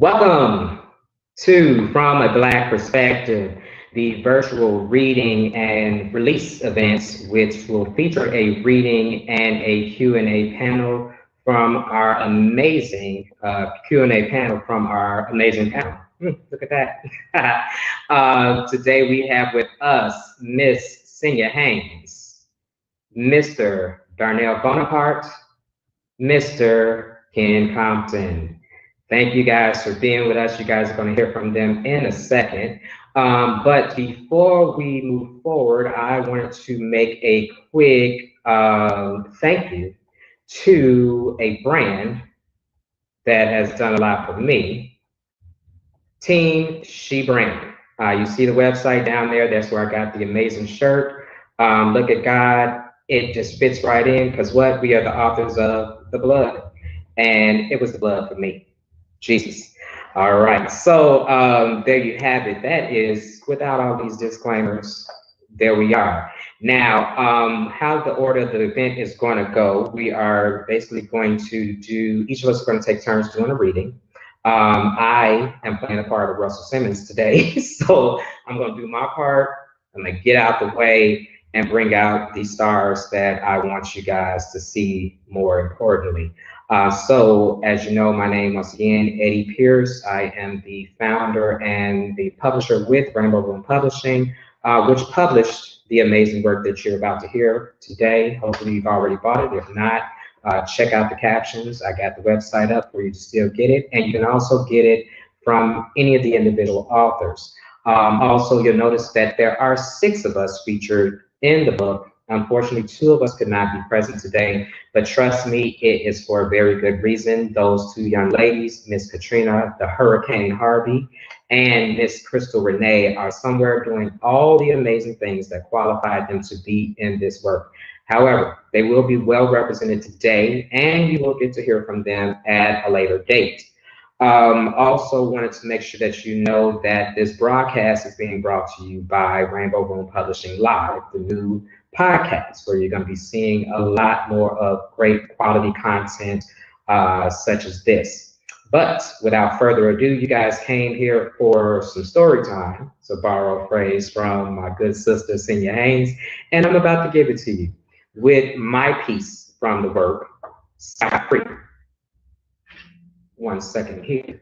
Welcome to From a Black Perspective, the virtual reading and release events, which will feature a reading and a Q&A panel from our amazing Q&A panel from our amazing panel. Look at that. Today we have with us Miss Cynthia Haynes, Mr. Darnell Bonaparte, Mr. Ken Compton. Thank you guys for being with us. You guys are going to hear from them in a second. But before we move forward, I wanted to make a quick thank you to a brand that has done a lot for me, Team She Brand. You see the website down there. That's where I got the amazing shirt. Look at God. It just fits right in because what? We are the authors of the blood. And it was the blood for me. Jesus. All right. So there you have it. That is, without all these disclaimers, there we are. Now, how the order of the event is going to go, we are basically going to do, each of us are going to take turns doing a reading. I am playing the part of Russell Simmons today. So I'm going to do my part. I'm going to get out the way and bring out the stars that I want you guys to see more importantly. So as you know, my name once again, Eddie Pierce. I am the founder and the publisher with Rainbow Room Publishing, which published the amazing work that you're about to hear today. Hopefully you've already bought it. If not, check out the captions. I got the website up for you to still get it. And you can also get it from any of the individual authors. Also, you'll notice that there are 6 of us featured in the book. Unfortunately, 2 of us could not be present today, but trust me, it is for a very good reason. Those 2 young ladies, Miss Katrina, the Hurricane Harvey, and Miss Crystal Renee are somewhere doing all the amazing things that qualified them to be in this work. However, they will be well represented today, and you will get to hear from them at a later date. Also wanted to make sure that you know that this broadcast is being brought to you by Rainbow Room Publishing Live, the new podcast, where you're going to be seeing a lot more of great quality content such as this. But without further ado, you guys came here for some story time, to borrow a phrase from my good sister, Cynthia Haynes, and I'm about to give it to you with my piece from the work, Scott Free. 1 second here.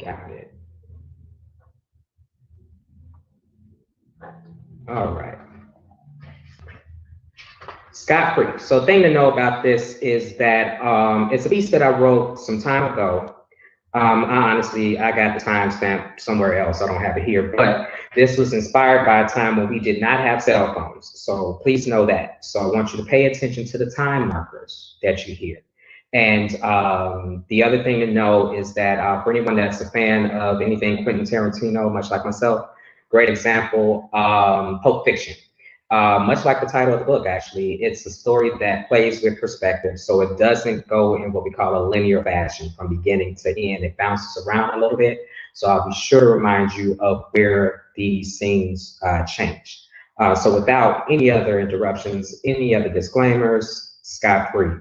Got it. All right. Scott Free. So the thing to know about this is that it's a piece that I wrote some time ago. Honestly, I got the timestamp somewhere else. I don't have it here, but this was inspired by a time when we did not have cell phones. So please know that. So I want you to pay attention to the time markers that you hear. And the other thing to know is that for anyone that's a fan of anything Quentin Tarantino, much like myself, great example, Pulp Fiction. Much like the title of the book, actually, it's a story that plays with perspective. So it doesn't go in what we call a linear fashion from beginning to end. It bounces around a little bit. So I'll be sure to remind you of where these scenes change. So without any other interruptions, any other disclaimers, Scott Free.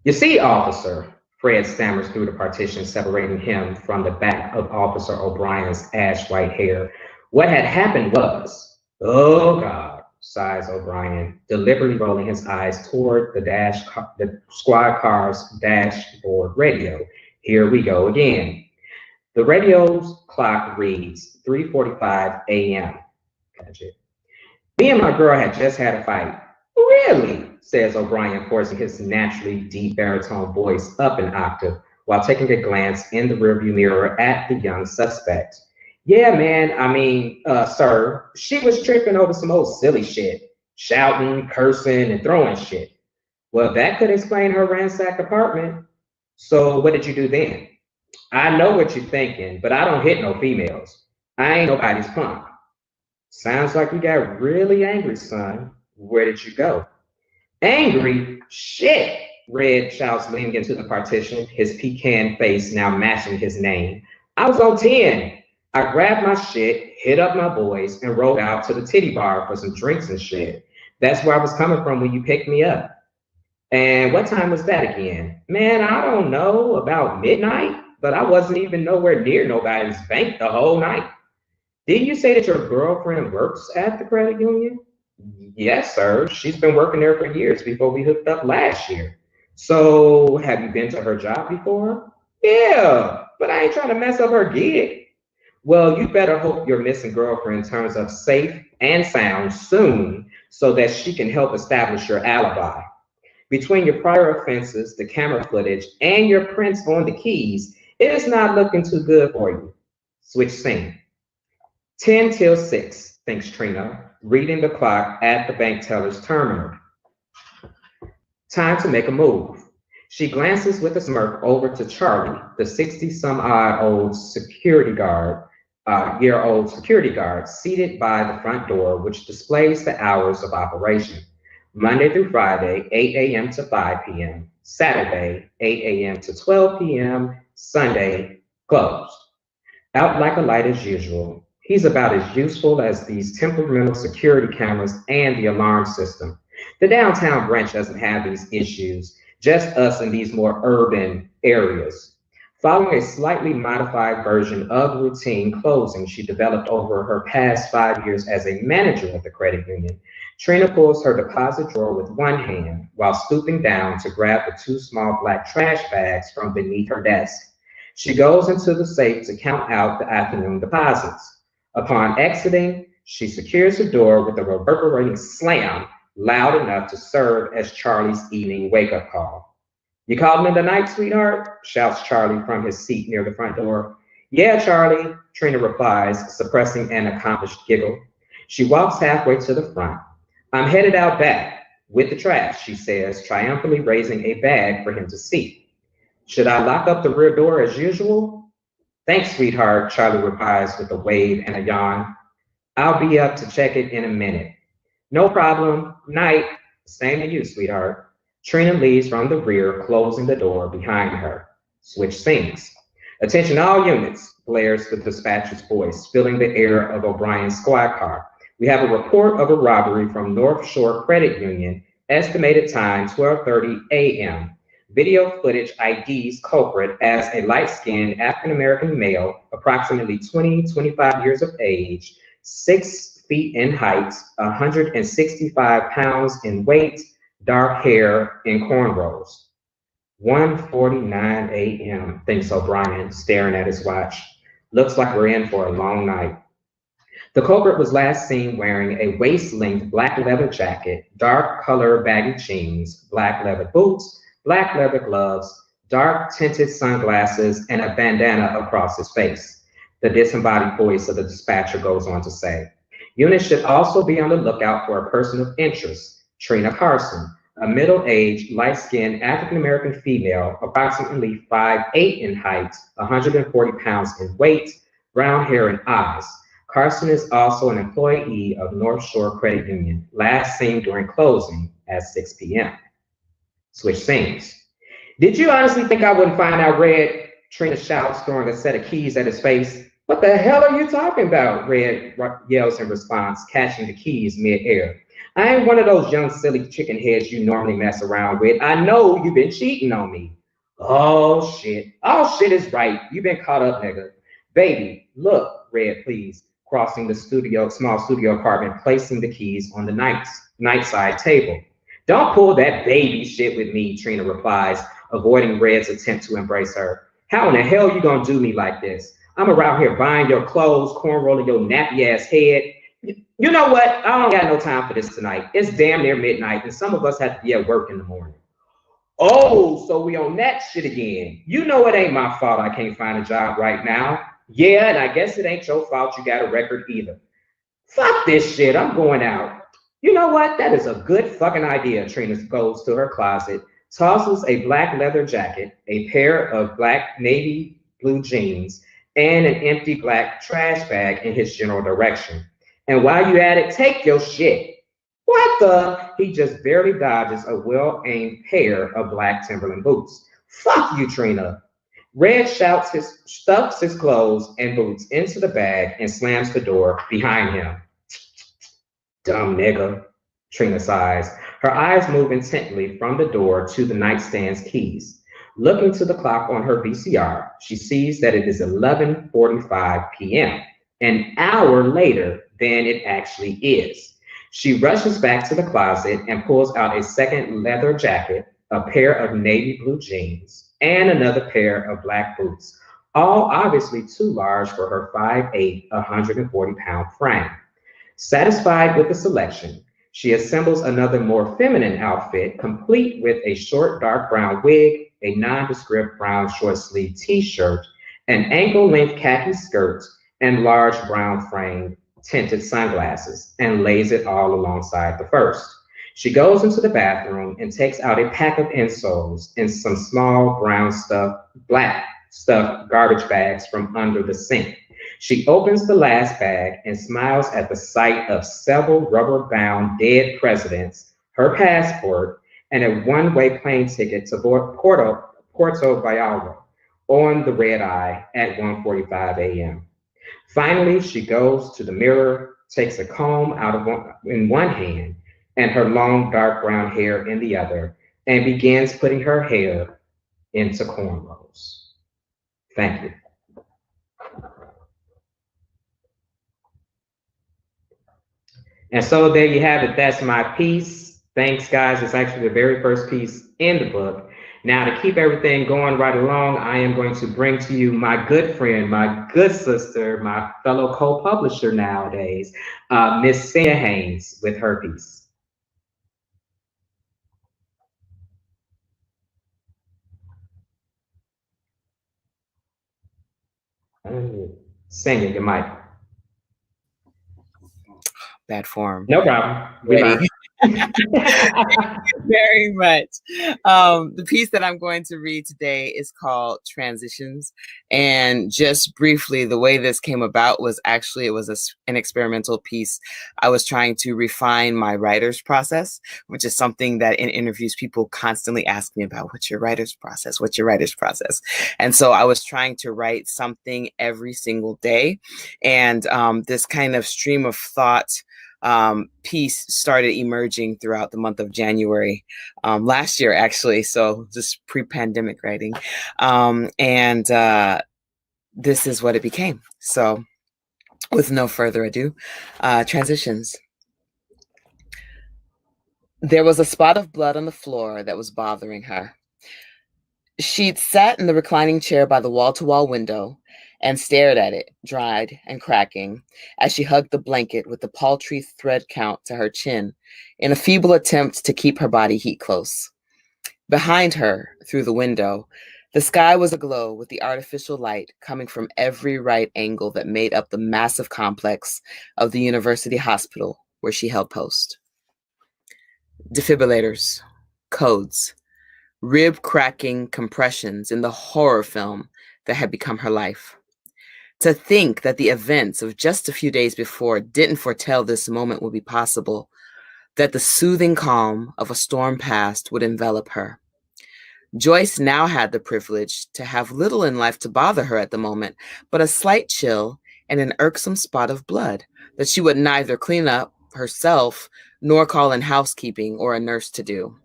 You see, officer, Fred stammers through the partition separating him from the back of Officer O'Brien's ash white hair. What had happened was, oh God, sighs O'Brien, deliberately rolling his eyes toward the squad car's dashboard radio. Here we go again. The radio's clock reads 3:45 a.m. Catch it. Me and my girl had just had a fight. Really? Says O'Brien, forcing his naturally deep baritone voice up an octave while taking a glance in the rearview mirror at the young suspect. Yeah, man, I mean, sir, she was tripping over some old silly shit, shouting, cursing, and throwing shit. Well, that could explain her ransacked apartment. So what did you do then? I know what you're thinking, but I don't hit no females. I ain't nobody's punk. Sounds like you got really angry, son. Where did you go? Angry? Shit! Red shouts, leaning into the partition, his pecan face now matching his name. I was on 10. I grabbed my shit, hit up my boys, and rode out to the titty bar for some drinks and shit. That's where I was coming from when you picked me up. And what time was that again? Man, I don't know, about midnight, but I wasn't even nowhere near nobody's bank the whole night. Didn't you say that your girlfriend works at the credit union? Yes, sir. She's been working there for years before we hooked up last year. So, have you been to her job before? Yeah, but I ain't trying to mess up her gig. Well, you better hope your missing girlfriend turns up safe and sound soon so that she can help establish your alibi. Between your prior offenses, the camera footage, and your prints on the keys, it is not looking too good for you. Switch scene. 10 till 6, thinks Trina, reading the clock at the bank teller's terminal. Time to make a move. She glances with a smirk over to Charlie, the 60-some-odd-old year-old security guard seated by the front door, which displays the hours of operation. Monday through Friday, 8 a.m. to 5 p.m. Saturday, 8 a.m. to 12 p.m. Sunday, closed. Out like a light as usual. He's about as useful as these temperamental security cameras and the alarm system. The downtown branch doesn't have these issues, just us in these more urban areas. Following a slightly modified version of routine closing she developed over her past 5 years as a manager of the credit union, Trina pulls her deposit drawer with one hand while stooping down to grab the two small black trash bags from beneath her desk. She goes into the safe to count out the afternoon deposits. Upon exiting, she secures the door with a reverberating slam loud enough to serve as Charlie's evening wake-up call. You calling in the night, sweetheart? Shouts Charlie from his seat near the front door. Yeah, Charlie, Trina replies, suppressing an accomplished giggle. She walks halfway to the front. I'm headed out back with the trash, she says, triumphantly raising a bag for him to see. Should I lock up the rear door as usual? Thanks, sweetheart, Charlie replies with a wave and a yawn. I'll be up to check it in a minute. No problem. Night. Same to you, sweetheart. Trina leaves from the rear, closing the door behind her. Switch scenes. Attention all units, blares the dispatcher's voice, filling the air of O'Brien's squad car. We have a report of a robbery from North Shore Credit Union, estimated time 12:30 a.m. Video footage IDs culprit as a light-skinned African-American male, approximately 25 years of age, 6 feet in height, 165 pounds in weight, dark hair, and cornrows. 1:49 a.m., thinks O'Brien, staring at his watch. Looks like we're in for a long night. The culprit was last seen wearing a waist-length black leather jacket, dark color baggy jeans, black leather boots, black leather gloves, dark tinted sunglasses, and a bandana across his face. The disembodied voice of the dispatcher goes on to say, units should also be on the lookout for a person of interest, Trina Carson, a middle-aged, light-skinned African-American female, approximately 5'8" in height, 140 pounds in weight, brown hair and eyes. Carson is also an employee of North Shore Credit Union, last seen during closing at 6 p.m. Switch scenes. Did you honestly think I wouldn't find out Red? Trina shouts, throwing a set of keys at his face. What the hell are you talking about? Red yells in response, catching the keys mid-air. I ain't one of those young silly chicken heads you normally mess around with. I know you've been cheating on me. Oh shit. Oh shit is right. You've been caught up, nigga. Baby, look, Red, please. Crossing the small studio apartment, placing the keys on the nightside table. Don't pull that baby shit with me, Trina replies, avoiding Red's attempt to embrace her. How in the hell you gonna do me like this? I'm around here buying your clothes, cornrolling your nappy ass head. You know what? I don't got no time for this tonight. It's damn near midnight, and some of us have to be at work in the morning. Oh, so we on that shit again. You know it ain't my fault I can't find a job right now. Yeah, and I guess it ain't your fault you got a record either. Fuck this shit, I'm going out. You know what? That is a good fucking idea. Trina goes to her closet, tosses a black leather jacket, a pair of black navy blue jeans, and an empty black trash bag in his general direction. And while you at it, take your shit. What the? He just barely dodges a well-aimed pair of black Timberland boots. Fuck you, Trina. Red stuffs his clothes and boots into the bag and slams the door behind him. Dumb nigga, Trina sighs, Her eyes move intently from the door to the nightstand's keys. Looking to the clock on her VCR, she sees that it is 11:45 p.m., an hour later than it actually is. She rushes back to the closet and pulls out a second leather jacket, a pair of navy blue jeans, and another pair of black boots, all obviously too large for her 5'8", 140-pound frame. Satisfied with the selection, she assembles another more feminine outfit, complete with a short dark brown wig, a nondescript brown short sleeve t-shirt, an ankle-length khaki skirt, and large brown frame tinted sunglasses, and lays it all alongside the first. She goes into the bathroom and takes out a pack of insoles and some small black stuffed garbage bags from under the sink. She opens the last bag and smiles at the sight of several rubber-bound dead presidents, her passport, and a one-way plane ticket to Puerto Vallarta on the red eye at 1:45 a.m. Finally, she goes to the mirror, takes a comb in one hand and her long dark brown hair in the other, and begins putting her hair into cornrows. Thank you. And so there you have it. That's my piece. Thanks, guys. It's actually the very first piece in the book. Now, to keep everything going right along, I am going to bring to you my good friend, my good sister, my fellow co-publisher nowadays, Miss Cynthia Haynes, with her piece. Cynthia, your mic. Bad form. No problem. Ready. Thank you very much. The piece that I'm going to read today is called Transitions. And just briefly, the way this came about was actually, it was an experimental piece. I was trying to refine my writer's process, which is something that in interviews, people constantly ask me about. What's your writer's process? What's your writer's process? And so I was trying to write something every single day. And this kind of stream of thought piece started emerging throughout the month of January last year, actually. So just pre-pandemic writing. This is what it became. So with no further ado, transitions. There was a spot of blood on the floor that was bothering her. She'd sat in the reclining chair by the wall-to-wall window and stared at it, dried and cracking, as she hugged the blanket with the paltry thread count to her chin in a feeble attempt to keep her body heat close. Behind her, through the window, the sky was aglow with the artificial light coming from every right angle that made up the massive complex of the university hospital where she held post. Defibrillators, codes, rib-cracking compressions in the horror film that had become her life. To think that the events of just a few days before didn't foretell this moment would be possible, that the soothing calm of a storm past would envelop her. Joyce now had the privilege to have little in life to bother her at the moment, but a slight chill and an irksome spot of blood that she would neither clean up herself nor call in housekeeping or a nurse to do.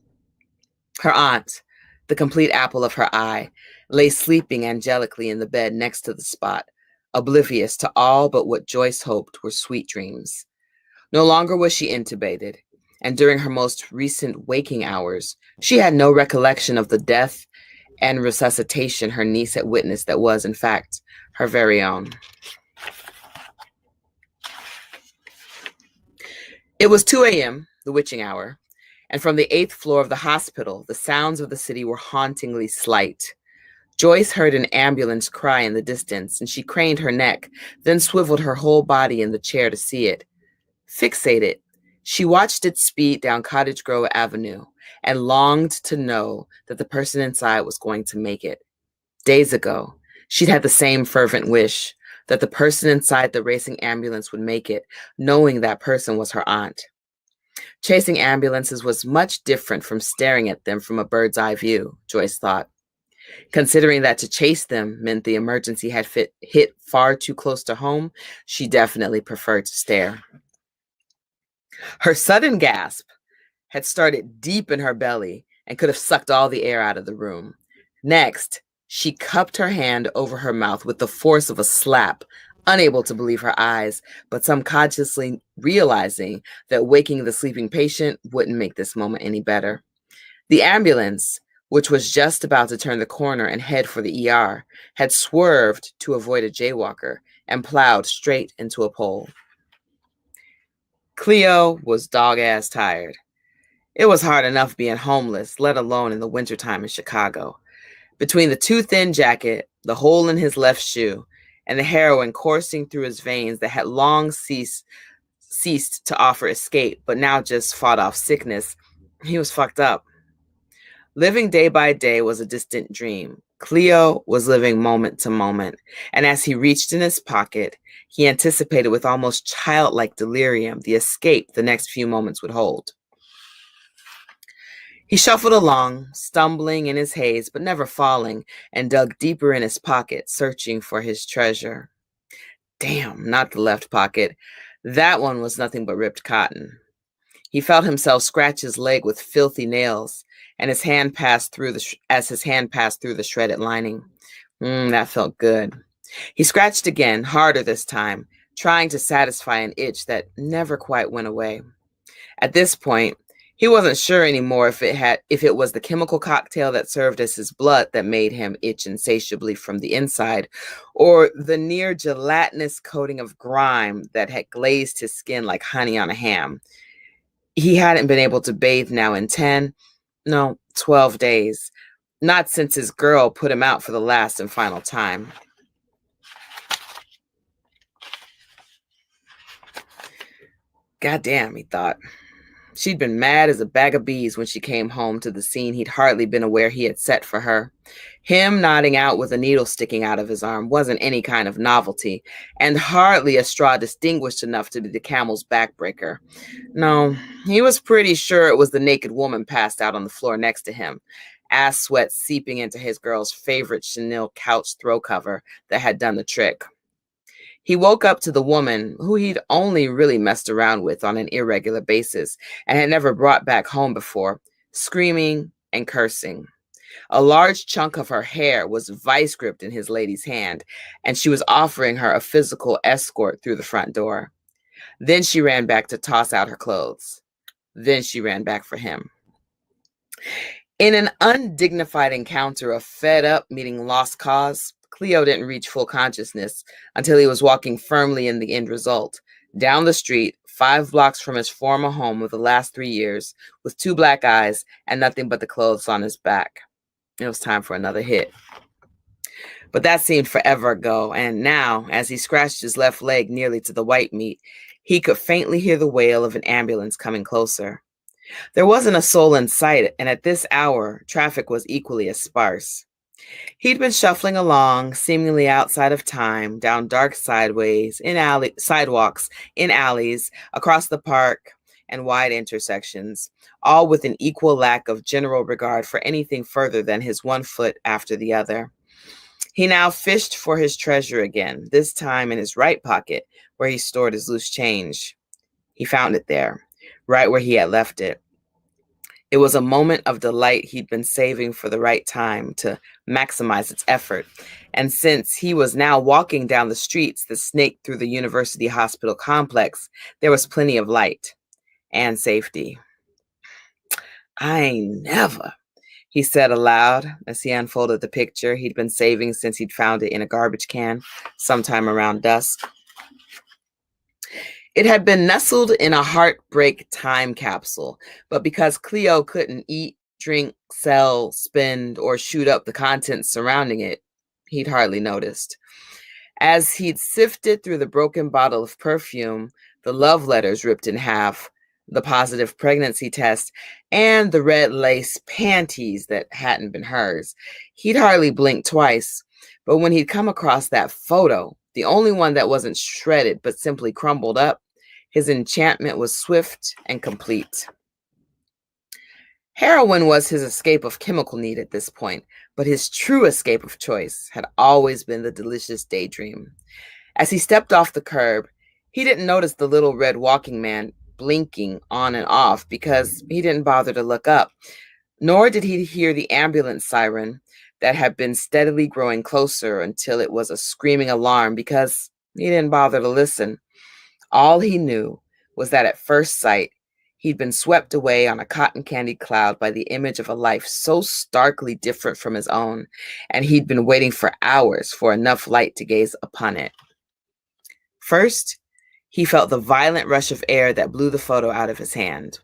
Her aunt, the complete apple of her eye, lay sleeping angelically in the bed next to the spot, oblivious to all but what Joyce hoped were sweet dreams. No longer was she intubated, and during her most recent waking hours, she had no recollection of the death and resuscitation her niece had witnessed that was, in fact, her very own. It was 2 a.m., the witching hour, and from the 8th floor of the hospital, the sounds of the city were hauntingly slight. Joyce heard an ambulance cry in the distance, and she craned her neck, then swiveled her whole body in the chair to see it. Fixated, she watched it speed down Cottage Grove Avenue and longed to know that the person inside was going to make it. Days ago, she'd had the same fervent wish, that the person inside the racing ambulance would make it, knowing that person was her aunt. Chasing ambulances was much different from staring at them from a bird's eye view, Joyce thought. Considering that to chase them meant the emergency had hit far too close to home, she definitely preferred to stare. Her sudden gasp had started deep in her belly and could have sucked all the air out of the room. Next, she cupped her hand over her mouth with the force of a slap, unable to believe her eyes, but subconsciously realizing that waking the sleeping patient wouldn't make this moment any better. The ambulance, which was just about to turn the corner and head for the ER, had swerved to avoid a jaywalker and plowed straight into a pole. Cleo was dog-ass tired. It was hard enough being homeless, let alone in the wintertime in Chicago. Between the too thin jacket, the hole in his left shoe, and the heroin coursing through his veins that had long ceased to offer escape, but now just fought off sickness, he was fucked up. Living day by day was a distant dream. Cleo was living moment to moment, and as he reached in his pocket, he anticipated with almost childlike delirium the escape the next few moments would hold. He shuffled along, stumbling in his haze, but never falling, and dug deeper in his pocket, searching for his treasure. Damn, not the left pocket. That one was nothing but ripped cotton. He felt himself scratch his leg with filthy nails, and his hand passed through the shredded lining. That felt good. He scratched again, harder this time, trying to satisfy an itch that never quite went away. At this point, he wasn't sure anymore if it was the chemical cocktail that served as his blood that made him itch insatiably from the inside, or the near gelatinous coating of grime that had glazed his skin like honey on a ham. He hadn't been able to bathe now in 12 days, not since his girl put him out for the last and final time. Goddamn, he thought. She'd been mad as a bag of bees when she came home to the scene he'd hardly been aware he had set for her. Him nodding out with a needle sticking out of his arm wasn't any kind of novelty, and hardly a straw distinguished enough to be the camel's backbreaker. No, he was pretty sure it was the naked woman passed out on the floor next to him, ass sweat seeping into his girl's favorite chenille couch throw cover that had done the trick. He woke up to the woman who he'd only really messed around with on an irregular basis and had never brought back home before, screaming and cursing. A large chunk of her hair was vice-gripped in his lady's hand, and she was offering her a physical escort through the front door. Then she ran back to toss out her clothes. Then she ran back for him. In an undignified encounter of fed up meeting lost cause, Cleo didn't reach full consciousness until he was walking firmly in the end result, down the street, 5 blocks from his former home of the last 3 years, with 2 black eyes and nothing but the clothes on his back. It was time for another hit. But that seemed forever ago, and now, as he scratched his left leg nearly to the white meat, he could faintly hear the wail of an ambulance coming closer. There wasn't a soul in sight, and at this hour, traffic was equally as sparse. He'd been shuffling along, seemingly outside of time, down dark sidewalks, in alleys, across the park, and wide intersections, all with an equal lack of general regard for anything further than his one foot after the other. He now fished for his treasure again, this time in his right pocket, where he stored his loose change. He found it there, right where he had left it. It was a moment of delight he'd been saving for the right time to maximize its effort. And since he was now walking down the streets that snaked through the university hospital complex, there was plenty of light and safety. "I ain't never," he said aloud as he unfolded the picture he'd been saving since he'd found it in a garbage can sometime around dusk. It had been nestled in a heartbreak time capsule, but because Cleo couldn't eat, drink, sell, spend, or shoot up the contents surrounding it, he'd hardly noticed. As he'd sifted through the broken bottle of perfume, the love letters ripped in half, the positive pregnancy test, and the red lace panties that hadn't been hers, he'd hardly blinked twice. But when he'd come across that photo, the only one that wasn't shredded but simply crumbled up, his enchantment was swift and complete. Heroin was his escape of chemical need at this point, but his true escape of choice had always been the delicious daydream. As he stepped off the curb, he didn't notice the little red walking man blinking on and off because he didn't bother to look up, nor did he hear the ambulance siren that had been steadily growing closer until it was a screaming alarm because he didn't bother to listen. All he knew was that at first sight, he'd been swept away on a cotton candy cloud by the image of a life so starkly different from his own, and he'd been waiting for hours for enough light to gaze upon it. First, he felt the violent rush of air that blew the photo out of his hand.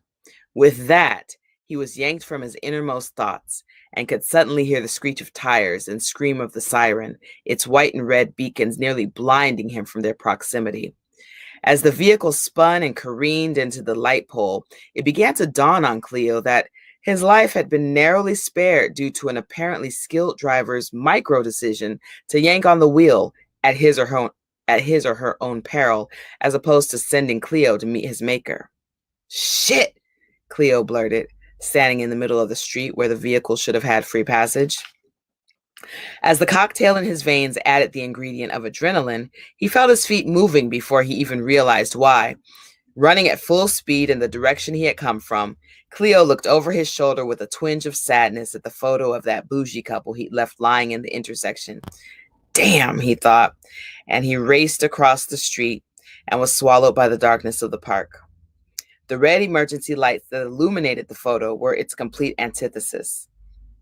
With that, he was yanked from his innermost thoughts and could suddenly hear the screech of tires and scream of the siren, its white and red beacons nearly blinding him from their proximity. As the vehicle spun and careened into the light pole, it began to dawn on Cleo that his life had been narrowly spared due to an apparently skilled driver's micro decision to yank on the wheel at his or her own peril, as opposed to sending Cleo to meet his maker. "Shit," Cleo blurted, standing in the middle of the street where the vehicle should have had free passage. As the cocktail in his veins added the ingredient of adrenaline, he felt his feet moving before he even realized why. Running at full speed in the direction he had come from, Cleo looked over his shoulder with a twinge of sadness at the photo of that bougie couple he'd left lying in the intersection. Damn, he thought, and he raced across the street and was swallowed by the darkness of the park. The red emergency lights that illuminated the photo were its complete antithesis.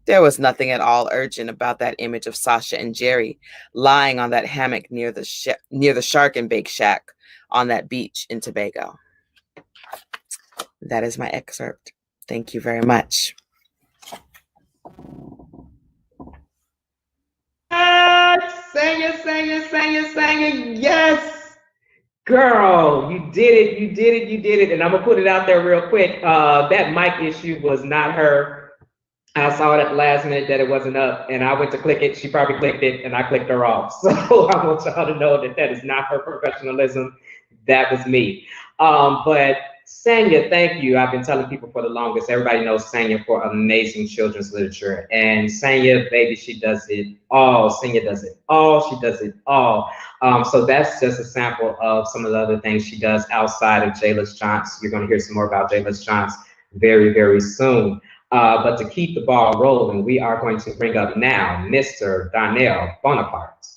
There was nothing at all urgent about that image of Sasha and Jerry lying on that hammock near the Shark and Bake Shack on that beach in Tobago. That is my excerpt. Thank you very much. Sang it. Yes. Girl, you did it. And I'm gonna put it out there real quick. That mic issue was not her. I saw it at the last minute that it wasn't up, and I went to click it. She probably clicked it, and I clicked her off. So I want y'all to know that that is not her professionalism. That was me. But Sanya, thank you. I've been telling people for the longest. Everybody knows Sanya for amazing children's literature. And Sanya, baby, she does it all. Sanya does it all. She does it all. So that's just a sample of some of the other things she does outside of Jayless Johnson. You're going to hear some more about Jayless Johnson very, very soon. But to keep the ball rolling, we are going to bring up now Mr. Donnell Bonaparte.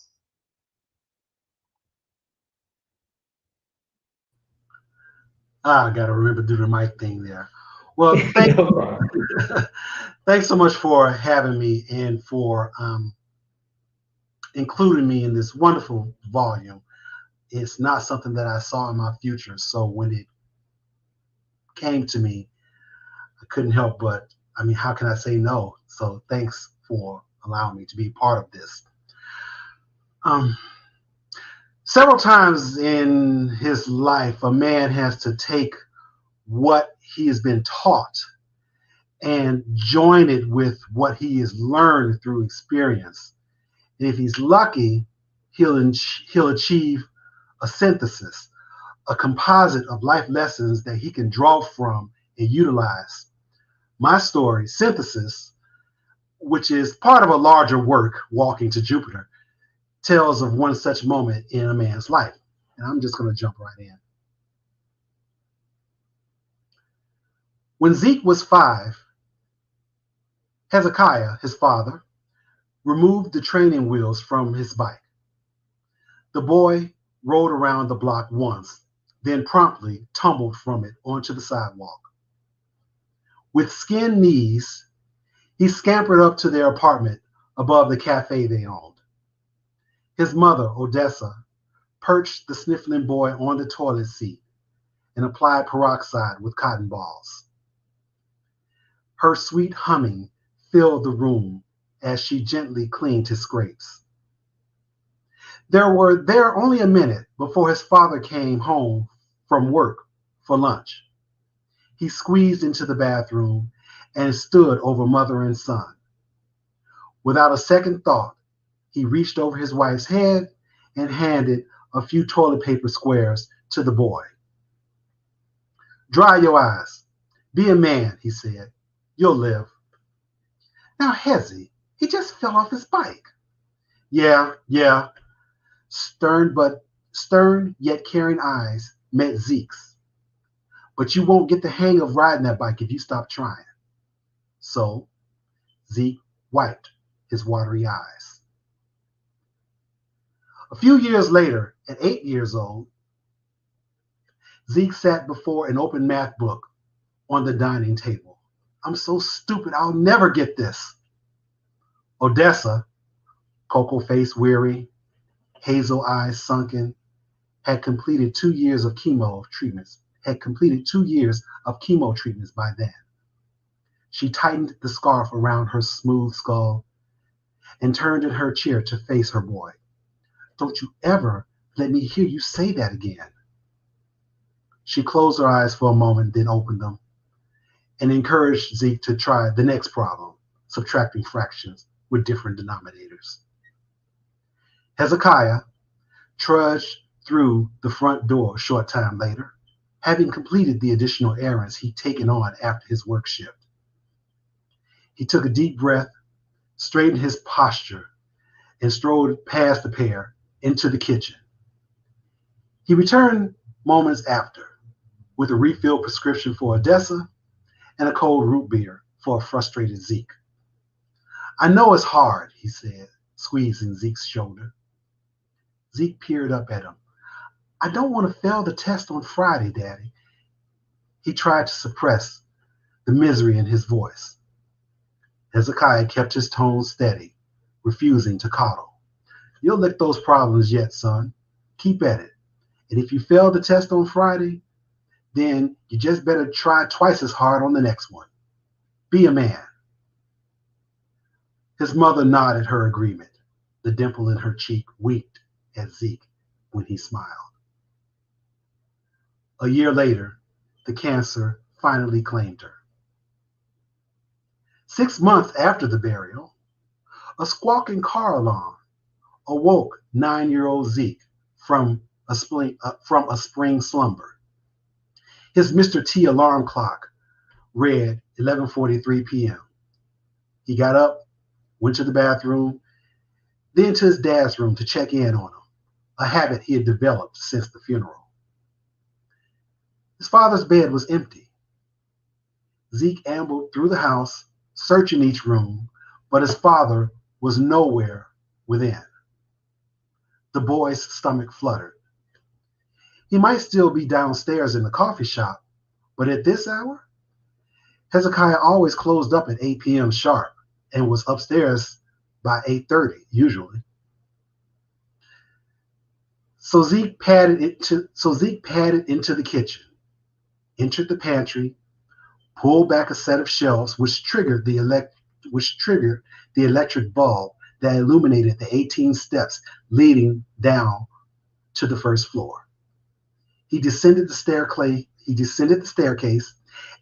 I got to remember to do the mic thing there. Well, thanks so much for having me and for including me in this wonderful volume. It's not something that I saw in my future. So when it came to me, I couldn't help but, how can I say no? So thanks for allowing me to be part of this. Several times in his life, a man has to take what he has been taught and join it with what he has learned through experience. And if he's lucky, he'll achieve a synthesis, a composite of life lessons that he can draw from and utilize. My story, Synthesis, which is part of a larger work, Walking to Jupiter, tells of one such moment in a man's life. And I'm just going to jump right in. When Zeke was 5, Hezekiah, his father, removed the training wheels from his bike. The boy rode around the block once, then promptly tumbled from it onto the sidewalk. With skinned knees, he scampered up to their apartment above the cafe they owned. His mother, Odessa, perched the sniffling boy on the toilet seat and applied peroxide with cotton balls. Her sweet humming filled the room as she gently cleaned his scrapes. They were there only a minute before his father came home from work for lunch. He squeezed into the bathroom and stood over mother and son. Without a second thought, he reached over his wife's head and handed a few toilet paper squares to the boy. "Dry your eyes. Be a man," he said. "You'll live." "Now, Hezzy, he just fell off his bike." Yeah. Stern yet caring eyes met Zeke's. but you won't get the hang of riding that bike if you stop trying. So Zeke wiped his watery eyes. A few years later, at 8 years old, Zeke sat before an open math book on the dining table. I'm so stupid, I'll never get this. Odessa, cocoa face weary, hazel eyes sunken, had completed 2 years of chemo treatments by then. She tightened the scarf around her smooth skull and turned in her chair to face her boy. Don't you ever let me hear you say that again. She closed her eyes for a moment, then opened them, and encouraged Zeke to try the next problem, subtracting fractions with different denominators. Hezekiah trudged through the front door a short time later, having completed the additional errands he'd taken on after his work shift. He took a deep breath, straightened his posture, and strode past the pair into the kitchen. He returned moments after with a refilled prescription for Odessa and a cold root beer for a frustrated Zeke. I know it's hard, he said, squeezing Zeke's shoulder. Zeke peered up at him. I don't want to fail the test on Friday, Daddy. He tried to suppress the misery in his voice. Hezekiah kept his tone steady, refusing to coddle. You'll lick those problems yet, son. Keep at it. And if you fail the test on Friday, then you just better try twice as hard on the next one. Be a man. His mother nodded her agreement. The dimple in her cheek winked at Zeke when he smiled. A year later, the cancer finally claimed her. 6 months after the burial, a squawking car alarm awoke 9-year-old Zeke from a spring slumber. His Mr. T alarm clock read 11:43 p.m. He got up, went to the bathroom, then to his dad's room to check in on him, a habit he had developed since the funeral. His father's bed was empty. Zeke ambled through the house, searching each room, but his father was nowhere within. The boy's stomach fluttered. He might still be downstairs in the coffee shop, but at this hour, Hezekiah always closed up at 8 p.m. sharp and was upstairs by 8:30 usually. So Zeke padded into the kitchen, entered the pantry, pulled back a set of shelves, which triggered the electric bulb that illuminated the 18 steps leading down to the first floor. He descended the staircase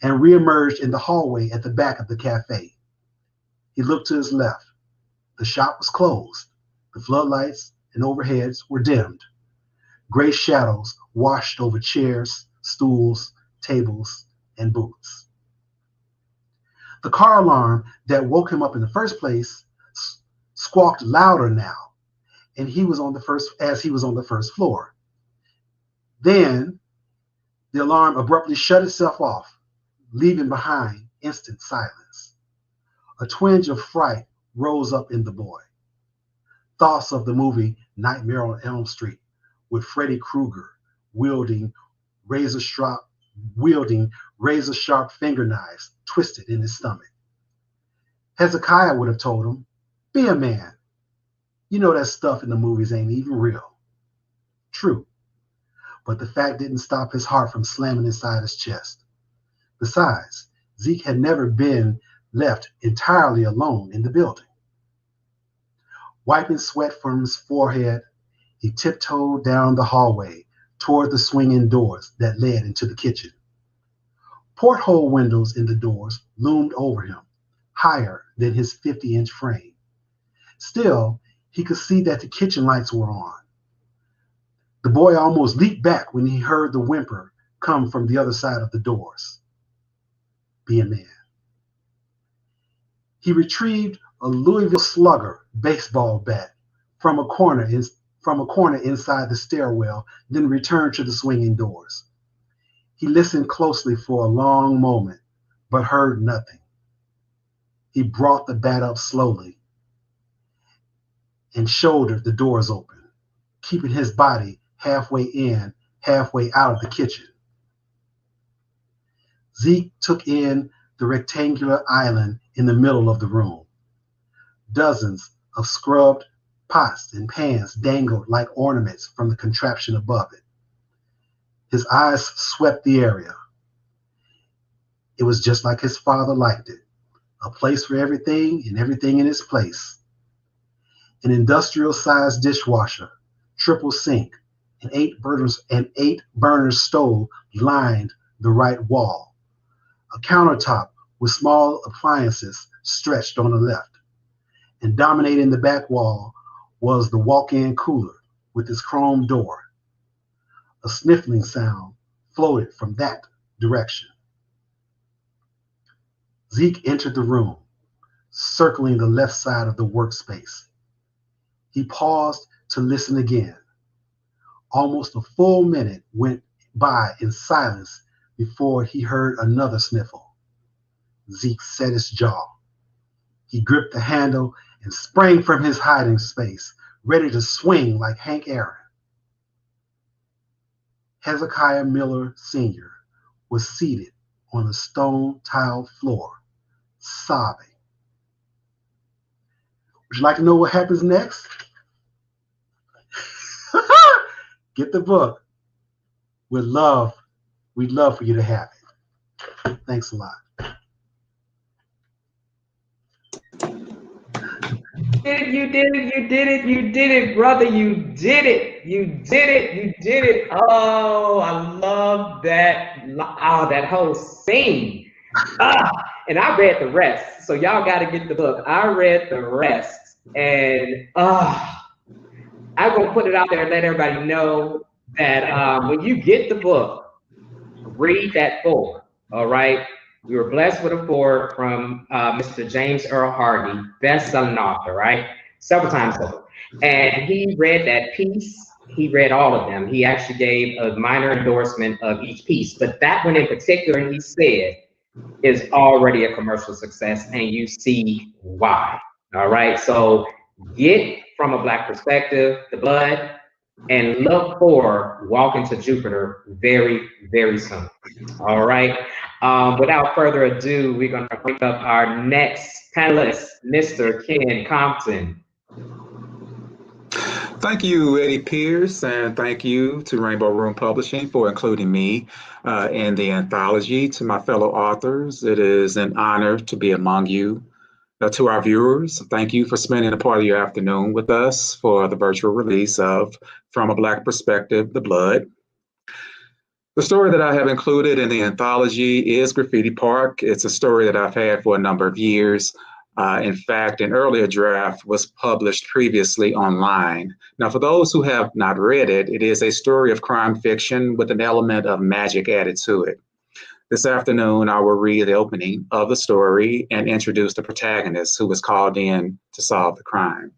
and reemerged in the hallway at the back of the cafe. He looked to his left. The shop was closed. The floodlights and overheads were dimmed. Gray shadows washed over chairs, stools, tables, and booths. The car alarm that woke him up in the first place squawked louder now, and he was on the first floor. Then the alarm abruptly shut itself off, leaving behind instant silence. A twinge of fright rose up in the boy. Thoughts of the movie Nightmare on Elm Street, with Freddy Krueger wielding razor-sharp finger knives twisted in his stomach. Hezekiah would have told him, be a man. You know that stuff in the movies ain't even real. True. But the fact didn't stop his heart from slamming inside his chest. Besides, Zeke had never been left entirely alone in the building. Wiping sweat from his forehead, he tiptoed down the hallway toward the swinging doors that led into the kitchen. Porthole windows in the doors loomed over him, higher than his 50-inch frame. Still, he could see that the kitchen lights were on. The boy almost leaped back when he heard the whimper come from the other side of the doors. Be a man. He retrieved a Louisville Slugger baseball bat from a corner inside the stairwell, then returned to the swinging doors. He listened closely for a long moment, but heard nothing. He brought the bat up slowly and shouldered the doors open, keeping his body halfway in, halfway out of the kitchen. Zeke took in the rectangular island in the middle of the room. Dozens of scrubbed pots and pans dangled like ornaments from the contraption above it. His eyes swept the area. It was just like his father liked it, a place for everything and everything in its place. An industrial-sized dishwasher, triple sink, and eight burner stove lined the right wall. A countertop with small appliances stretched on the left. And dominating the back wall was the walk-in cooler with its chrome door. A sniffling sound floated from that direction. Zeke entered the room, circling the left side of the workspace. He paused to listen again. Almost a full minute went by in silence before he heard another sniffle. Zeke set his jaw. He gripped the handle and sprang from his hiding space, ready to swing like Hank Aaron. Hezekiah Miller Sr. was seated on the stone-tiled floor, sobbing. Would you like to know what happens next? Get the book. We'd love for you to have it. Thanks a lot. You did it, brother. You did it. Oh, I love that. Oh, that whole scene. And I read the rest. So y'all got to get the book. I read the rest. And I'm going to put it out there and let everybody know that when you get the book, read that forward. All right. We were blessed with a forward from Mr. James Earl Hardy, best-selling author, right? Several times over. And he read that piece. He read all of them. He actually gave a minor endorsement of each piece. But that one in particular, he said, is already a commercial success, and you see why. All right? So get From a Black Perspective, The Blood, and look for Walking to Jupiter very, very soon. All right. Without further ado, we're going to bring up our next panelist, Mr. Ken Compton. Thank you, Eddie Pierce, and thank you to Rainbow Room Publishing for including me in the anthology. To my fellow authors, it is an honor to be among you. To our viewers, thank you for spending a part of your afternoon with us for the virtual release of From a Black Perspective, The Blood. The story that I have included in the anthology is Graffiti Park. It's a story that I've had for a number of years. In fact, an earlier draft was published previously online. Now, for those who have not read it, it is a story of crime fiction with an element of magic added to it. This afternoon, I will read the opening of the story and introduce the protagonist who was called in to solve the crime.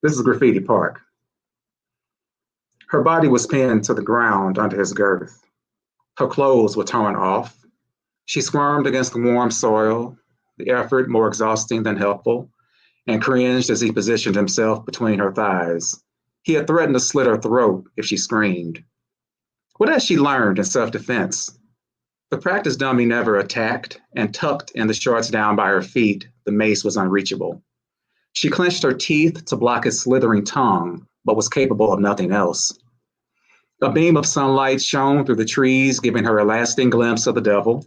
This is Graffiti Park. Her body was pinned to the ground under his girth. Her clothes were torn off. She squirmed against the warm soil, the effort more exhausting than helpful, and cringed as he positioned himself between her thighs. He had threatened to slit her throat if she screamed. What had she learned in self-defense? The practice dummy never attacked, and tucked in the shorts down by her feet, the mace was unreachable. She clenched her teeth to block his slithering tongue, but was capable of nothing else. A beam of sunlight shone through the trees, giving her a lasting glimpse of the devil.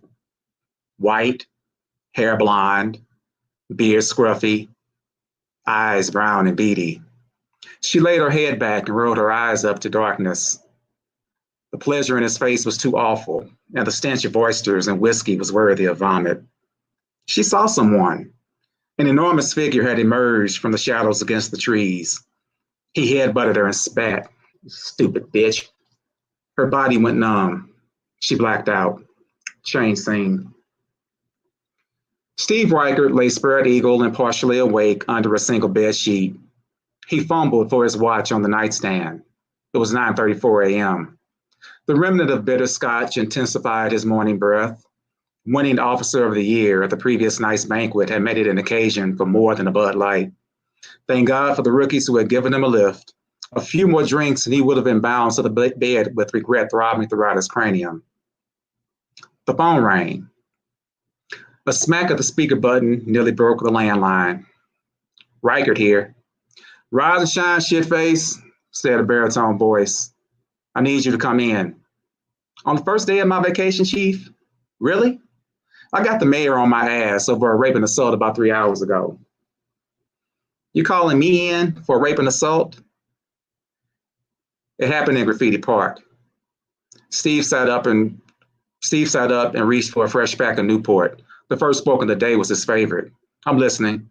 White, hair blonde, beard scruffy, eyes brown and beady. She laid her head back and rolled her eyes up to darkness. The pleasure in his face was too awful, and the stench of oysters and whiskey was worthy of vomit. She saw someone. An enormous figure had emerged from the shadows against the trees. He headbutted her and spat. Stupid bitch. Her body went numb. She blacked out. Change scene. Steve Reichert lay spread eagle and partially awake under a single bed sheet. He fumbled for his watch on the nightstand. It was 9:34 a.m. The remnant of bitter scotch intensified his morning breath. Winning Officer of the Year at the previous night's banquet had made it an occasion for more than a Bud Light. Thank God for the rookies who had given him a lift. A few more drinks and he would have been bound to the bed with regret throbbing throughout his cranium. The phone rang. A smack of the speaker button nearly broke the landline. Reichert here. Rise and shine, shitface, said a baritone voice. I need you to come in. On the first day of my vacation, Chief? Really? I got the mayor on my ass over a rape and assault about 3 hours ago. You calling me in for a rape and assault? It happened in Graffiti Park. Steve sat up and reached for a fresh pack of Newport. The first spoken of the day was his favorite. I'm listening.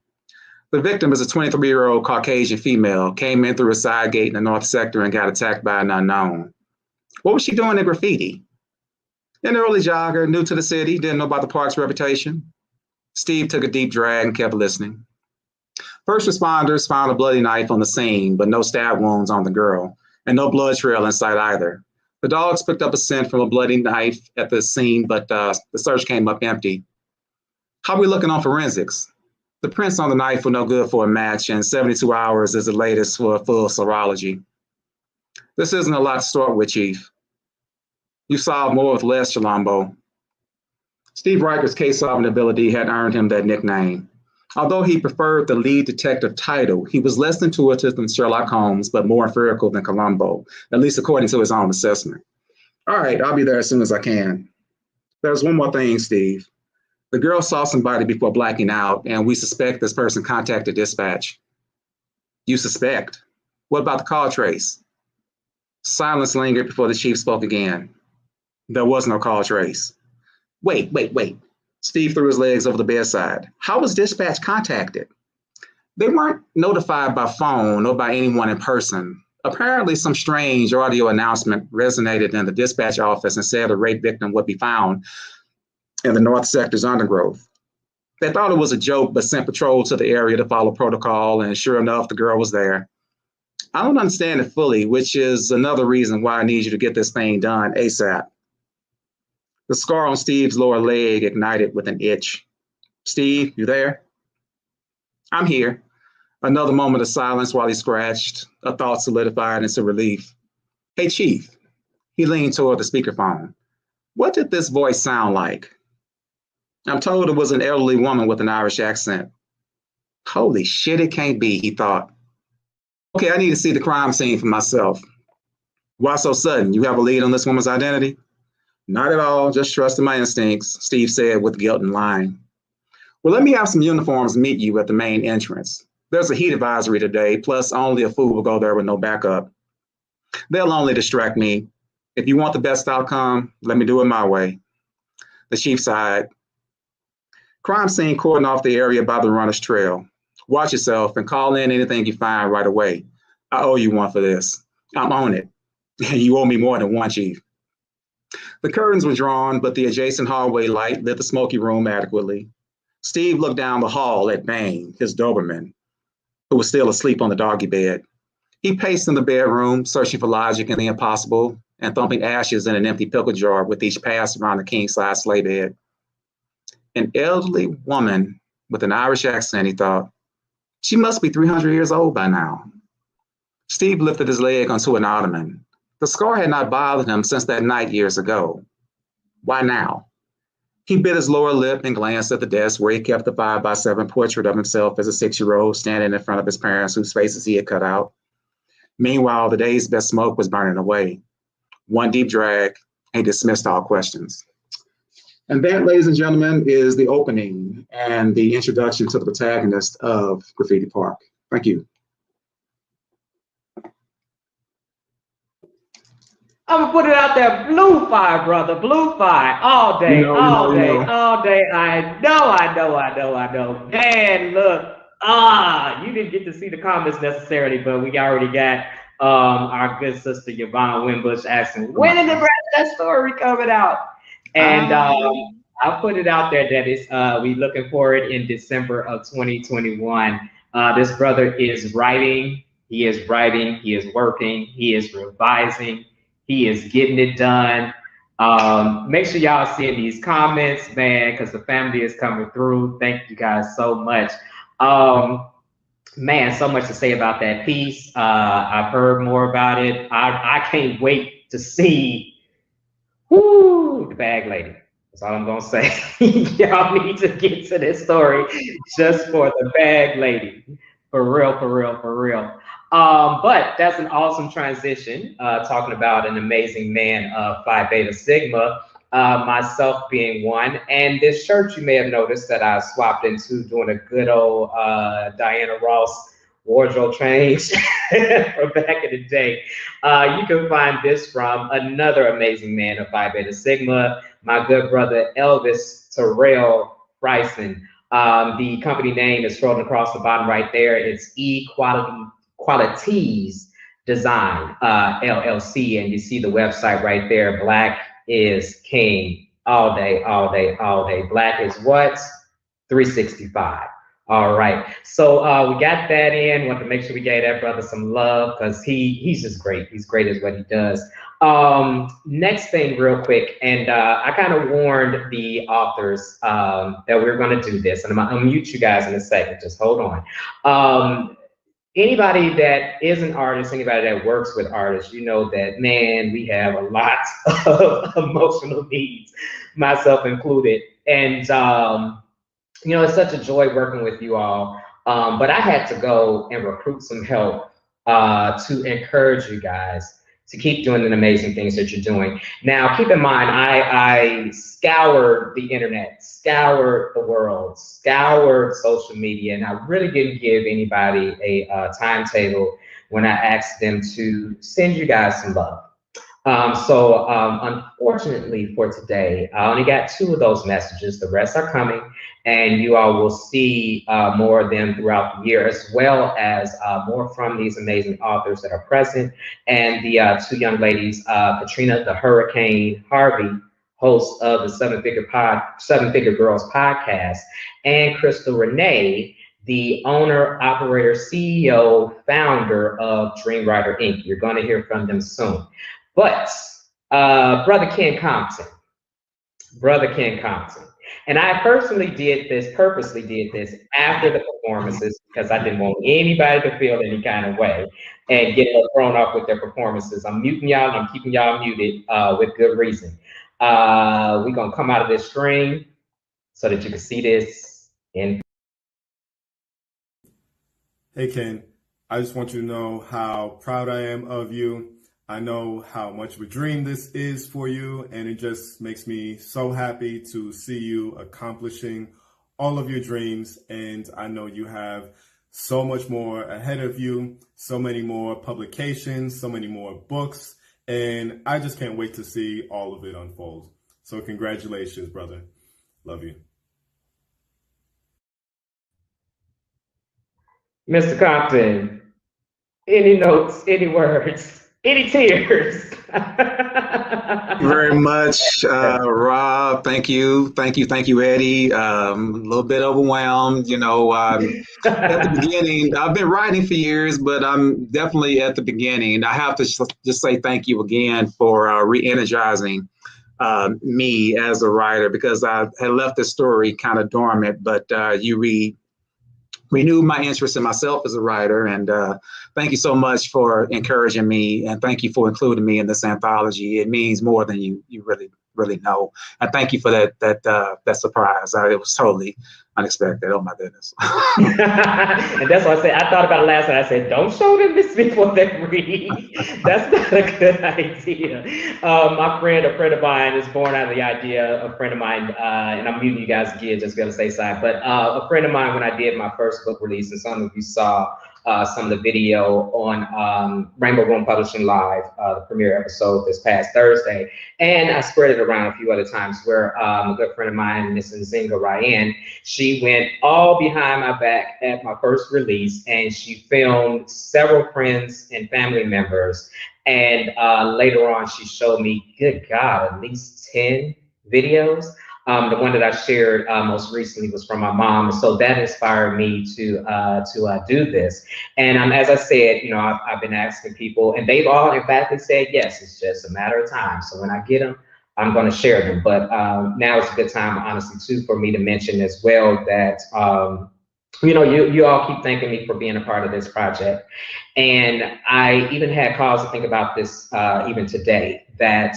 The victim is a 23-year-old Caucasian female, came in through a side gate in the North Sector and got attacked by an unknown. What was she doing at graffiti? An early jogger, new to the city, didn't know about the park's reputation. Steve took a deep drag and kept listening. First responders found a bloody knife on the scene, but no stab wounds on the girl, and no blood trail in sight either. The dogs picked up a scent from a bloody knife at the scene, but the search came up empty. How are we looking on forensics? The prints on the knife were no good for a match, and 72 hours is the latest for a full serology. This isn't a lot to start with, Chief. You solved more with less, Chilombo. Steve Reichert's case-solving ability had earned him that nickname. Although he preferred the lead detective title, he was less intuitive than Sherlock Holmes, but more empirical than Columbo, at least according to his own assessment. All right, I'll be there as soon as I can. There's one more thing, Steve. The girl saw somebody before blacking out, and we suspect this person contacted dispatch. You suspect? What about the call trace? Silence lingered before the chief spoke again. There was no call trace. Wait. Steve threw his legs over the bedside. How was dispatch contacted? They weren't notified by phone or by anyone in person. Apparently, some strange audio announcement resonated in the dispatch office and said a rape victim would be found in the North Sector's undergrowth. They thought it was a joke, but sent patrol to the area to follow protocol, and sure enough, the girl was there. I don't understand it fully, which is another reason why I need you to get this thing done ASAP. The scar on Steve's lower leg ignited with an itch. Steve, you there? I'm here. Another moment of silence while he scratched. A thought solidified into relief. Hey, Chief. He leaned toward the speakerphone. What did this voice sound like? I'm told it was an elderly woman with an Irish accent. Holy shit, it can't be, he thought. Okay, I need to see the crime scene for myself. Why so sudden? You have a lead on this woman's identity? Not at all, just trusting my instincts, Steve said with guilt and lying. Well, let me have some uniforms meet you at the main entrance. There's a heat advisory today, plus only a fool will go there with no backup. They'll only distract me. If you want the best outcome, let me do it my way. The chief sighed. Crime scene cordon off the area by the runner's trail. Watch yourself and call in anything you find right away. I owe you one for this. I'm on it. You owe me more than one, Chief. The curtains were drawn, but the adjacent hallway light lit the smoky room adequately. Steve looked down the hall at Bane, his Doberman, who was still asleep on the doggy bed. He paced in the bedroom, searching for logic in the impossible and thumping ashes in an empty pickle jar with each pass around the king-size sleigh bed. An elderly woman with an Irish accent, he thought. She must be 300 years old by now. Steve lifted his leg onto an ottoman. The scar had not bothered him since that night years ago. Why now? He bit his lower lip and glanced at the desk where he kept the 5x7 portrait of himself as a 6-year-old standing in front of his parents whose faces he had cut out. Meanwhile, the day's best smoke was burning away. One deep drag, and he dismissed all questions. And that, ladies and gentlemen, is the opening and the introduction to the protagonist of Graffiti Park. Thank you. I'm gonna put it out there, blue fire, brother, blue fire, all day, all day. I know. Man, look, you didn't get to see the comments necessarily, but we already got our good sister Yvonne Winbush asking, when is the rest of that story coming out? And I'll put it out there that it's we looking for it in December of 2021. This brother is writing, he is working, he is revising. He is getting it done. Make sure y'all see these comments, man, because the family is coming through. Thank you guys so much. Man, so much to say about that piece. I've heard more about it. I can't wait to see the bag lady. That's all I'm gonna say. Y'all need to get to this story just for the bag lady. For real, for real, for real. But that's an awesome transition, talking about an amazing man of Phi Beta Sigma, myself being one. And this shirt you may have noticed that I swapped into doing a good old Diana Ross wardrobe change from back in the day. You can find this from another amazing man of Phi Beta Sigma, my good brother Elvis Terrell Bryson. The company name is scrolling across the bottom right there. It's Qualities Design LLC, and you see the website right there. Black is king all day, all day, all day. Black is what? 365. All right, so we got that in. Want to make sure we gave that brother some love because he's just great. He's great at what he does. Next thing real quick, and I kind of warned the authors that we were going to do this, and I'm going to mute you guys in a second. Just hold on. Anybody that is an artist, anybody that works with artists, you know that, man, we have a lot of emotional needs, myself included. And, you know, it's such a joy working with you all. But I had to go and recruit some help to encourage you guys to keep doing the amazing things that you're doing. Now, keep in mind, I scoured the internet, scoured the world, scoured social media, and I really didn't give anybody a timetable when I asked them to send you guys some love. So unfortunately for today, I only got 2 of those messages. The rest are coming, and you all will see more of them throughout the year, as well as more from these amazing authors that are present. And the 2 young ladies, Katrina the Hurricane Harvey, host of the Seven Figure Girls podcast, and Crystal Renee, the owner, operator, CEO, founder of Dreamwriter Inc. You're going to hear from them soon. But Brother Ken Compton, and I purposely did this after the performances because I didn't want anybody to feel any kind of way and get thrown off with their performances. I'm muting y'all, and I'm keeping y'all muted with good reason. We're gonna come out of this stream so that you can see this in. Hey Ken, I just want you to know how proud I am of you. I know how much of a dream this is for you, and it just makes me so happy to see you accomplishing all of your dreams. And I know you have so much more ahead of you, so many more publications, so many more books, and I just can't wait to see all of it unfold. So congratulations, brother. Love you. Mr. Compton, any notes, any words? Any tears? Very much, Rob. Thank you, Eddie. A little bit overwhelmed, you know. At the beginning, I've been writing for years, but I'm definitely at the beginning. I have to just say thank you again for re-energizing me as a writer, because I had left the story kind of dormant, but you renewed my interest in myself as a writer. And thank you so much for encouraging me, and thank you for including me in this anthology. It means more than you really know. And thank you for that surprise. It was totally unexpected. Oh my goodness. And that's why I said, I thought about it last night. I said, don't show them this before they read. That's not a good idea. A friend of mine is born out of the idea, a friend of mine, and I'm muting you guys again, just gonna say side, but a friend of mine, when I did my first book release, and some of you saw some of the video on Rainbow Room Publishing Live, the premiere episode this past Thursday. And I spread it around a few other times where a good friend of mine, Miss Nzinga Ryan, she went all behind my back at my first release, and she filmed several friends and family members. And later on, she showed me, good God, at least 10 videos The one that I shared most recently was from my mom. So that inspired me to do this. And as I said, you know, I've been asking people, and they've all emphatically said yes. It's just a matter of time. So when I get them, I'm going to share them. But now is a good time, honestly, too, for me to mention as well that you know, you all keep thanking me for being a part of this project. And I even had cause to think about this even today, that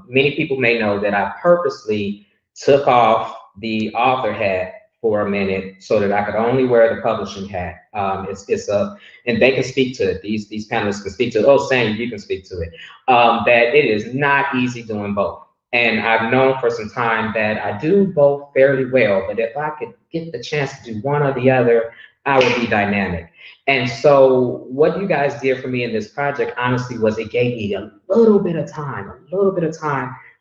many people may know that I purposely took off the author hat for a minute so that I could only wear the publishing hat. And they can speak to it. These panelists can speak to it. Oh, Sam, you can speak to it. That it is not easy doing both. And I've known for some time that I do both fairly well, but if I could get the chance to do one or the other, I would be dynamic. And so what you guys did for me in this project, honestly, was it gave me a little bit of time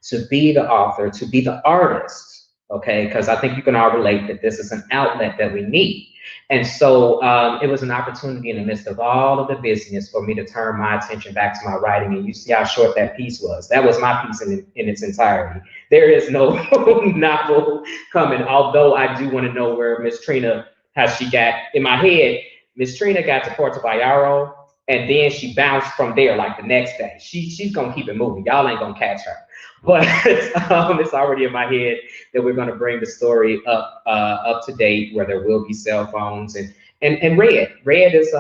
to be the author, to be the artist, okay? Because I think you can all relate that this is an outlet that we need. And so it was an opportunity in the midst of all of the busyness for me to turn my attention back to my writing. And you see how short that piece was. That was my piece in its entirety. There is no novel coming, although I do want to know where Miss Trina, how she got, in my head, Miss Trina got to Puerto Vallarta, and then she bounced from there like the next day. She's going to keep it moving. Y'all ain't going to catch her. But it's already in my head that we're going to bring the story up to date, where there will be cell phones and Red is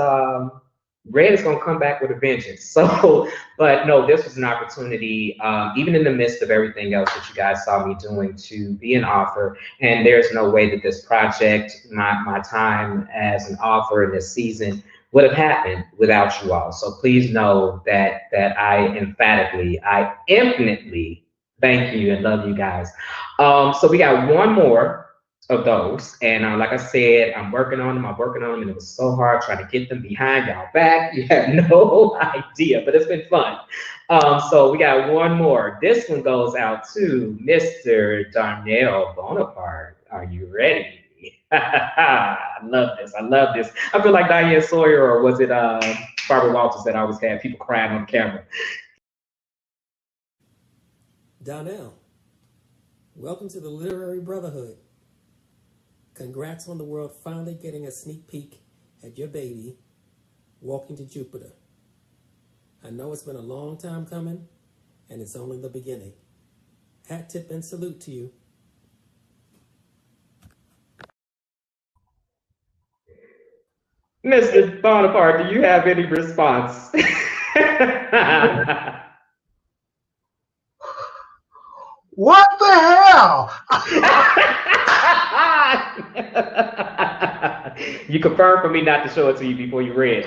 going to come back with a vengeance. So, but no, this was an opportunity, even in the midst of everything else that you guys saw me doing, to be an author. And there's no way that this project, my time as an author in this season, would have happened without you all. So please know that I infinitely thank you and love you guys. So we got one more of those, and like I said, I'm working on them, and it was so hard trying to get them behind y'all back. You have no idea, but it's been fun. So we got one more. This one goes out to Mr. Darnell Bonaparte. Are you ready? I love this. I feel like Diane Sawyer, or was it Barbara Walters, that always had people crying on camera. Donnell, welcome to the Literary Brotherhood. Congrats on the world finally getting a sneak peek at your baby, Walking to Jupiter. I know it's been a long time coming, and it's only the beginning. Hat tip and salute to you. Mr. Bonaparte, do you have any response? What the hell? You confirmed for me not to show it to you before you read.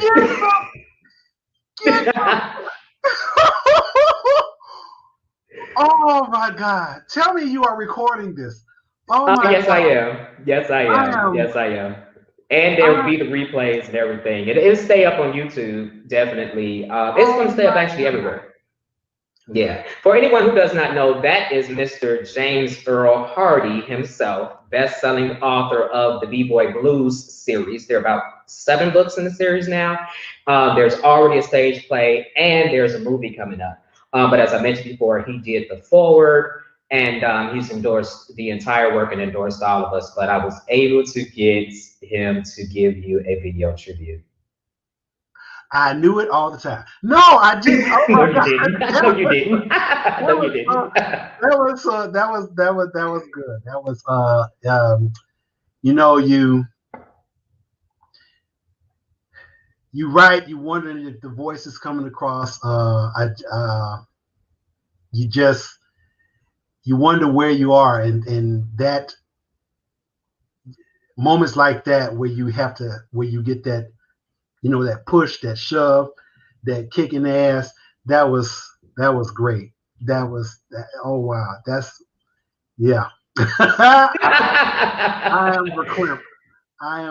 Oh my God. Tell me you are recording this. Oh my yes, God. I am. Yes, I am. And there will be the replays and everything. It'll stay up on YouTube, definitely. It's going to stay up actually everywhere. Yeah. For anyone who does not know, that is Mr. James Earl Hardy himself, best-selling author of the B-Boy Blues series. There are about 7 books in the series now. There's already a stage play, and there's a movie coming up. But as I mentioned before, he did the foreword, and he's endorsed the entire work and endorsed all of us. But I was able to get him to give you a video tribute. I knew it all the time. No, I didn't. Oh my God. No, you didn't. That was good. That was you know, you write, you wonder if the voice is coming across. You wonder where you are, and that moments like that where you get that, you know, that push, that shove, that kicking ass, that was great. Oh wow, yeah. I am verklempt. I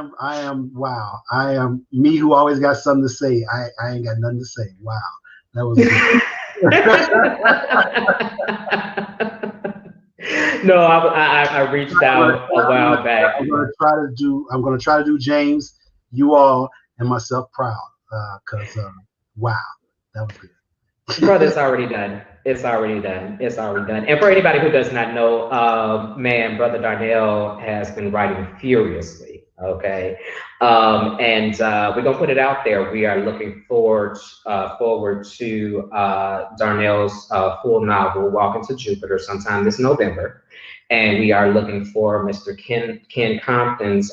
am wow. I am me who always got something to say. I ain't got nothing to say. Wow. That was good. No, I reached out a while back. I'm gonna try to do James, you all, and myself proud, because wow, that was good. Brother's already done. It's already done. It's already done. And for anybody who does not know, man, Brother Darnell has been writing furiously. Okay, and we're gonna put it out there. We are looking forward to Darnell's full novel, Walking to Jupiter, sometime this November. And we are looking for Mr. Ken Compton's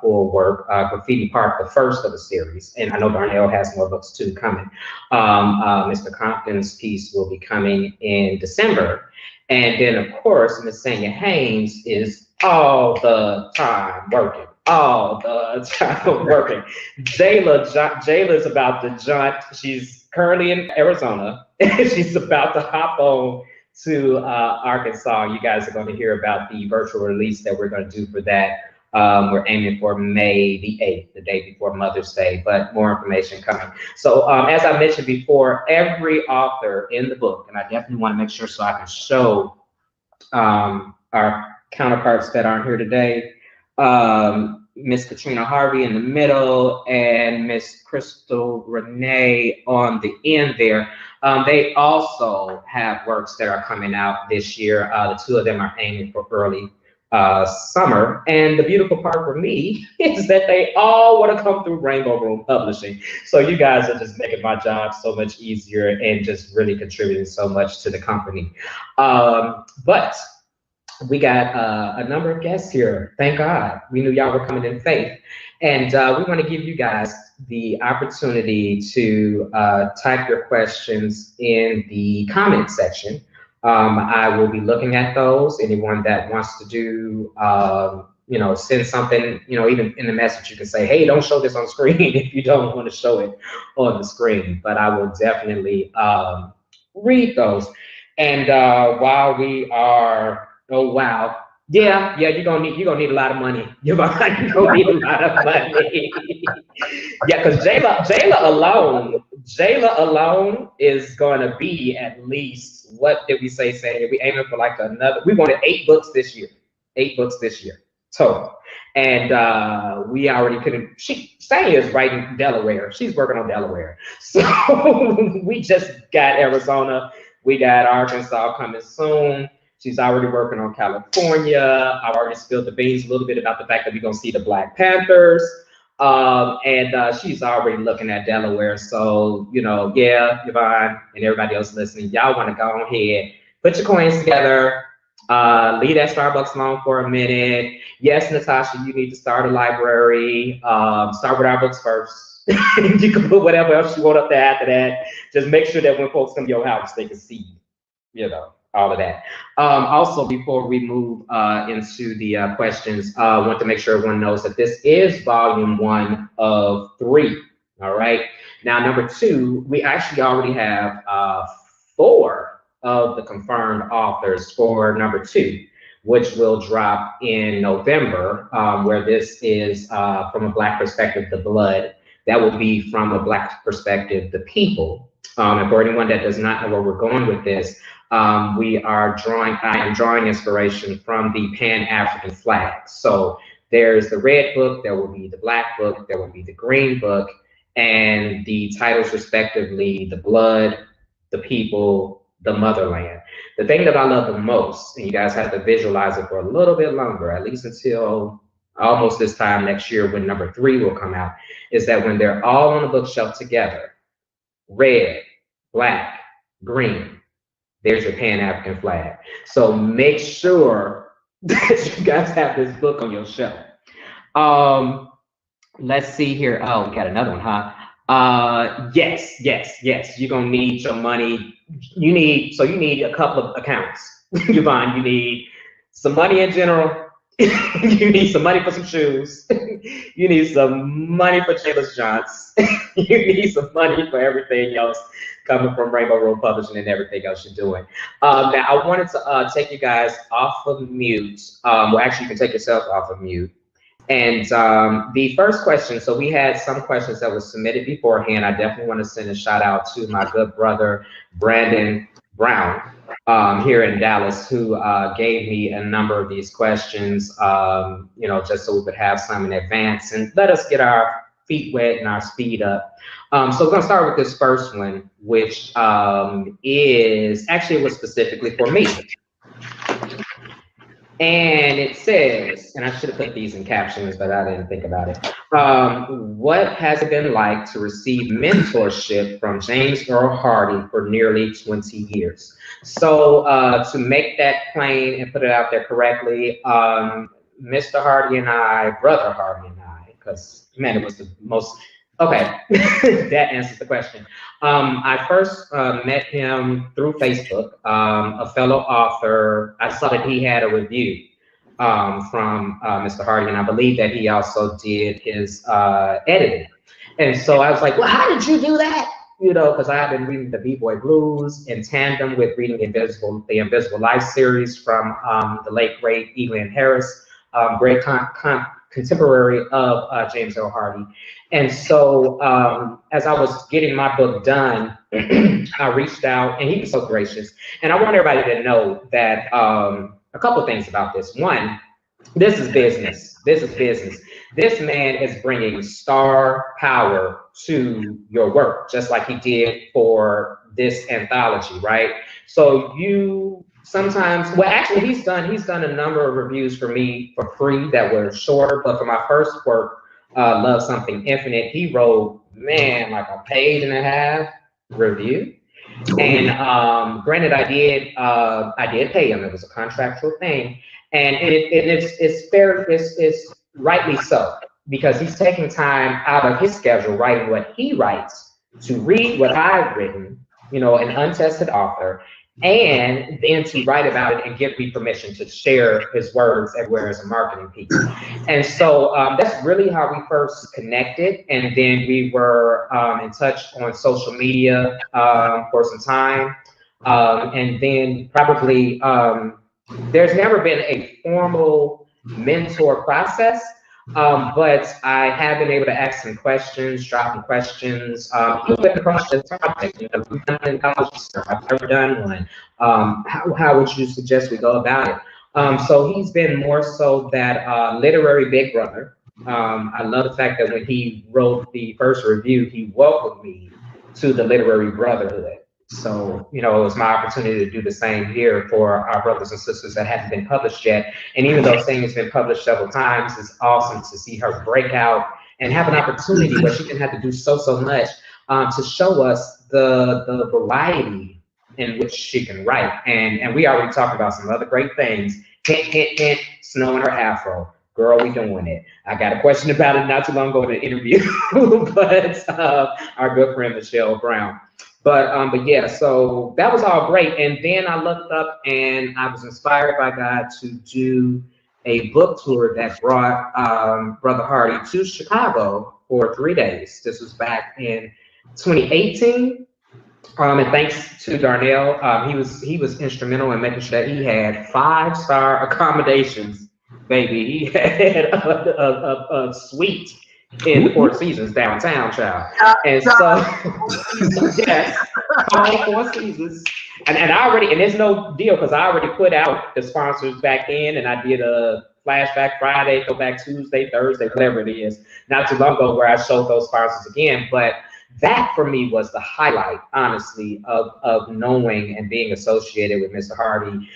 full work, Graffiti Park, the first of the series. And I know Darnell has more books too coming. Mr. Compton's piece will be coming in December. And then, of course, Miss Sanya Haynes is all the time working. All the time working. Jayla's about to jaunt. She's currently in Arizona. She's about to hop on to Arkansas. You guys are going to hear about the virtual release that we're going to do for that. We're aiming for May the 8th, the day before Mother's Day, but more information coming. So as I mentioned before, every author in the book, and I definitely want to make sure so I can show our counterparts that aren't here today, Miss Katrina Harvey in the middle and Miss Crystal Renee on the end there. They also have works that are coming out this year. The two of them are aiming for early summer. And the beautiful part for me is that they all want to come through Rainbow Room Publishing. So you guys are just making my job so much easier and just really contributing so much to the company. But we got a number of guests here. Thank God. We knew y'all were coming in faith. And we want to give you guys the opportunity to type your questions in the comment section. I will be looking at those. Anyone that wants to do, send something, even in the message, you can say, hey, don't show this on screen if you don't want to show it on the screen. But I will definitely read those. And while we are, oh, wow. Yeah, you're gonna need a lot of money. You're gonna need a lot of money. Yeah, because Jayla alone is gonna be at least, what did we say, Sanya? We aiming for like we wanted 8 books this year. 8 books this year total. And we already couldn't. Sanya's writing Delaware. She's working on Delaware. So we just got Arizona. We got Arkansas coming soon. She's already working on California. I've already spilled the beans a little bit about the fact that we're gonna see the Black Panthers. And she's already looking at Delaware. So, yeah, Yvonne and everybody else listening, y'all wanna go ahead, put your coins together, leave that Starbucks alone for a minute. Yes, Natasha, you need to start a library. Start with our books first. You can put whatever else you want up there after that. Just make sure that when folks come to your house, they can see, all of that. Also, before we move into the questions, I want to make sure everyone knows that this is volume 1 of 3. All right. Now, number 2, we actually already have 4 of the confirmed authors for number 2, which will drop in November, where this is from a Black perspective, The Blood. That will be from a Black perspective, The People. And for anyone that does not know where we're going with this, I am drawing inspiration from the Pan-African flag. So there's the red book, there will be the black book, there will be the green book, and the titles respectively, The Blood, The People, The Motherland. The thing that I love the most, and you guys have to visualize it for a little bit longer, at least until almost this time next year when number 3 will come out, is that when they're all on the bookshelf together, red, black, green, there's your Pan-African flag. So make sure that you guys have this book on your shelf. Let's see here. Oh, we got another one, huh? Yes. You're gonna need your money. You need a couple of accounts. Yvonne, you need some money in general. You need some money for some shoes. You need some money for Jayla's Johns. You need some money for everything else coming from Rainbow Room Publishing and everything else you're doing. Now, I wanted to take you guys off of mute. Well, actually, you can take yourself off of mute. And the first question, so we had some questions that were submitted beforehand. I definitely want to send a shout out to my good brother, Brandon Brown, here in Dallas, who gave me a number of these questions, just so we could have some in advance and let us get our feet wet and our speed up. So we're gonna start with this first one, which is actually, it was specifically for me. And it says, and I should have put these in captions, but I didn't think about it. What has it been like to receive mentorship from James Earl Hardy for nearly 20 years? So to make that plain and put it out there correctly, Mr. Hardy and I, Brother Hardy and I, because man, it was the most, okay, that answers the question. I first met him through Facebook. A fellow author, I saw that he had a review from Mr. Hardy, and I believe that he also did his editing. And so I was like, well, how did you do that? You know, because I have been reading the B-Boy Blues in tandem with reading the Invisible Life series from the late, great Evelyn Harris, great contemporary of James Earl Hardy. And so as I was getting my book done, I reached out, and he was so gracious. And I want everybody to know that a couple of things about this. One, this is business. This is business. This man is bringing star power to your work, just like he did for this anthology, right? So you sometimes, well, actually, he's done a number of reviews for me for free that were shorter, but for my first work, Love Something Infinite, he wrote, man, like a page and a half review. And granted, I did pay him. It was a contractual thing, and it's fair. It's rightly so, because he's taking time out of his schedule writing what he writes to read what I've written, you know, an untested author, and then to write about it and give me permission to share his words everywhere as a marketing piece. And so that's really how we first connected. And then we were in touch on social media for some time. And then probably there's never been a formal mentor process, but I have been able to ask some questions, drop some questions, even across the topic. You know, we've done anthology stuff. I've never done one. How would you suggest we go about it? So he's been more so that literary big brother. I love the fact that when he wrote the first review, he welcomed me to the literary brotherhood. So, you know, it was my opportunity to do the same here for our brothers and sisters that haven't been published yet. And even though Sing has been published several times, it's awesome to see her break out and have an opportunity where she didn't have to do so much to show us the variety in which she can write. And we already talked about some other great things. Hint, hint, hint, Snow in her afro. Girl, we doing it. I got a question about it not too long ago in an interview, but our good friend Michelle Brown. But yeah, so that was all great. And then I looked up and I was inspired by God to do a book tour that brought Brother Hardy to Chicago for 3 days. This was back in 2018. And thanks to Darnell, he was instrumental in making sure that he had 5-star accommodations, baby. He had a suite in the Four Seasons downtown, child. And so, yes, all 4 seasons. And I already, and there's no deal because I already put out the sponsors back in, and I did a flashback Friday, go back Tuesday, Thursday, whatever it is, not too long ago, where I showed those sponsors again. But that for me was the highlight, honestly, of knowing and being associated with Mr. Hardy.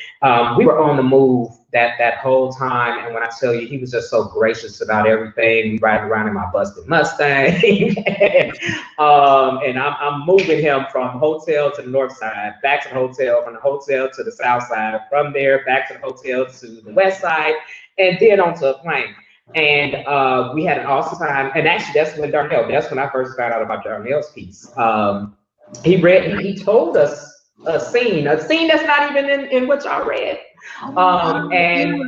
We were on the move that whole time, and when I tell you, he was just so gracious about everything. We riding around in my busted Mustang, and I'm moving him from hotel to the north side, back to the hotel, from the hotel to the south side, from there back to the hotel to the west side, and then onto a plane. And we had an awesome time. And actually, that's when I first found out about Darnell's piece. He told us a scene that's not even in what y'all read. And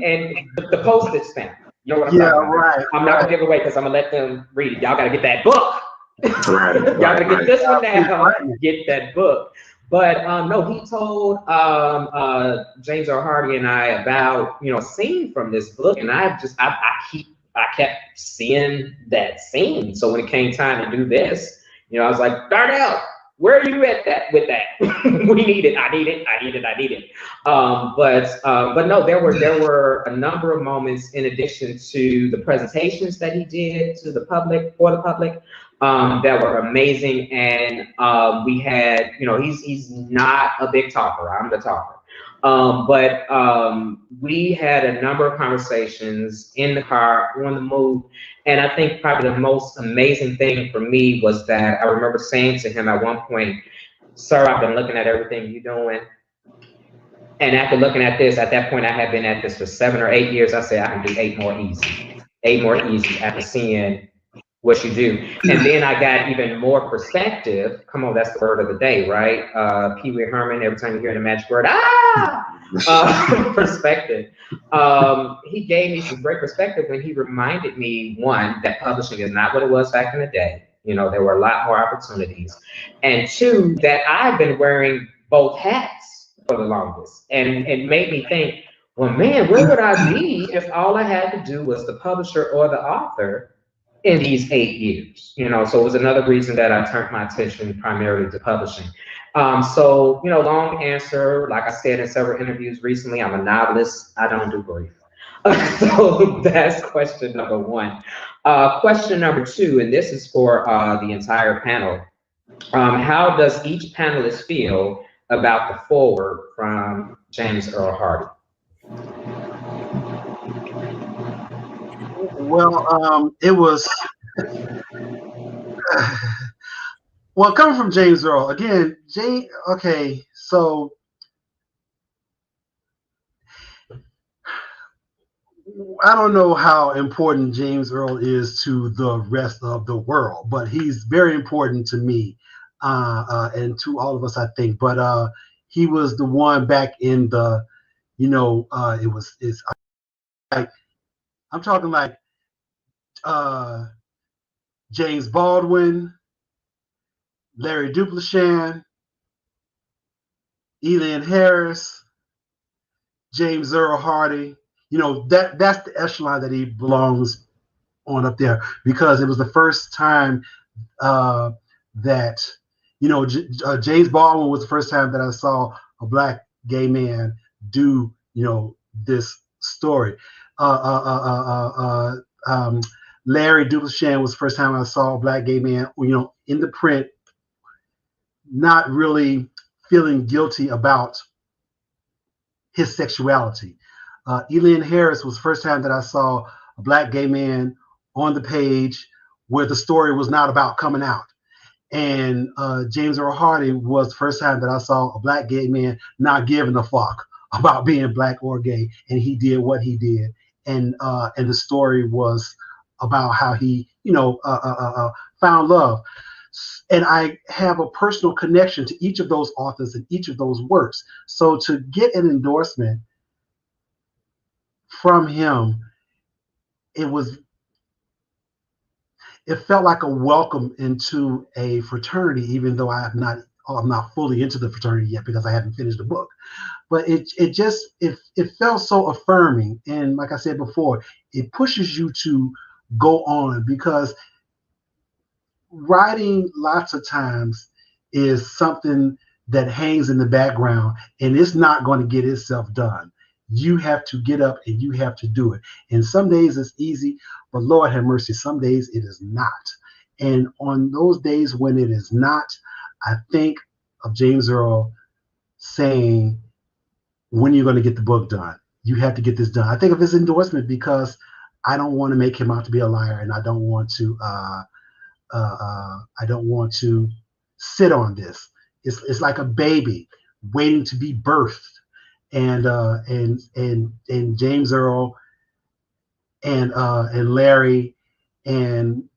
the postage stamp. You know what I'm talking about? Right. I'm not gonna give away because I'm gonna let them read it. Y'all gotta get that book. Right. Y'all gotta get this one down. Get that book. But no, he told James R. Hardy and I about, you know, a scene from this book, and I kept seeing that scene. So when it came time to do this, you know, I was like, Darnell, where are you at with that? We need it. I need it. But no, there were a number of moments in addition to the presentations that he did to the public, for the public. that were amazing. And we had, you know, he's not a big talker. I'm the talker. But we had a number of conversations in the car, on the move. And I think probably the most amazing thing for me was that I remember saying to him at one point, "Sir, I've been looking at everything you're doing. And after looking at this, at that point, I had been at this for 7 or 8 years. I said, I can do 8 more easy. 8 more easy after seeing what you do." And then I got even more perspective. Come on, that's the word of the day, right? Pee Wee Herman, every time you hear the magic word, perspective. He gave me some great perspective when he reminded me, one, that publishing is not what it was back in the day. You know, there were a lot more opportunities. And two, that I've been wearing both hats for the longest. And it made me think, well, man, where would I be if all I had to do was the publisher or the author in these 8 years? You know, so it was another reason that I turned my attention primarily to publishing. So, you know, long answer, like I said in several interviews recently, I'm a novelist. I don't do grief. So that's question number one. Question number two, and this is for the entire panel. How does each panelist feel about the foreword from James Earl Hardy? Well, it was, well, coming from James Earl, again, okay, so I don't know how important James Earl is to the rest of the world, but he's very important to me and to all of us, I think. But he was the one back in the, you know, it's like, I'm talking like James Baldwin, Larry Duplichan, Elian Harris, James Earl Hardy. You know, that's the echelon that he belongs on up there, because it was the first time that, you know, James Baldwin was the first time that I saw a Black gay man do, you know, this story. Larry Duplichan was the first time I saw a Black gay man, you know, in the print, not really feeling guilty about his sexuality. Elian Harris was the first time that I saw a Black gay man on the page where the story was not about coming out. And James Earl Hardy was the first time that I saw a Black gay man not giving a fuck about being Black or gay, and he did what he did. And the story was about how he, you know, found love. And I have a personal connection to each of those authors and each of those works. So to get an endorsement from him, it felt like a welcome into a fraternity, even though I'm not fully into the fraternity yet because I haven't finished the book. But it felt so affirming. And like I said before, it pushes you to go on, because writing lots of times is something that hangs in the background and it's not going to get itself done. You have to get up and you have to do it. And some days it's easy, but Lord have mercy, some days it is not. And on those days when it is not, I think of James Earl saying, when you're going to get the book done, you have to get this done. I think of his endorsement because I don't want to make him out to be a liar, and I don't want to sit on this. It's like a baby waiting to be birthed. And James Earl and Larry and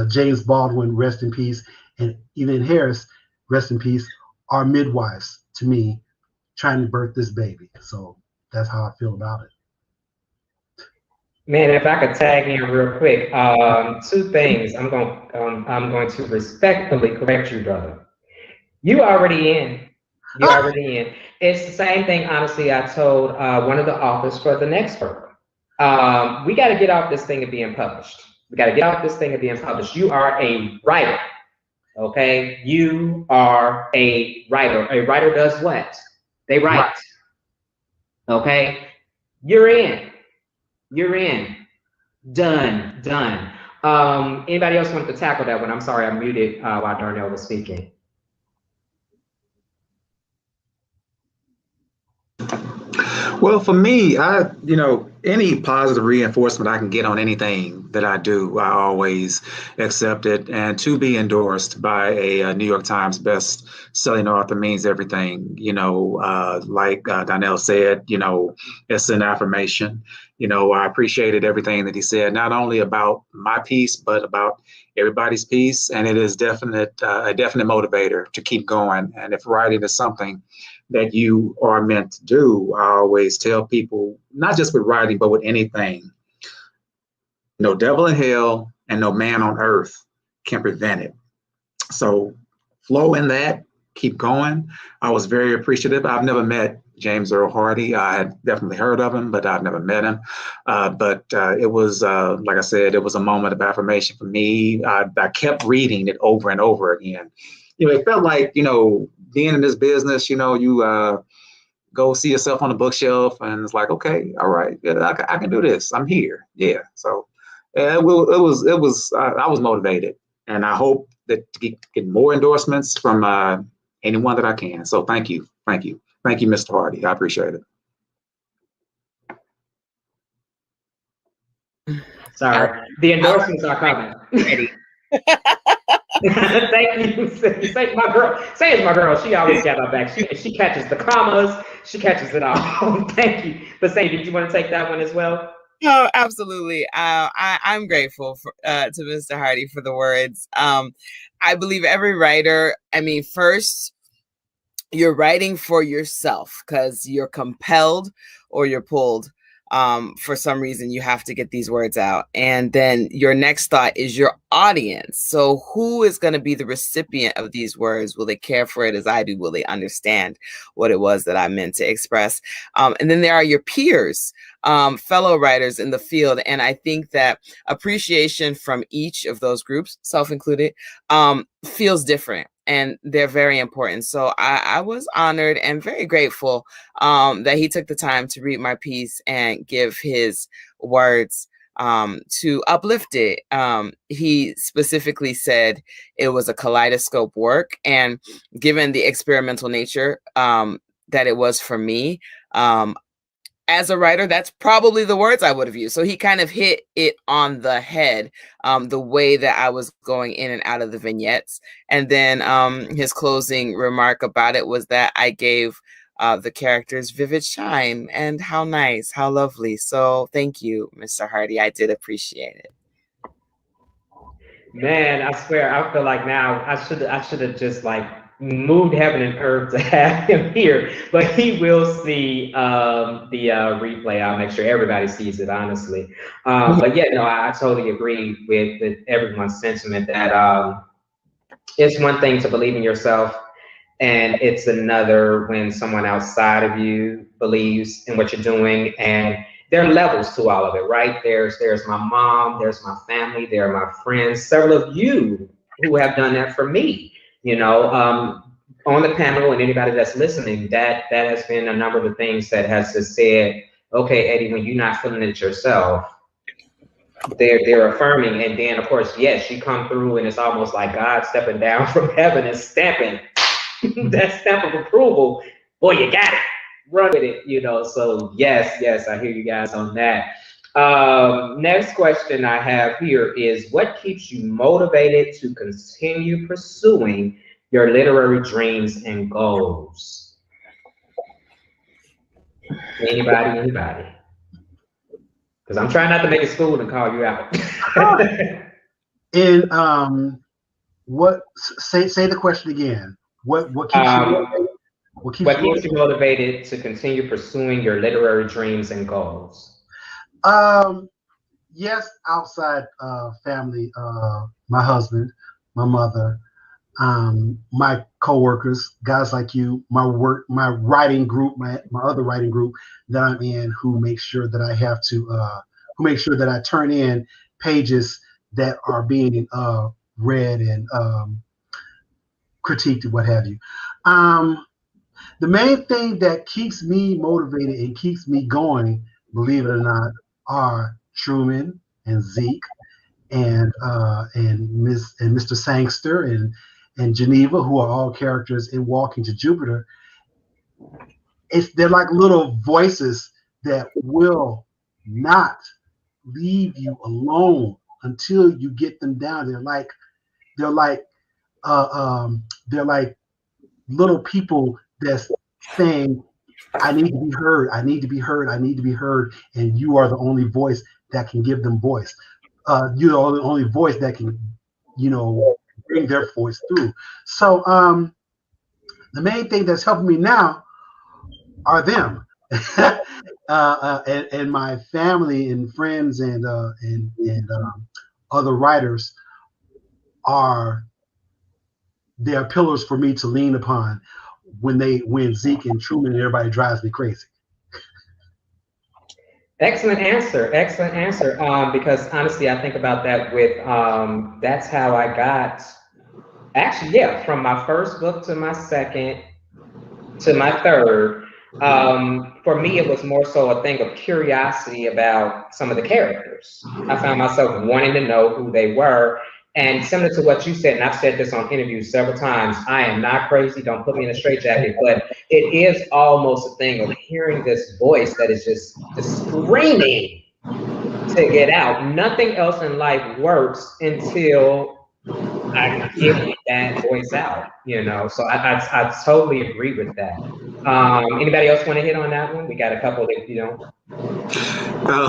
James Baldwin, rest in peace, and Elian Harris, rest in peace, are midwives to me, trying to birth this baby. So that's how I feel about it. Man, if I could tag in real quick, two things. I'm going to respectfully correct you, brother. You already in. You're already in. It's the same thing, honestly, I told one of the authors for the next book. We got to get off this thing of being published. We got to get off this thing of being published. You are a writer, okay? You are a writer. A writer does what? They write, okay? You're in. You're in. Done. Anybody else want to tackle that one? I'm sorry, I muted while Darnell was speaking. Well, for me, any positive reinforcement I can get on anything that I do, I always accept it. And to be endorsed by a New York Times best-selling author means everything. Like Donnell said, it's an affirmation. I appreciated everything that he said, not only about my piece, but about everybody's piece. And it is a definite motivator to keep going. And if writing is something that you are meant to do, I always tell people, not just with writing, but with anything, no devil in hell and no man on earth can prevent it. So flow in that, keep going. I was very appreciative. I've never met James Earl Hardy. I had definitely heard of him, but I've never met him. But it was, like I said, it was a moment of affirmation for me. I kept reading it over and over again. It felt like, being in this business, you go see yourself on the bookshelf and it's like, okay, all right, yeah, I can do this. I'm here. Yeah. So I was motivated, and I hope that to get more endorsements from anyone that I can. So thank you. Mr. Hardy. I appreciate it. Sorry, the endorsements are coming. Thank you. Say my girl. Say it's my girl. She always got my back. She catches the commas. She catches it all. Thank you. But say, did you want to take that one as well? No, absolutely. I'm grateful to Mr. Hardy for the words. I believe every writer, first, you're writing for yourself because you're compelled or you're pulled. For some reason, you have to get these words out. And then your next thought is your audience. So who is going to be the recipient of these words? Will they care for it as I do? Will they understand what it was that I meant to express? And then there are your peers, fellow writers in the field. And I think that appreciation from each of those groups, self-included, feels different. And they're very important. So I was honored and very grateful that he took the time to read my piece and give his words to uplift it. He specifically said it was a kaleidoscope work. And given the experimental nature that it was for me, as a writer, that's probably the words I would have used. So he kind of hit it on the head, the way that I was going in and out of the vignettes. And then his closing remark about it was that I gave the characters vivid shine. And how nice, how lovely. So thank you, Mr. Hardy. I did appreciate it. Man, I swear, I feel like now I should have just moved heaven and earth to have him here, but he will see the replay. I'll make sure everybody sees it, honestly. But yeah, no, I totally agree with everyone's sentiment that it's one thing to believe in yourself, and it's another when someone outside of you believes in what you're doing. And there are levels to all of it, right? There's my mom, there's my family, there are my friends, several of you who have done that for me. On the panel and anybody that's listening, that has been a number of the things that has just said, okay, Eddie, when you're not feeling it yourself, they're affirming. And then of course, yes, you come through and it's almost like God stepping down from heaven and stamping that stamp of approval. Boy, you got it, run with it, so yes, I hear you guys on that. Next question I have here is, what keeps you motivated to continue pursuing your literary dreams and goals? Anybody? Because I'm trying not to make it school and call you out. And what? Say the question again. What keeps you motivated to continue pursuing your literary dreams and goals? Yes, outside family, my husband, my mother, my coworkers, guys like you, my writing group, my other writing group that I'm in, who make sure that I turn in pages that are being read and critiqued and what have you. The main thing that keeps me motivated and keeps me going, believe it or not, are Truman and Zeke and Mr. Sangster and Geneva, who are all characters in Walking to Jupiter. They're like little voices that will not leave you alone until you get them down. They're like little people that's saying, I need to be heard, I need to be heard, I need to be heard, and you are the only voice that can give them voice. You're the only voice that can, bring their voice through. So the main thing that's helping me now are them. And my family and friends and other writers they're pillars for me to lean upon when Zeke and Truman and everybody drives me crazy. Excellent answer. Excellent answer. Because honestly, I think about that with that's how I got, actually, yeah, from my first book to my second to my third. For me, it was more so a thing of curiosity about some of the characters. I found myself wanting to know who they were. And similar to what you said, and I've said this on interviews several times, I am not crazy, don't put me in a straitjacket, but it is almost a thing of hearing this voice that is just screaming to get out. Nothing else in life works until I get that voice out, So I totally agree with that. Anybody else want to hit on that one? We got a couple that,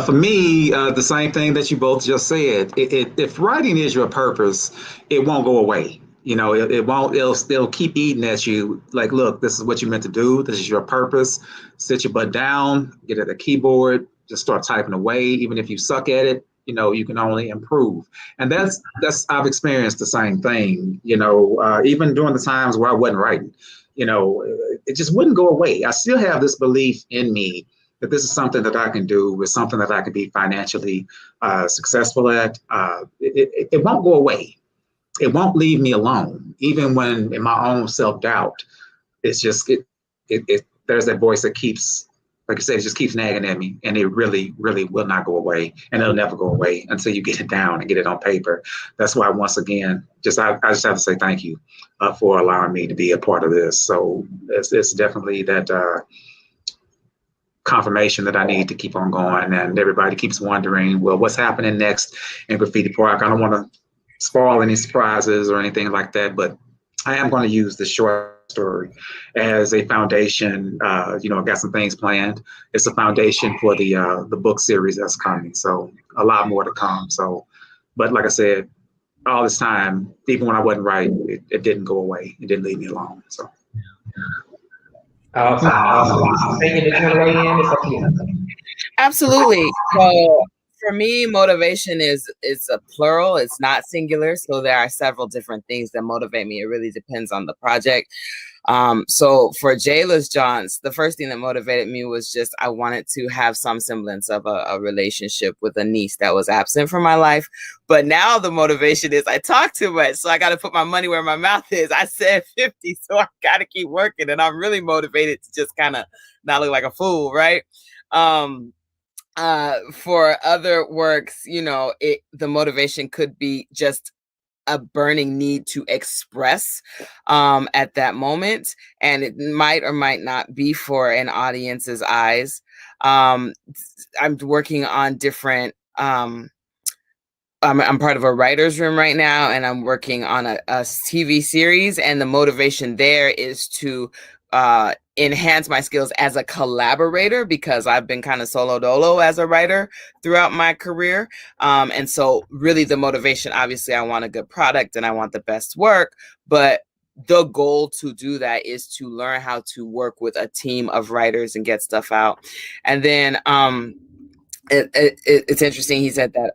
For me, the same thing that you both just said. If writing is your purpose, it won't go away. It won't. It'll keep eating at you. Like, look, this is what you meant to do. This is your purpose. Sit your butt down. Get at the keyboard. Just start typing away. Even if you suck at it, you can only improve. And that's I've experienced the same thing. Even during the times where I wasn't writing, it just wouldn't go away. I still have this belief in me that this is something that I can do, with something that I can be financially successful at. It won't go away. It won't leave me alone, even when in my own self-doubt. It's just there's that voice that keeps, like I said, it just keeps nagging at me, and it really, really will not go away, and it'll never go away until you get it down and get it on paper. That's why, once again, I just have to say thank you for allowing me to be a part of this. So it's definitely that confirmation that I need to keep on going, and everybody keeps wondering, well, what's happening next in Graffiti Park? I don't want to spoil any surprises or anything like that, but I am going to use the short story as a foundation. I've got some things planned. It's a foundation for the book series that's coming, so a lot more to come. So, but like I said, all this time, even when I wasn't writing, it didn't go away. It didn't leave me alone. So. Awesome. Absolutely. So for me, motivation is a plural. It's not singular. So there are several different things that motivate me. It really depends on the project. So for Jayla's Johns, the first thing that motivated me was just I wanted to have some semblance of a relationship with a niece that was absent from my life. But now the motivation is I talk too much, so I got to put my money where my mouth is. I said 50, so I got to keep working, and I'm really motivated to just kind of not look like a fool, right? For other works, the motivation could be just a burning need to express at that moment, and it might or might not be for an audience's eyes. I'm working on different I'm part of a writer's room right now, and I'm working on a TV series, and the motivation there is to enhance my skills as a collaborator, because I've been kind of solo dolo as a writer throughout my career. And so really the motivation, obviously I want a good product and I want the best work, but the goal to do that is to learn how to work with a team of writers and get stuff out. And then it's interesting. He said that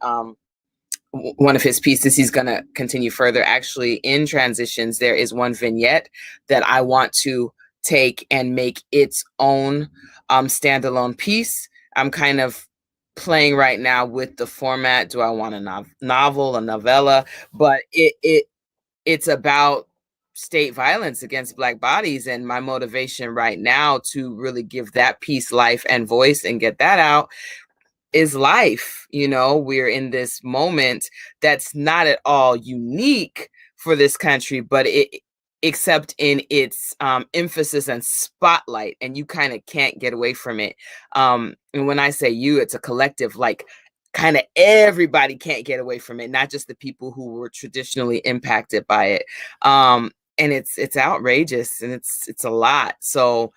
one of his pieces he's going to continue further. Actually, in Transitions, there is one vignette that I want to take and make its own standalone piece. I'm kind of playing right now with the format. Do I want a novel, a novella? But it's about state violence against Black bodies, and my motivation right now to really give that piece life and voice and get that out is life. You know, we're in this moment that's not at all unique for this country, but except in its emphasis and spotlight, and you kind of can't get away from it. And when I say you, it's a collective, like kind of everybody can't get away from it, not just the people who were traditionally impacted by it. And it's outrageous, and it's a lot. So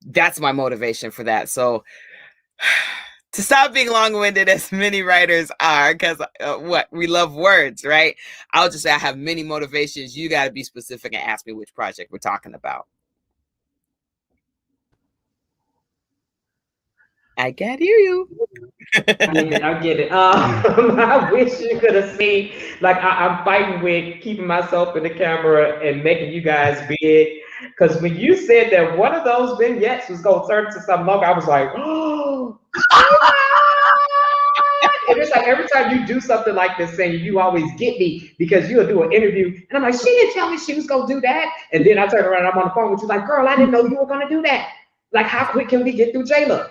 that's my motivation for that. So to stop being long-winded, as many writers are, because we love words, right? I'll just say I have many motivations. You got to be specific and ask me which project we're talking about. I can't hear you. I get it. I wish you could have seen, like, I'm fighting with keeping myself in the camera and making you guys big. Because when you said that one of those vignettes was going to turn into something longer, I was like, oh. And it's like every time you do something like this, saying you always get me because you'll do an interview, and I'm like, she didn't tell me she was going to do that. And then I turn around and I'm on the phone with you, like, girl, I didn't know you were going to do that. Like, how quick can we get through J-Lo?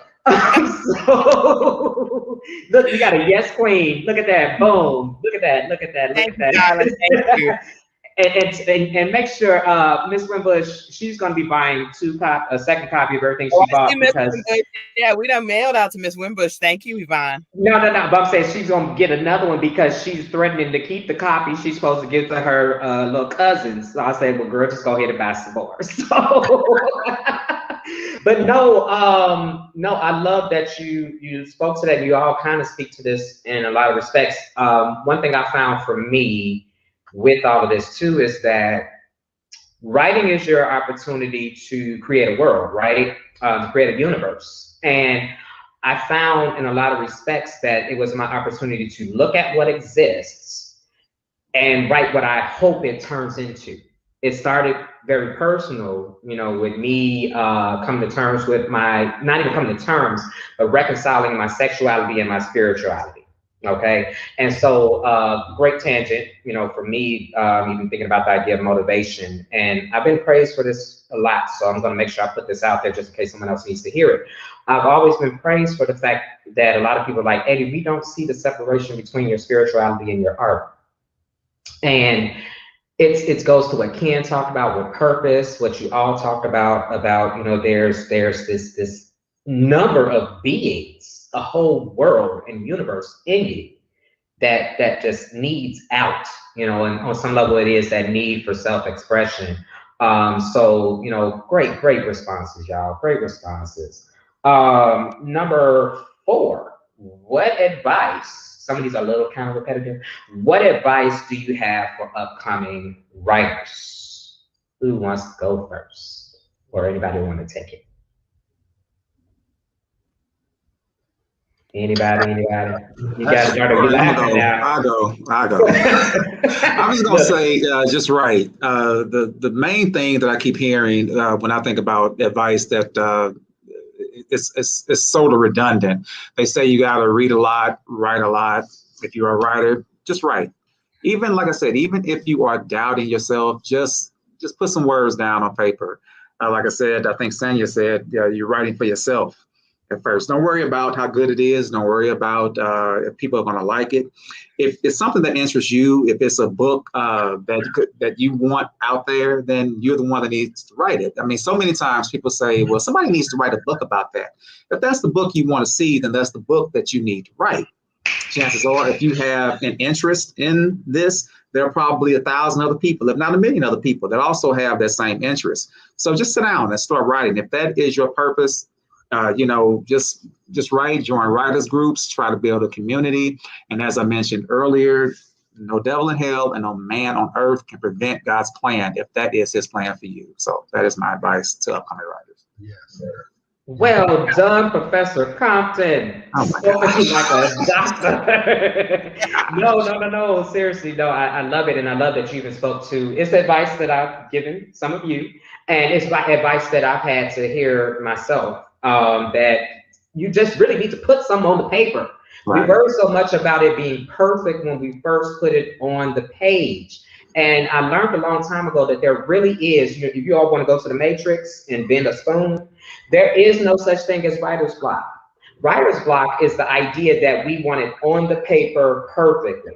So look, you got a yes queen. Look at that. Boom. Look at that. Look at that. Look at that. Darling, thank you. And make sure Miss Wimbush, she's going to be buying a second copy of everything she bought. Because, yeah, we done mailed out to Miss Wimbush. Thank you, Yvonne. No. But I'm saying she's going to get another one because she's threatening to keep the copy she's supposed to give to her little cousins. So I said, well, girl, just go ahead and buy some more. So, but no, I love that you spoke to that. You all kind of speak to this in a lot of respects. One thing I found for me with all of this too is that writing is your opportunity to create a world, right? To create a universe. And I found in a lot of respects that it was my opportunity to look at what exists and write what I hope it turns into. It started very personal, you know, with me coming to terms with not even coming to terms, but reconciling my sexuality and my spirituality. Okay. And so great tangent, you know, for me, even thinking about the idea of motivation. And I've been praised for this a lot. So I'm going to make sure I put this out there just in case someone else needs to hear it. I've always been praised for the fact that a lot of people are like, Eddie, we don't see the separation between your spirituality and your art. And it goes to what Ken talked about with purpose, what you all talked about, you know, there's this number of beings, a whole world and universe in you that just needs out, you know, and on some level it is that need for self-expression. So, you know, great responses, y'all, great responses. Number 4, what advice, some of these are a little kind of repetitive, what advice do you have for upcoming writers? Who wants to go first? Or anybody want to take it? Anybody? You guys are laughing now. I go. I'm just gonna say, just right. The main thing that I keep hearing when I think about advice that it's sort of redundant. They say you gotta read a lot, write a lot. If you're a writer, just write. Even like I said, even if you are doubting yourself, just put some words down on paper. Like I said, I think Sanya said, you're writing for yourself at first. Don't worry about how good it is. Don't worry about if people are going to like it. If it's something that interests you, if it's a book that you want out there, then you're the one that needs to write it. I mean, so many times people say, well, somebody needs to write a book about that. If that's the book you want to see, then that's the book that you need to write. Chances are, if you have an interest in this, there are probably 1,000 other people, if not 1,000,000 other people that also have that same interest. So just sit down and start writing. If that is your purpose, just write, join writers groups, try to build a community. And as I mentioned earlier, no devil in hell and no man on earth can prevent God's plan if that is his plan for you. So that is my advice to upcoming writers. Yes, sir. Well done, Professor Compton. Oh my Spoken like a doctor. No. Seriously, no, I love it. And I love that you even spoke to, it's advice that I've given some of you. And it's advice that I've had to hear myself, that you just really need to put some on the paper. Right. We worry so much about it being perfect when we first put it on the page. And I learned a long time ago that there really is, if you all want to go to the Matrix and bend a spoon, there is no such thing as writer's block. Writer's block is the idea that we want it on the paper perfectly.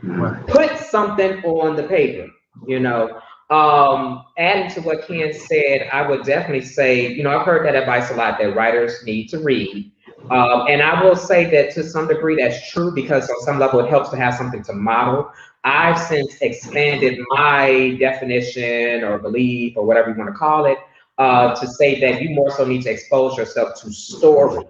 Right. Put something on the paper, you know. Adding to what Ken said, I would definitely say, you know, I've heard that advice a lot, that writers need to read. And I will say that to some degree that's true, because on some level it helps to have something to model. I've since expanded my definition or belief or whatever you want to call it, to say that you more so need to expose yourself to story.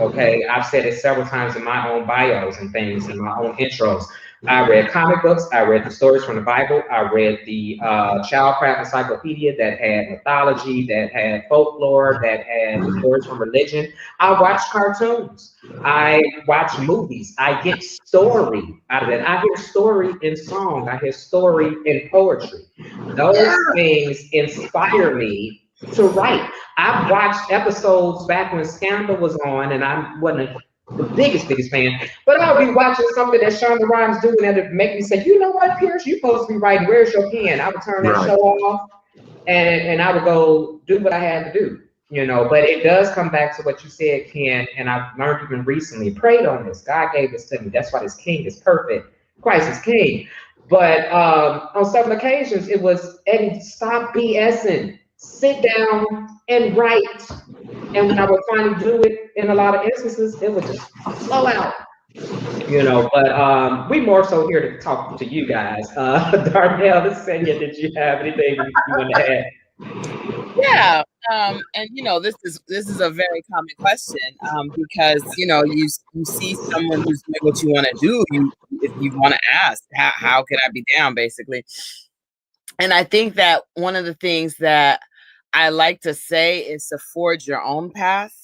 Okay, I've said it several times in my own bios and things, in my own intros. I read comic books, I read the stories from the Bible, I read the Childcraft Encyclopedia that had mythology, that had folklore, that had the stories from religion. I watch cartoons, I watch movies, I get story out of it. I hear story in song, I hear story in poetry. Those things inspire me to write. I've watched episodes back when Scandal was on, and I wasn't the biggest fan, but I'll be watching something that Shonda Rhimes doing that would make me say, you know what, Pierce, you're supposed to be writing. Where's your pen? I would turn that show off, and I would go do what I had to do, you know. But it does come back to what you said, Ken, and I've learned even recently, prayed on this. God gave this to me. That's why this king is perfect. Christ is king. But on several occasions, it was, Eddie, stop BSing. Sit down and write. And when I would finally do it, in a lot of instances, it would just flow out, you know. But we more so here to talk to you guys. Darnell, Senya, did you have anything you want to add? Yeah, and you know, this is a very common question, because you know, you see someone who's doing what you want to do, if you want to ask, how can I be down, basically. And I think that one of the things that I like to say is to forge your own path.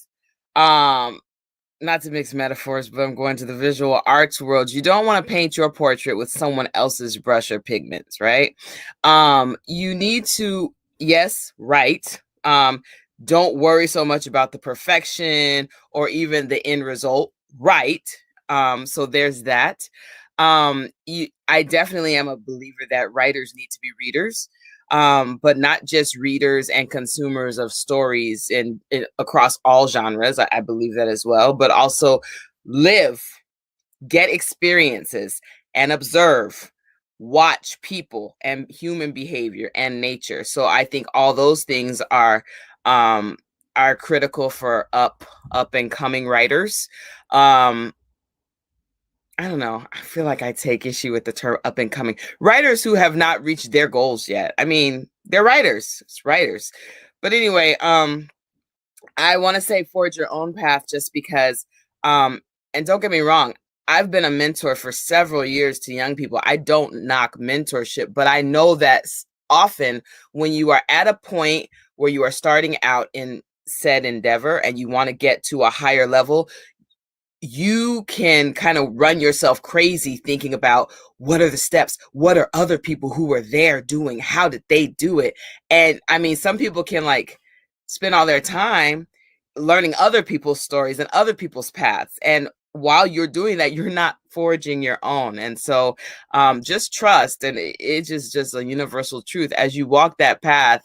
Not to mix metaphors, but I'm going to the visual arts world. You don't want to paint your portrait with someone else's brush or pigments, right? You need to, yes, write. Don't worry so much about the perfection or even the end result, right? So there's that. I definitely am a believer that writers need to be readers. But not just readers and consumers of stories in across all genres. I believe that as well, but also live, get experiences, and observe, watch people and human behavior and nature. So I think all those things are critical for up and coming writers. I don't know. I feel like I take issue with the term up and coming. Writers who have not reached their goals yet. I mean, they're writers. It's writers. But anyway, I want to say forge your own path, just because, and don't get me wrong, I've been a mentor for several years to young people. I don't knock mentorship, but I know that often when you are at a point where you are starting out in said endeavor and you want to get to a higher level, you can kind of run yourself crazy thinking about what are the steps, what are other people who were there doing, how did they do it? And I mean, some people can like spend all their time learning other people's stories and other people's paths, and while you're doing that, you're not forging your own. And so just trust, and it's just a universal truth. As you walk that path,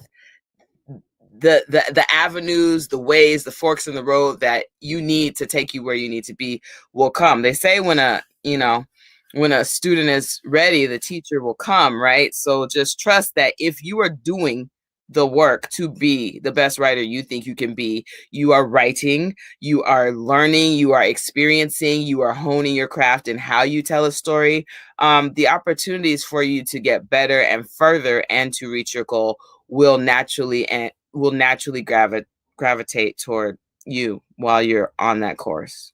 the avenues, the ways, the forks in the road that you need to take you where you need to be will come. They say when a student is ready, the teacher will come, right? So just trust that if you are doing the work to be the best writer you think you can be, you are writing, you are learning, you are experiencing, you are honing your craft and how you tell a story. The opportunities for you to get better and further and to reach your goal will naturally gravitate toward you while you're on that course.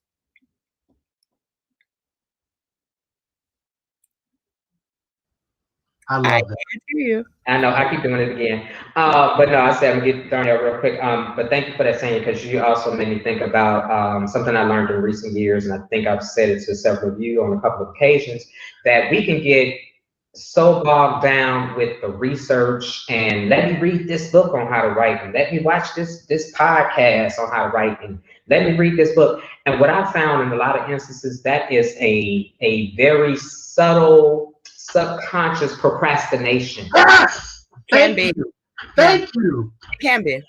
I love that. You. I know I keep doing it again, but no, I said I'm gonna get thrown out real quick. But thank you for that, Sanya, because you also made me think about something I learned in recent years, and I think I've said it to several of you on a couple of occasions, that we can get so bogged down with the research and let me read this book on how to write, and let me watch this podcast on how to write, and let me read this book. And what I found in a lot of instances, that is a very subtle subconscious procrastination. Yes! Can be. Thank you. It can be.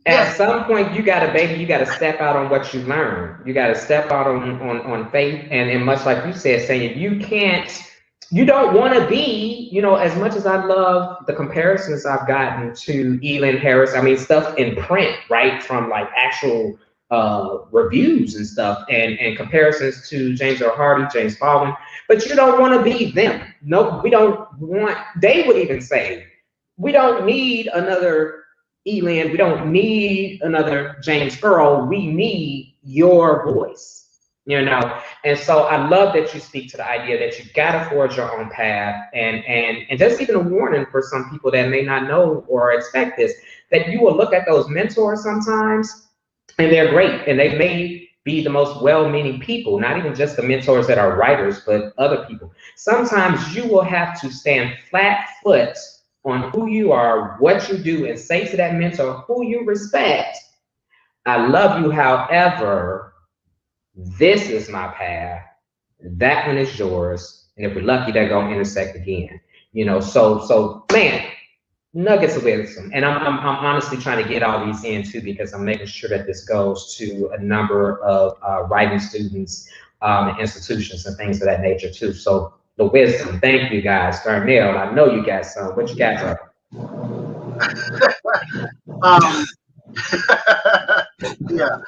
At some point, you gotta step out on what you learn. You gotta step out on faith, and much like you said, saying you don't want to be, as much as I love the comparisons I've gotten to Elin Harris. I mean, stuff in print, right, from like actual reviews and stuff, and comparisons to James Earl Hardy, James Baldwin. But you don't want to be them. No, we don't want. They would even say, we don't need another Elin, we don't need another James Earl. We need your voice, And so I love that you speak to the idea that you gotta forge your own path, and just even a warning for some people that may not know or expect this, that you will look at those mentors sometimes, and they're great, and they may be the most well-meaning people, not even just the mentors that are writers, but other people. Sometimes you will have to stand flat foot on who you are, what you do, and say to that mentor who you respect, I love you, however, this is my path, that one is yours, and if we're lucky, they're gonna intersect again. So man, nuggets of wisdom. And I'm honestly trying to get all these in too, because I'm making sure that this goes to a number of writing students, institutions and things of that nature too. So the wisdom. Thank you guys. Darnell, I know you got some. What you got, Yeah,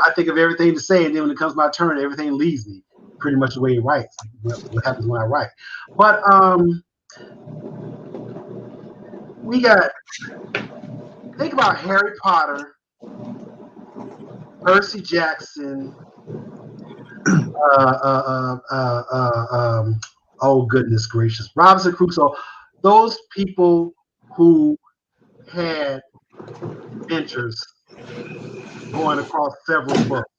I think of everything to say, and then when it comes my turn, everything leaves me pretty much the way he writes. What happens when I write? But think about Harry Potter, Percy Jackson, oh goodness gracious, Robinson Crusoe, those people who had adventures going across several books,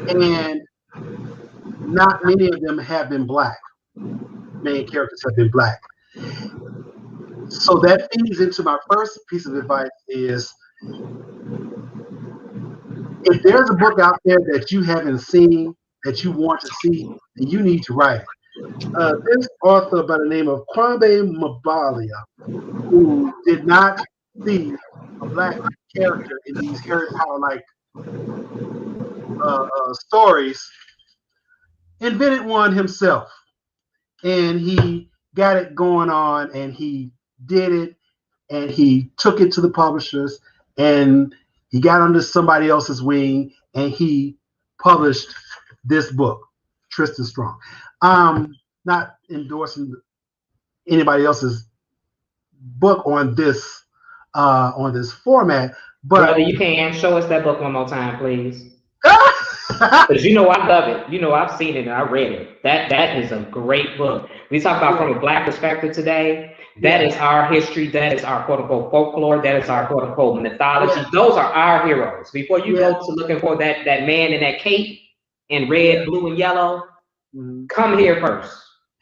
and not many of them have been black. Main characters have been black. So that feeds into my first piece of advice is, if there's a book out there that you haven't seen, that you want to see, then you need to write it. This author by the name of Kwame Mabalia, who did not see a black character in these Harry Potter-like stories, invented one himself. And he got it going on, and he did it, and he took it to the publishers, and he got under somebody else's wing, and he published this book, Tristan Strong. Not endorsing anybody else's book on this format, but brother, you can show us that book one more time, please. Because I love it. I've seen it and I read it. That is a great book. We talk about from a black perspective today. That is our history. That is our quote unquote folklore. That is our quote unquote mythology. Those are our heroes. Before you go to looking for that man in that cape in red, blue, and yellow, come here first.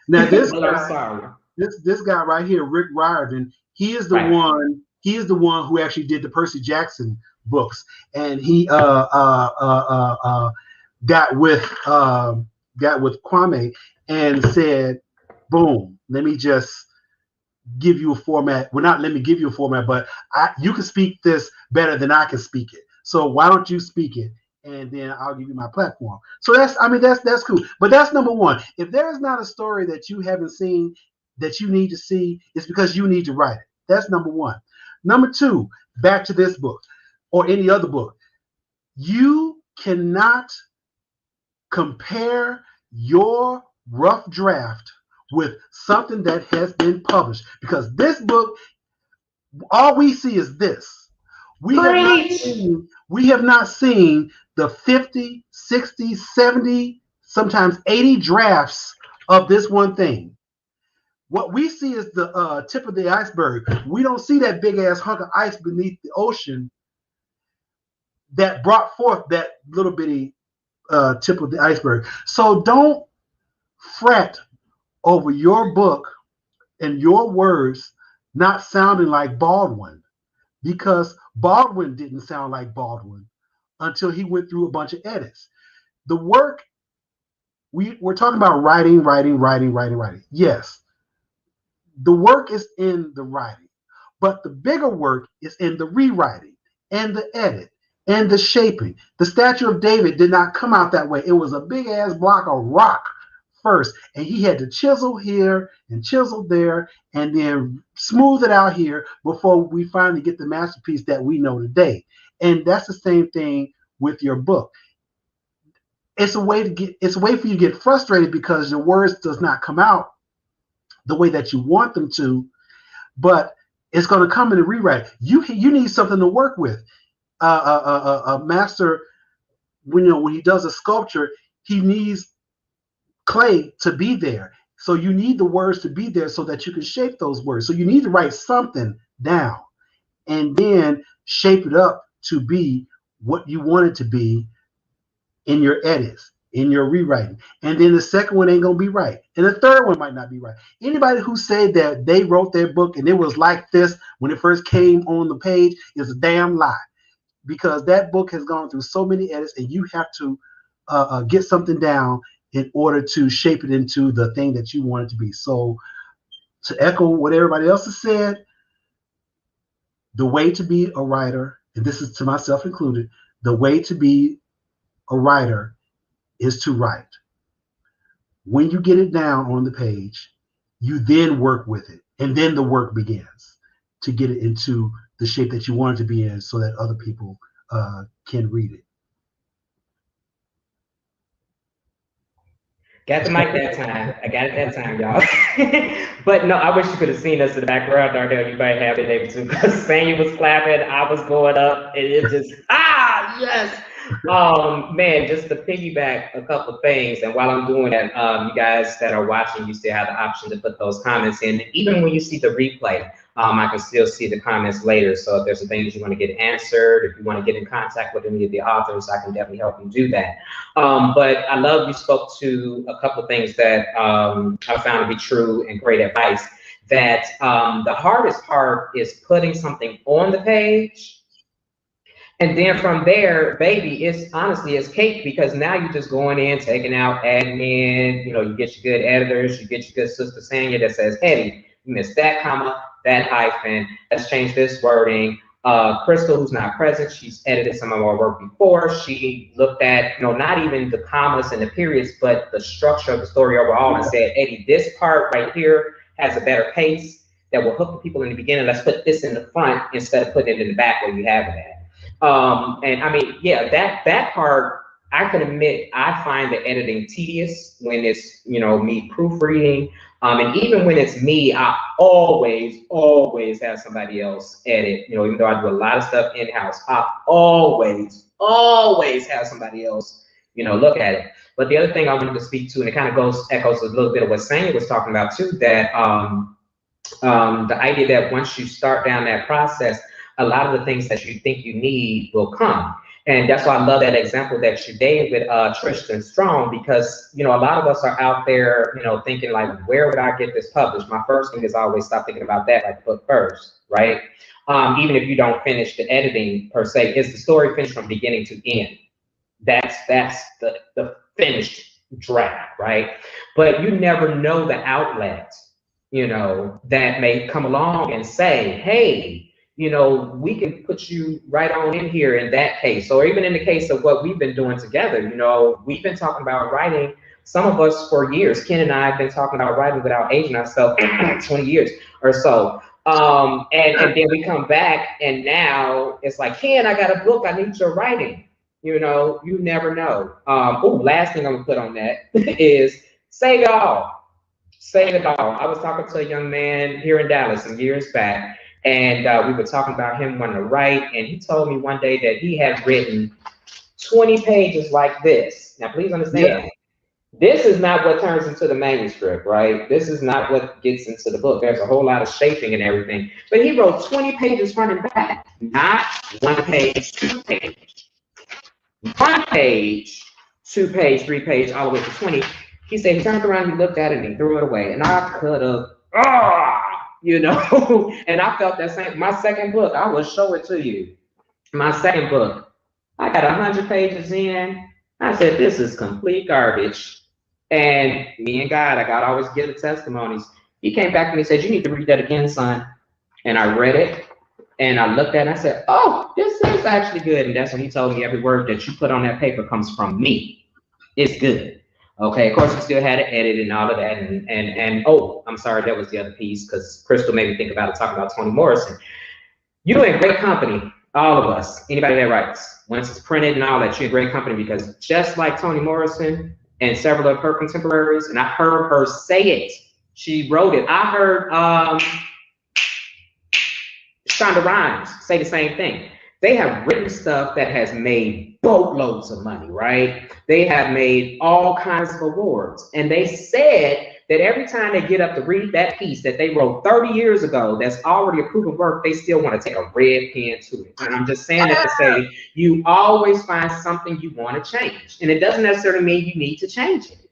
Now this guy right here, Rick Riordan, he is the one. He is the one who actually did the Percy Jackson books, and he got with Kwame and said, "Boom, let me just give you a format. Well, not let me give you a format, but you can speak this better than I can speak it. So why don't you speak it, and then I'll give you my platform." So that's cool. But that's number one. If there is not a story that you haven't seen that you need to see, it's because you need to write it. That's number one. Number two, back to this book or any other book. You cannot compare your rough draft with something that has been published, because this book, all we see is this. We have not seen the 50, 60, 70, sometimes 80 drafts of this one thing. What we see is the tip of the iceberg. We don't see that big ass hunk of ice beneath the ocean that brought forth that little bitty tip of the iceberg. So don't fret over your book and your words not sounding like Baldwin, because Baldwin didn't sound like Baldwin until he went through a bunch of edits. The work, we're talking about writing. Yes, the work is in the writing, but the bigger work is in the rewriting. and the edit and the shaping. The Statue of David did not come out that way. It was a big ass block of rock first, and he had to chisel here and chisel there and then smooth it out here before we finally get the masterpiece that we know today. And that's the same thing with your book. It's a way for you to get frustrated because your words does not come out the way that you want them to, but it's going to come in a rewrite. You need something to work with. A master, when he does a sculpture, he needs clay to be there. So you need the words to be there so that you can shape those words. So you need to write something down and then shape it up to be what you want it to be in your edits, in your rewriting. And then the second one ain't gonna be right. And the third one might not be right. Anybody who said that they wrote their book and it was like this when it first came on the page is a damn lie, because that book has gone through so many edits and you have to get something down in order to shape it into the thing that you want it to be. So to echo what everybody else has said, the way to be a writer, and this is to myself included, the way to be a writer is to write. When you get it down on the page, you then work with it, and then the work begins to get it into the shape that you want it to be in so that other people can read it. Got the mic that time. I got it that time, y'all. But no, I wish you could have seen us in the background, Darnell. You might have been able to, because Sanya was clapping, I was going up, and it just, yes. Man, just to piggyback a couple of things, and while I'm doing that, you guys that are watching, you still have the option to put those comments in. Even when you see the replay, I can still see the comments later. So if there's some things you want to get answered, if you want to get in contact with any of the authors, I can definitely help you do that. But I love you spoke to a couple of things that I found to be true and great advice. That the hardest part is putting something on the page. And then from there, baby, it's cake, because now you're just going in, taking out admin, you get your good editors, you get your good sister Sanya that says, hey, you missed that comma, that hyphen, let's change this wording. Crystal, who's not present, she's edited some of our work before. She looked at, not even the commas and the periods, but the structure of the story overall and said, Eddie, this part right here has a better pace that will hook the people in the beginning. Let's put this in the front instead of putting it in the back where you have it at. And I mean, yeah, that part, I can admit, I find the editing tedious when it's, me proofreading. And even when it's me, I always have somebody else edit, even though I do a lot of stuff in-house, I always have somebody else, look at it. But the other thing I wanted to speak to, and it kind of echoes a little bit of what Sanya was talking about too, that the idea that once you start down that process, a lot of the things that you think you need will come. And that's why I love that example that you gave with Tristan Strong, because, a lot of us are out there, thinking like, where would I get this published? My first thing is I always stop thinking about that, like book first, right? Even if you don't finish the editing per se, is the story finished from beginning to end? That's the finished draft, right? But you never know the outlet, that may come along and say, hey, we can put you right on in here in that case. Or even in the case of what we've been doing together, we've been talking about writing, some of us for years. Ken and I have been talking about writing without aging ourselves 20 years or so. And then we come back and now it's like, Ken, I got a book, I need your writing. You never know. Last thing I'm gonna put on that is save it all. Save it all. I was talking to a young man here in Dallas some years back, and we were talking about him wanting to write, and he told me one day that he had written 20 pages like this. Now, please understand, this is not what turns into the manuscript, right? This is not what gets into the book. There's a whole lot of shaping and everything. But he wrote 20 pages front and back, not 1 page, 2 page. 1 page, 2 page, 3 page, all the way to 20. He said he turned around, he looked at it, and he threw it away. And I could have, and I felt that same. My second book, I will show it to you. My second book, I got 100 pages in. I said, this is complete garbage. And me and God, I got to always give the testimonies. He came back to me and said, you need to read that again, son. And I read it, and I looked at it, and I said, oh, this is it's actually good. And that's when he told me every word that you put on that paper comes from me. It's good. Okay, of course, we still had to edit and all of that. And oh, I'm sorry, that was the other piece, because Crystal made me think about it, talking about Toni Morrison. You're in great company, all of us, anybody that writes. Once it's printed and all that, you're in great company, because just like Toni Morrison and several of her contemporaries, and I heard her say it, she wrote it. I heard Shonda Rhimes say the same thing. They have written stuff that has made boatloads of money, right? They have made all kinds of awards. And they said that every time they get up to read that piece that they wrote 30 years ago, that's already a proven work, they still want to take a red pen to it. And I'm just saying that to say, you always find something you want to change. And it doesn't necessarily mean you need to change it.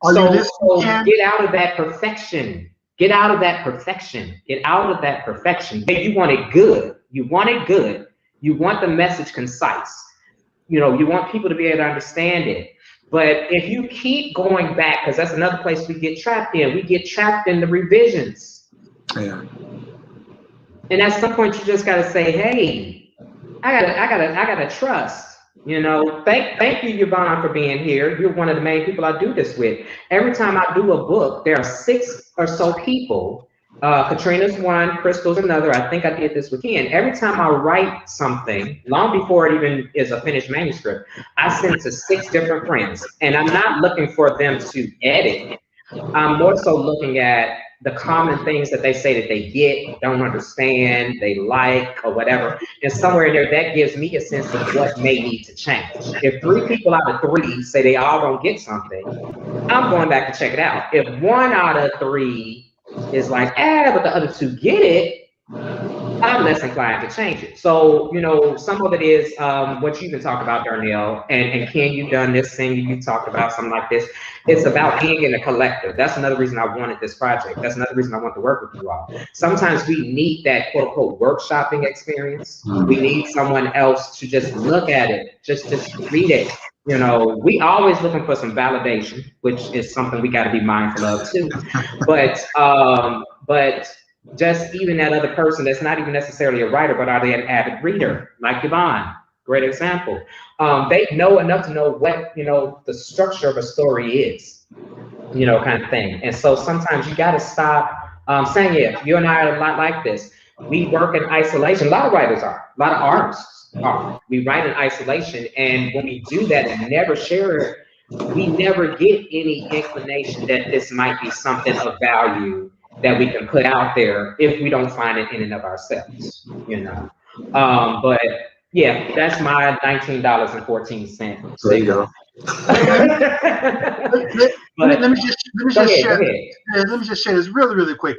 So get out of that perfection. Get out of that perfection. Get out of that perfection. You want it good. You want it good. You want the message concise. You know, you want people to be able to understand it. But if you keep going back, because that's another place we get trapped in. We get trapped in the revisions. Yeah. And at some point, you just got to say, "Hey, I gotta trust." You know, thank you, Yvonne, for being here. You're one of the main people I do this with. Every time I do a book, there are 6 or so people. Katrina's one, Crystal's another. I think I did this with Ken. Every time I write something, long before it even is a finished manuscript, I send it to 6 different friends. And I'm not looking for them to edit. I'm more so looking at the common things that they say that they get, don't understand, they like, or whatever. And somewhere in there, that gives me a sense of what may need to change. If 3 people out of 3 say they all don't get something, I'm going back to check it out. If 1 out of 3 is like, but the other 2 get it, I'm less inclined to change it. So, you know, some of it is what you've been talking about, Darnell, and Ken, you've done this thing, you talked about something like this. It's about being in a collective. That's another reason I wanted this project. That's another reason I want to work with you all. Sometimes we need that quote unquote workshopping experience. We need someone else to just look at it, just read it. You know, we always looking for some validation, which is something we got to be mindful of too. But just even that other person that's not even necessarily a writer, but are they an avid reader, like Yvonne? Great example. They know enough to know what, you know, the structure of a story is, you know, kind of thing. And so sometimes you got to stop saying, yeah, you and I are a lot like this. We work in isolation. A lot of writers are, a lot of artists are. We write in isolation, and when we do that and never share it, we never get any inclination that this might be something of value that we can put out there if we don't find it in and of ourselves, you know. But yeah, that's my $19.14. There you go. Let me just share this really quick.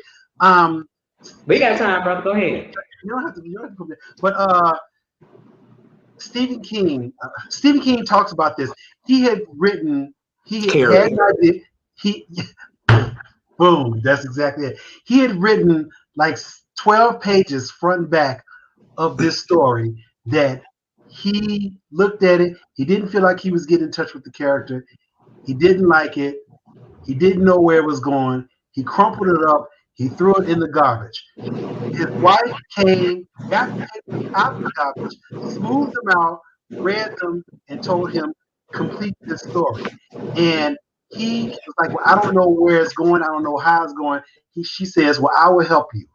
We got time, brother. Go ahead. You don't have to put it. But Stephen King talks about this. He had written. He had an idea. Boom. That's exactly it. He had written like 12 pages front and back of this story that he looked at it. He didn't feel like he was getting in touch with the character. He didn't like it. He didn't know where it was going. He crumpled it up. He threw it in the garbage. His wife came, got the papers out of the garbage, smoothed them out, read them, and told him, complete this story. And he was like, well, I don't know where it's going. I don't know how it's going. She says, well, I will help you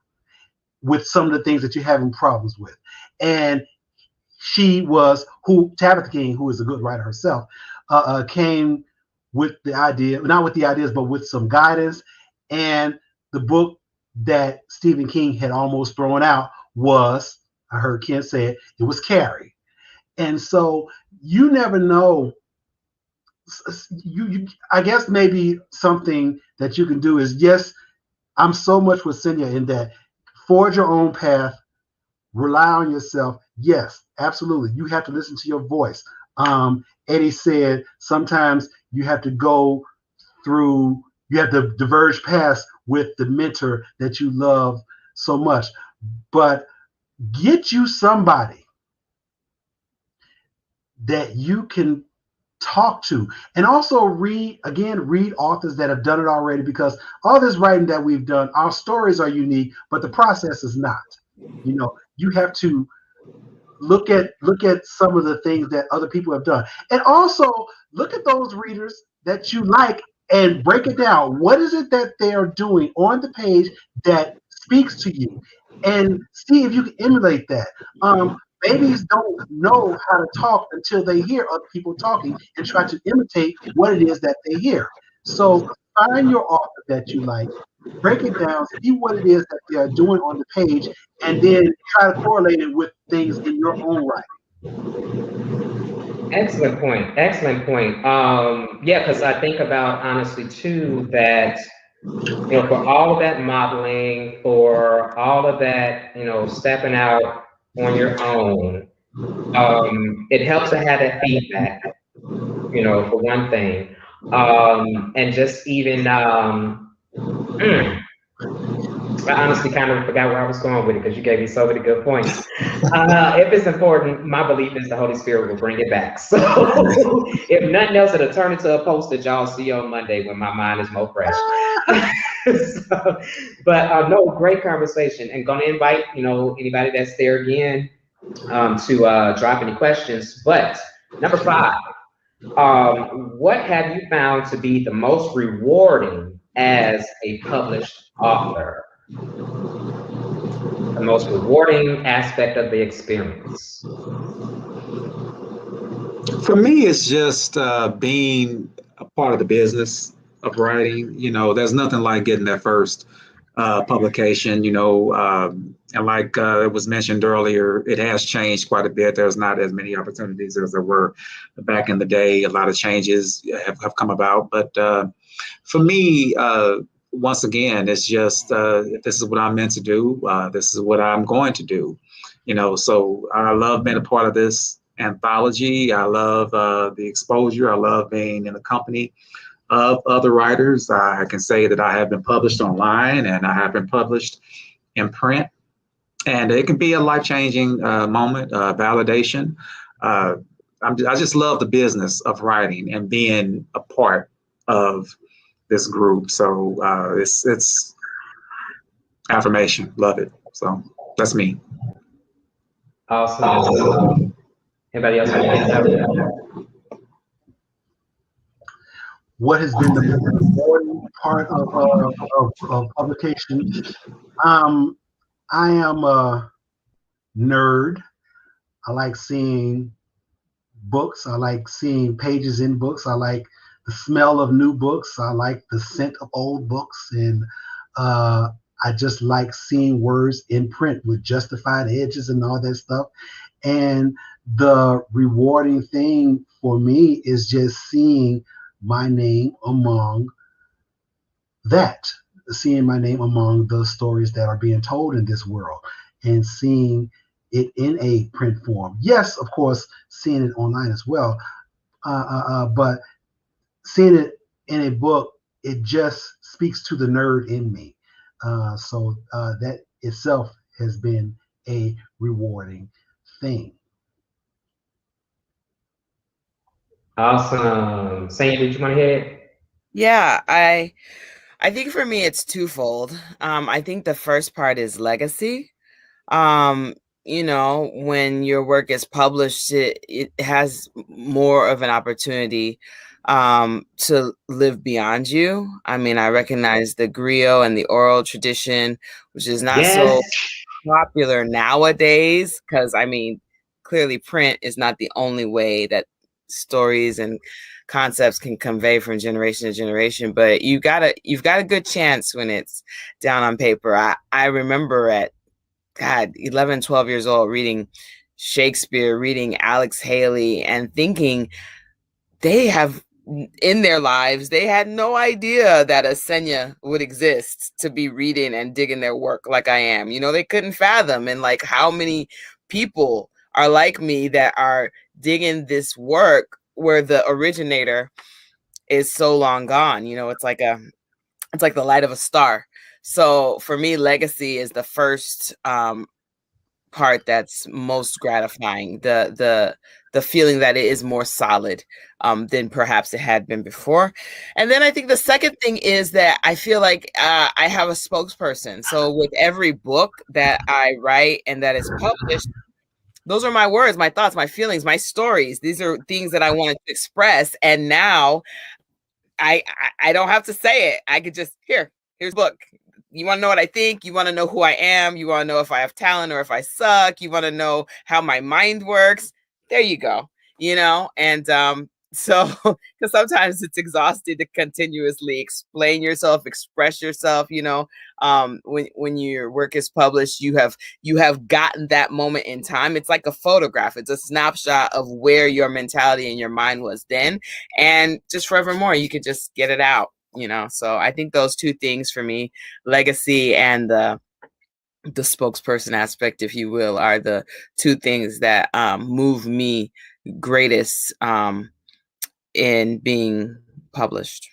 with some of the things that you're having problems with. And she was, Tabitha King, who is a good writer herself, came with the idea, not with the ideas, but with some guidance. And the book that Stephen King had almost thrown out was, I heard Ken say it, it was Carrie. And so you never know. I guess maybe something that you can do is, yes, I'm so much with Cynthia in that, forge your own path, rely on yourself. Yes, absolutely. You have to listen to your voice. Eddie said sometimes you have to go through, you have to diverge paths with the mentor that you love so much. But get you somebody that you can talk to, and also read authors that have done it already, because all this writing that we've done, our stories are unique, but the process is not. You know, you have to look at some of the things that other people have done, and also look at those readers that you like and break it down. What is it that they are doing on the page that speaks to you, and see if you can emulate that. Babies don't know how to talk until they hear other people talking and try to imitate what it is that they hear. So find your author that you like, break it down, see what it is that they are doing on the page, and then try to correlate it with things in your own right. Excellent point. Excellent point. Yeah, because I think about honestly too that for all of that modeling, for all of that, stepping out on your own, it helps to have that feedback. For one thing, and just even I honestly kind of forgot where I was going with it because you gave me so many good points. If it's important, my belief is the Holy Spirit will bring it back. So if nothing else, it'll turn into a post that y'all see on Monday when my mind is more fresh. But no, great conversation, and going to invite anybody that's there again to drop any questions. But number 5, what have you found to be the most rewarding as a published author? The most rewarding aspect of the experience? For me, it's just being a part of the business of writing. There's nothing like getting that first publication, and like it was mentioned earlier, it has changed quite a bit. There's not as many opportunities as there were back in the day. A lot of changes have come about. But for me, once again, it's just this is what I'm meant to do. This is what I'm going to do. So I love being a part of this anthology. I love the exposure. I love being in the company of other writers. I can say that I have been published online and I have been published in print. And it can be a life-changing moment, validation. I just love the business of writing and being a part of this group. So it's affirmation. Love it. So that's me. Awesome. Anybody else? What has been the most important part of publication? I am a nerd. I like seeing books. I like seeing pages in books. I like the smell of new books. I like the scent of old books. And I just like seeing words in print with justified edges and all that stuff. And the rewarding thing for me is just seeing my name among that. Seeing my name among the stories that are being told in this world and seeing it in a print form. Yes, of course, seeing it online as well. But seeing it in a book, it just speaks to the nerd in me. So that itself has been a rewarding thing. Awesome. Saint, did you want to hit it? Yeah, I think for me it's twofold. I think the first part is legacy. When your work is published, it has more of an opportunity to live beyond you. I mean, I recognize the griot and the oral tradition, which is not so popular nowadays, because clearly print is not the only way that stories and concepts can convey from generation to generation, but you've got a good chance when it's down on paper. I remember at 11, 12 years old reading Shakespeare, reading Alex Haley, and thinking they have in their lives, they had no idea that a Senya would exist to be reading and digging their work like I am. They couldn't fathom, and like how many people are like me that are digging this work where the originator is so long gone. It's like the light of a star. So for me, legacy is the first part that's most gratifying. The feeling that it is more solid than perhaps it had been before. And then I think the second thing is that I feel like I have a spokesperson. So with every book that I write and that is published, those are my words, my thoughts, my feelings, my stories. These are things that I wanted to express. And now I don't have to say it. I could just, here's a book. You want to know what I think? You want to know who I am? You want to know if I have talent or if I suck? You want to know how my mind works? There you go. You know, and so because sometimes it's exhausting to continuously explain yourself, express yourself. You know, when your work is published, you have gotten that moment in time. It's like a photograph. It's a snapshot of where your mentality and your mind was then, and just forevermore, you could just get it out. You know, so I think those two things for me, legacy and the spokesperson aspect, if you will, are the two things that move me greatest in being published.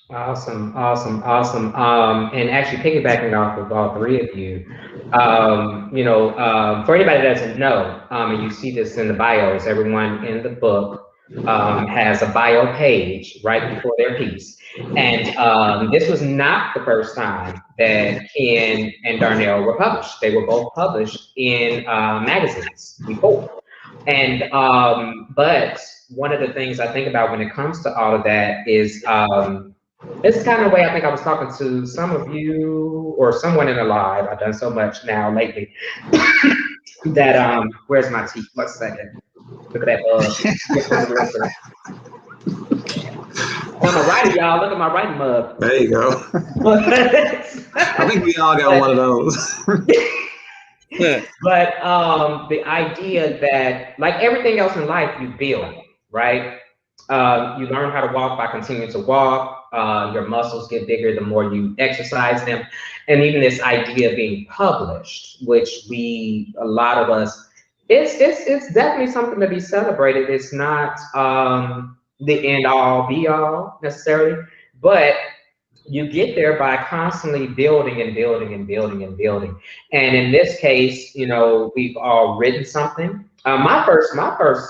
Awesome. And actually piggybacking off of all three of you, for anybody that doesn't know, and you see this in the bios, everyone in the book has a bio page right before their piece. And this was not the first time that Ken and Darnell were published. They were both published in magazines before. And but one of the things I think about when it comes to all of that is this kind of way. I think I was talking to some of you or someone in a live. I've done so much now lately that where's my tea? 1 second. Look at that mug. I'm a writer, y'all. Look at my writing mug. There you go. I think we all got one of those. But the idea that, like everything else in life, you build, right? You learn how to walk by continuing to walk. Your muscles get bigger the more you exercise them. And even this idea of being published, which a lot of us, it's definitely something to be celebrated. It's not the end all be all necessarily, but you get there by constantly building and building and building and building. And in this case, we've all written something. My first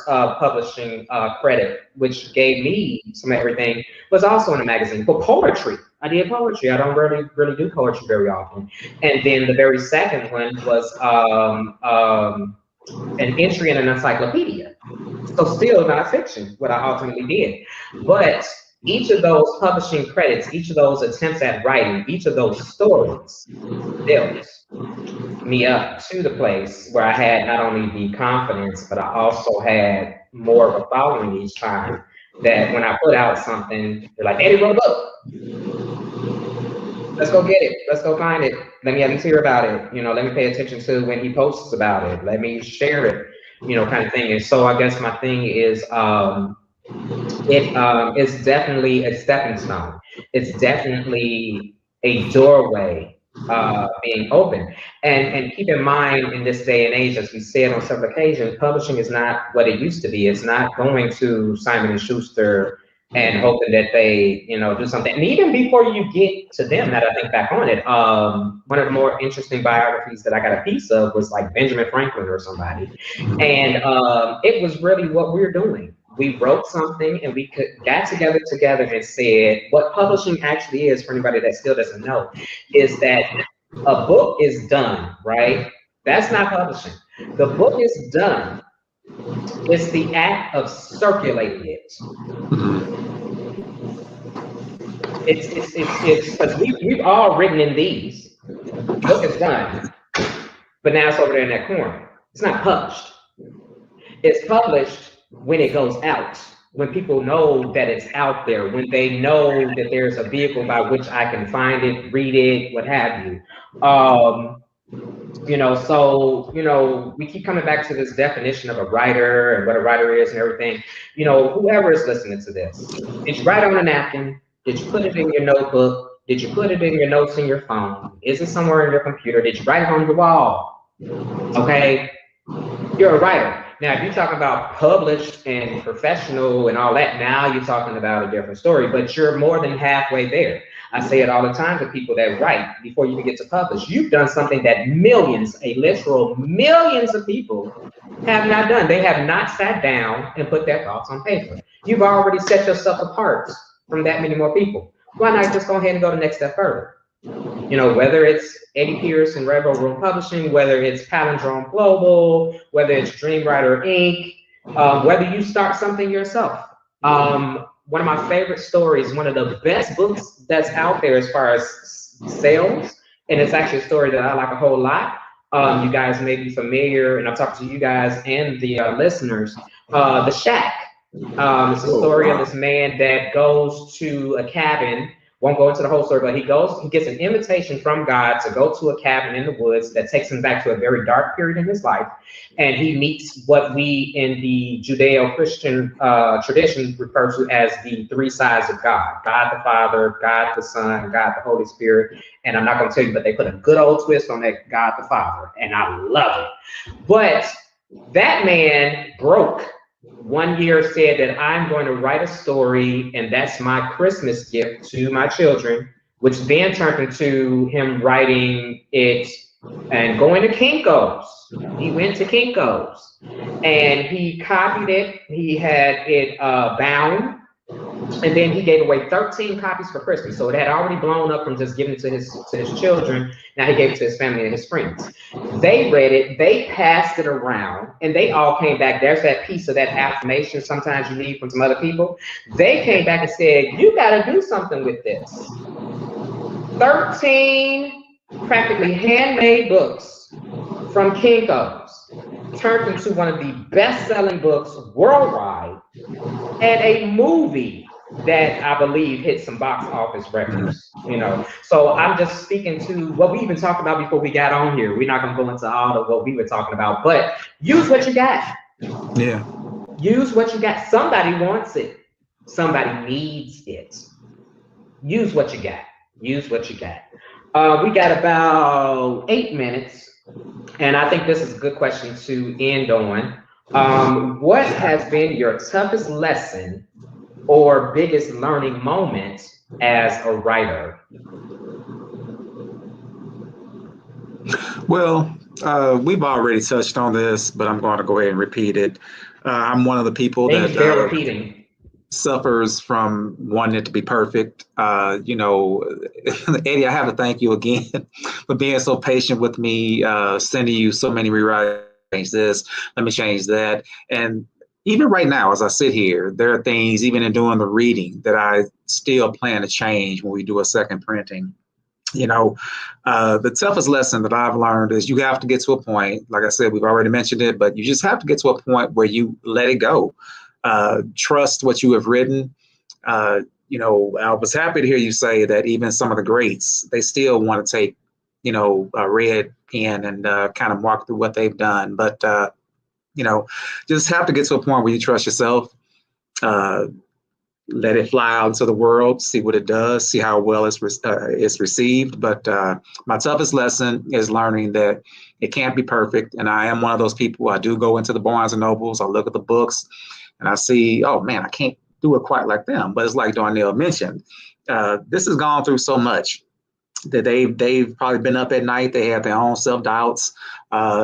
publishing credit, which gave me some everything, was also in a magazine for poetry. I did poetry. I don't really do poetry very often. And then the very second one was an entry in an encyclopedia. So still not fiction, what I ultimately did. But each of those publishing credits, each of those attempts at writing, each of those stories built me up to the place where I had not only the confidence, but I also had more of a following each time, that when I put out something, they're like, Eddie wrote a book. Let's go get it. Let's go find it. Let me at least hear about it. Let me pay attention to when he posts about it. Let me share it, kind of thing. And so I guess my thing is, it's definitely a stepping stone. It's definitely a doorway being open. And keep in mind, in this day and age, as we said on several occasions, publishing is not what it used to be. It's not going to Simon & Schuster and hoping that they, do something. And even before you get to them, that I think back on it, one of the more interesting biographies that I got a piece of was like Benjamin Franklin or somebody. And it was really what we're doing. We wrote something and we got together and said, what publishing actually is, for anybody that still doesn't know, is that a book is done, right? That's not publishing. The book is done. It's the act of circulating it. It's because we've all written in these. The book is done, but now it's over there in that corner. It's not published. It's published when it goes out, when people know that it's out there, when they know that there's a vehicle by which I can find it, read it, what have you. So we keep coming back to this definition of a writer and what a writer is and everything. Whoever is listening to this, did you write on a napkin? Did you put it in your notebook? Did you put it in your notes in your phone? Is it somewhere in your computer? Did you write it on the wall? Okay, you're a writer. Now, if you're talking about published and professional and all that, now you're talking about a different story, but you're more than halfway there. I say it all the time to people that write before you even get to publish. You've done something that millions, a literal millions of people have not done. They have not sat down and put their thoughts on paper. You've already set yourself apart from that many more people. Why not just go ahead and go the next step further? You know, whether it's Eddie Pierce and Rainbow Room Publishing, whether it's Palindrome Global, whether it's Dreamwriter Inc., whether you start something yourself. One of my favorite stories, one of the best books that's out there as far as sales, and it's actually a story that I like a whole lot. You guys may be familiar, and I'm talking to you guys and the listeners. The Shack. It's a story of this man that goes to a cabin. Won't go into the whole story, but he gets an invitation from God to go to a cabin in the woods that takes him back to a very dark period in his life. And he meets what we in the Judeo-Christian tradition refer to as the three sides of God: God the Father, God the Son, God the Holy Spirit. And I'm not going to tell you, but they put a good old twist on that God the Father, and I love it. But that man broke. One year said that I'm going to write a story, and that's my Christmas gift to my children, which then turned into him writing it and going to Kinko's. He went to Kinko's and he copied it. He had it bound, and then he gave away 13 copies for Christmas. So it had already blown up from just giving it to his children. Now he gave it to his family and his friends. They read it, they passed it around, and they all came back. There's that piece of that affirmation sometimes you need from some other people. They came back and said, you got to do something with this. 13 practically handmade books from Kinko's turned into one of the best-selling books worldwide, and a movie that I believe hit some box office records, you know. So I'm just speaking to what we even talked about before we got on here. We're not going to go into all of what we were talking about, but use what you got. Yeah. Use what you got. Somebody wants it. Somebody needs it. Use what you got. Use what you got. We got about 8 minutes, and I think this is a good question to end on. What has been your toughest lesson or biggest learning moment as a writer? Well, we've already touched on this, but I'm going to go ahead and repeat it. I'm one of the people that suffers from wanting it to be perfect. You know, Eddie, I have to thank you again for being so patient with me, sending you so many rewrites. Change this, let me change that. And even right now, as I sit here, there are things, even in doing the reading, that I still plan to change when we do a second printing. You know, the toughest lesson that I've learned is you have to get to a point, like I said, we've already mentioned it, but you just have to get to a point where you let it go. Trust what you have written. You know, I was happy to hear you say that even some of the greats, they still want to take, you know, a red pen and kind of mark through what they've done. But, you know, just have to get to a point where you trust yourself. Let it fly out into the world, see what it does, see how well it's received. But my toughest lesson is learning that it can't be perfect. And I am one of those people. I do go into the Barnes and Nobles. I look at the books and I see, oh, man, I can't do it quite like them. But it's like Darnell mentioned, this has gone through so much that they've probably been up at night. They have their own self-doubts.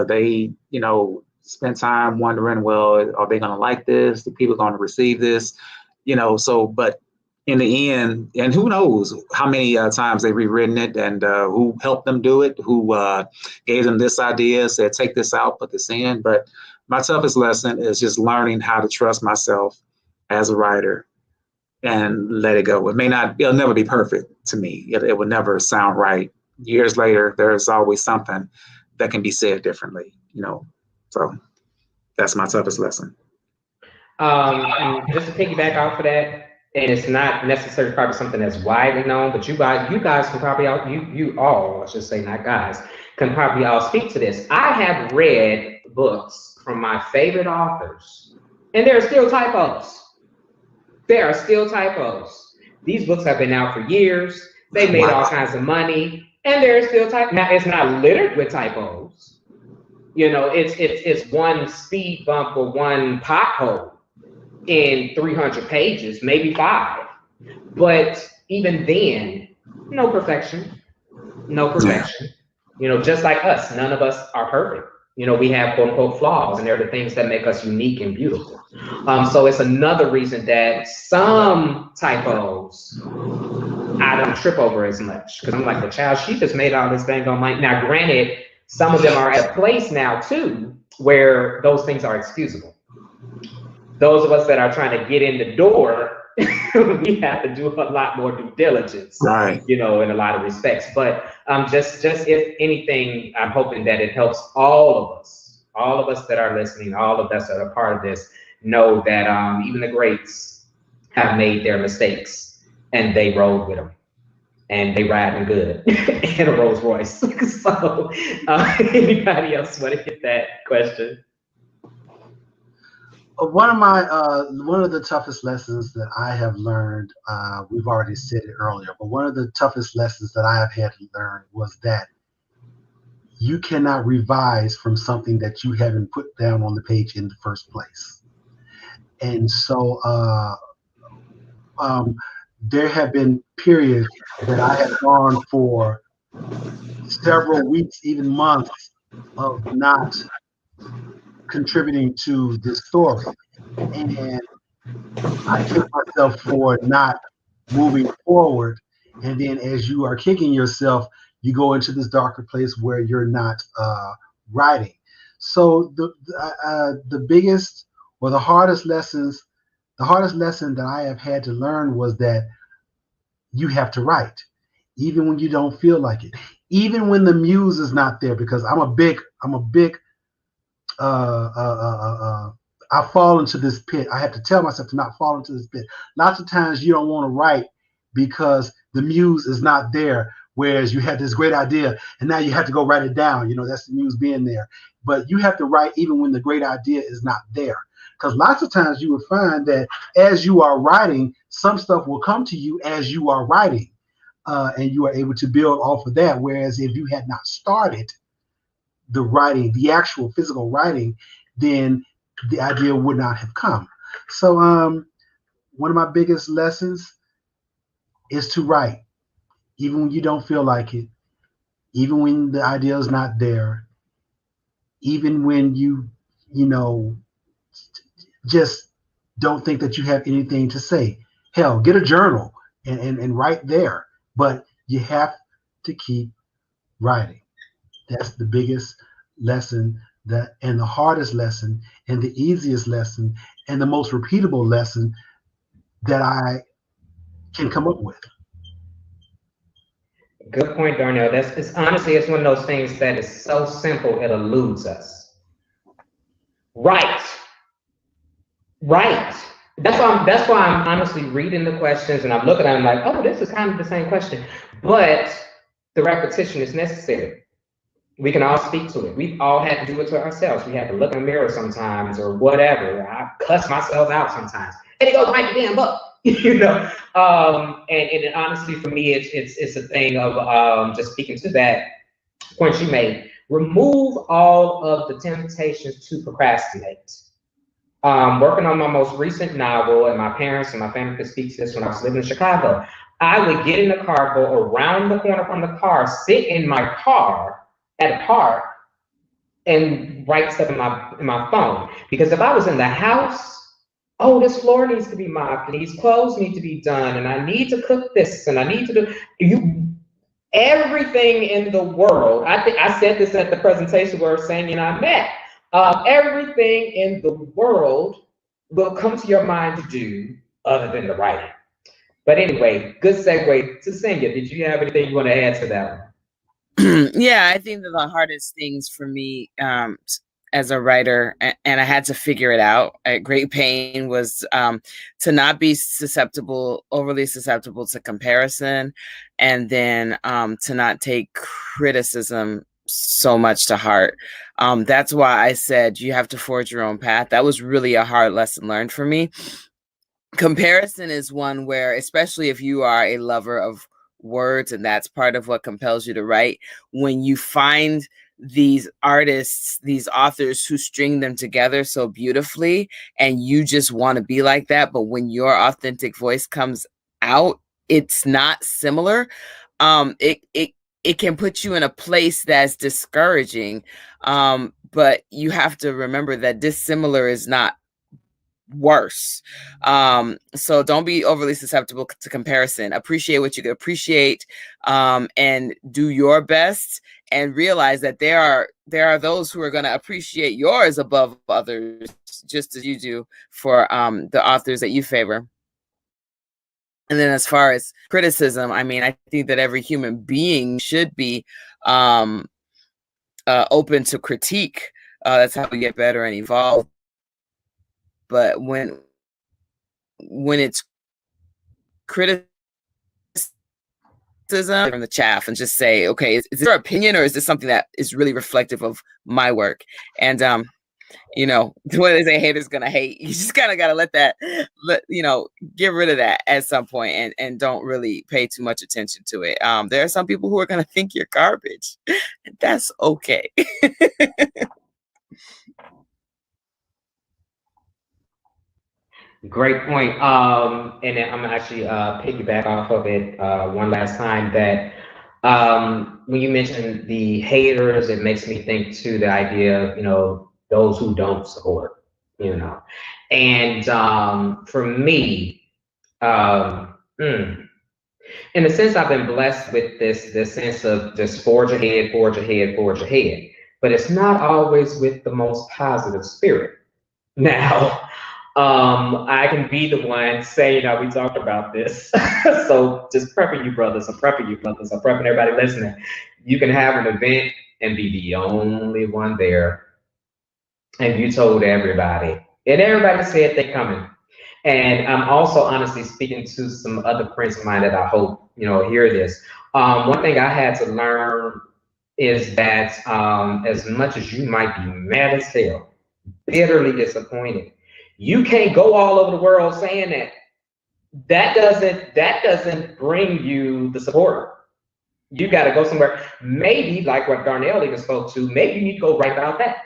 They, you know, spend time wondering, well, are they going to like this? The people going to receive this? You know, so, but in the end, and who knows how many times they've rewritten it, and who helped them do it, who gave them this idea, said, take this out, put this in. But my toughest lesson is just learning how to trust myself as a writer and let it go. It'll never be perfect to me. It will never sound right. Years later, there's always something that can be said differently, you know. So that's my toughest lesson. And just to piggyback off of that, and it's not necessarily probably something that's widely known, but you guys can probably you all, I should say, not guys, can probably all speak to this. I have read books from my favorite authors, and there are still typos. There are still typos. These books have been out for years. They made all kinds of money, and there are still typos. Now, it's not littered with typos. You know, it's one speed bump or one pothole in 300 pages, maybe 5. But even then, no perfection. No perfection. You know, just like us, none of us are perfect. You know, we have quote unquote flaws, and they're the things that make us unique and beautiful. So it's another reason that some typos I don't trip over as much, because I'm like, well, child, she just made all this thing on my. Now, granted, some of them are at a place now too where those things are excusable. Those of us that are trying to get in the door, we have to do a lot more due diligence, Right. in a lot of respects. But just if anything, I'm hoping that it helps all of us that are listening, all of us that are part of this, know that even the greats have made their mistakes and they rode with them. And they riding good in a Rolls Royce. So, anybody else want to hit that question? One of the toughest lessons that I have learned, we've already said it earlier, but one of the toughest lessons that I have had to learn was that you cannot revise from something that you haven't put down on the page in the first place. And so there have been periods that I have gone for several weeks, even months, of not contributing to this story. And I kick myself for not moving forward. And then as you are kicking yourself, you go into this darker place where you're not writing. So the biggest or the hardest lesson that I have had to learn was that you have to write, even when you don't feel like it, even when the muse is not there, because I'm a big I fall into this pit. I have to tell myself to not fall into this pit. Lots of times you don't want to write because the muse is not there, whereas you had this great idea and now you have to go write it down. That's the muse being there. But you have to write even when the great idea is not there. Because lots of times you will find that as you are writing, some stuff will come to you as you are writing. And you are able to build off of that. Whereas if you had not started the writing, the actual physical writing, then the idea would not have come. So one of my biggest lessons is to write, even when you don't feel like it, even when the idea is not there, even when you just don't think that you have anything to say. Hell, get a journal and write there. But you have to keep writing. That's the biggest lesson, and the hardest lesson, and the easiest lesson, and the most repeatable lesson that I can come up with. Good point, Darnell. Honestly, it's one of those things that is so simple it eludes us. Right. That's why I'm honestly reading the questions and I'm looking at them like, oh, this is kind of the same question, but the repetition is necessary. We can all speak to it. We all have to do it to ourselves. We have to look in the mirror sometimes or whatever. I cuss myself out sometimes. And it goes write the damn book, And honestly, for me, it's a thing of just speaking to that point you made. Remove all of the temptations to procrastinate. Working on my most recent novel, and my parents and my family could speak to this when I was living in Chicago. I would get in the car, go around the corner from the car, sit in my car at a park, and write stuff in my phone. Because if I was in the house, oh, this floor needs to be mopped, and these clothes need to be done, and I need to cook this, and I need to do everything in the world. I think I said this at the presentation where Sandy and I met. Everything in the world will come to your mind to do other than the writing. But anyway, good segue to Senya. Did you have anything you want to add to that one? Yeah, I think that the hardest things for me as a writer, and I had to figure it out at great pain, was to not be overly susceptible to comparison, and then to not take criticism so much to heart. That's why I said you have to forge your own path. That was really a hard lesson learned for me. Comparison is one where, especially if you are a lover of words and that's part of what compels you to write, when you find these artists, these authors who string them together so beautifully and you just want to be like that, but when your authentic voice comes out, it's not similar. It can put you in a place that's discouraging, but you have to remember that dissimilar is not worse. So don't be overly susceptible to comparison. Appreciate what you can appreciate, and do your best, and realize that there are those who are going to appreciate yours above others, just as you do for the authors that you favor. And then as far as criticism, I mean, I think that every human being should be open to critique. That's how we get better and evolve. But when it's criticism from the chaff, and just say, okay, is this your opinion, or is this something that is really reflective of my work? And you know, what they say, haters gonna hate. You just kind of gotta let get rid of that at some point, and don't really pay too much attention to it. There are some people who are gonna think you're garbage, and that's okay. Great point. And then I'm actually piggyback off of it one last time, that when you mentioned the haters, it makes me think to the idea of, those who don't support, And for me, in a sense, I've been blessed with this sense of just forge ahead, forge ahead, forge ahead. But it's not always with the most positive spirit. Now, I can be the one saying, we talked about this. So just prepping you brothers, I'm prepping everybody listening. You can have an event and be the only one there. And you told everybody. And everybody said they're coming. And I'm also honestly speaking to some other friends of mine that I hope, hear this. One thing I had to learn is that as much as you might be mad as hell, bitterly disappointed, you can't go all over the world saying that. That doesn't bring you the support. You got to go somewhere. Maybe like what Darnell even spoke to. Maybe you need to go write about that.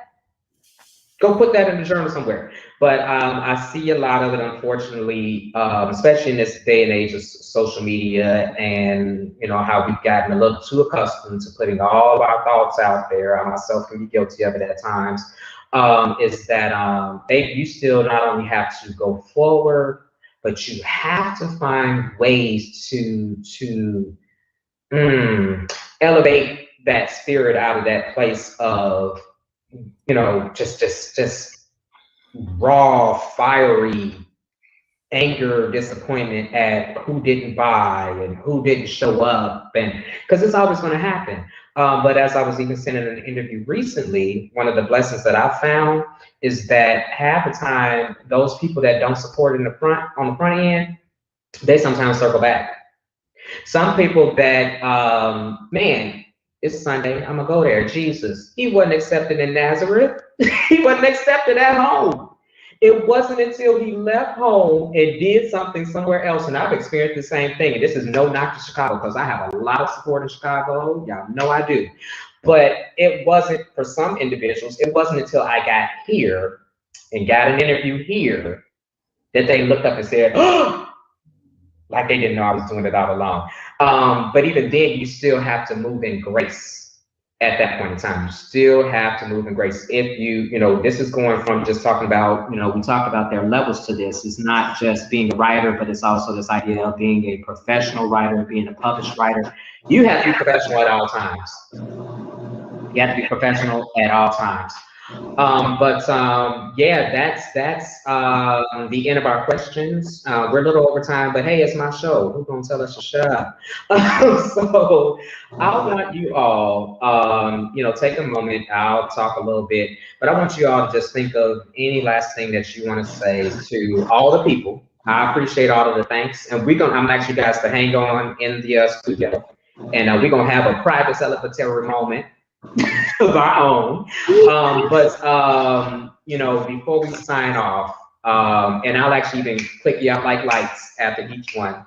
Go put that in the journal somewhere. But I see a lot of it, unfortunately, especially in this day and age of social media, and how we've gotten a little too accustomed to putting all of our thoughts out there. I myself can be guilty of it at times. Is that you still not only have to go forward, but you have to find ways to elevate that spirit out of that place of just raw, fiery anger, disappointment at who didn't buy and who didn't show up, and because it's always going to happen. But as I was even saying in an interview recently, one of the blessings that I found is that half the time, those people that don't support on the front end, they sometimes circle back. Some people that, man, it's Sunday, I'm gonna go there. Jesus, he wasn't accepted in Nazareth. He wasn't accepted at home. It wasn't until he left home and did something somewhere else. And I've experienced the same thing. And this is no knock to Chicago, because I have a lot of support in Chicago. Y'all know I do. But it wasn't, for some individuals, it wasn't until I got here and got an interview here that they looked up and said, oh, like they didn't know I was doing it all along. But even then, you still have to move in grace. At that point in time, you still have to move in grace. If this is going from just talking about, we talked about there are levels to this. It's not just being a writer, but it's also this idea of being a professional writer, being a published writer. You have to be professional at all times. You have to be professional at all times. Yeah, that's the end of our questions. We're a little over time, but hey, it's my show. Who's gonna tell us to shut up? So I want you all, take a moment. I'll talk a little bit, but I want you all to just think of any last thing that you want to say to all the people. I appreciate all of the thanks, and I'm gonna ask you guys to hang on in the studio, and we're gonna have a private celebratory moment of our own. Before we sign off, and I'll actually even click you out like lights after each one.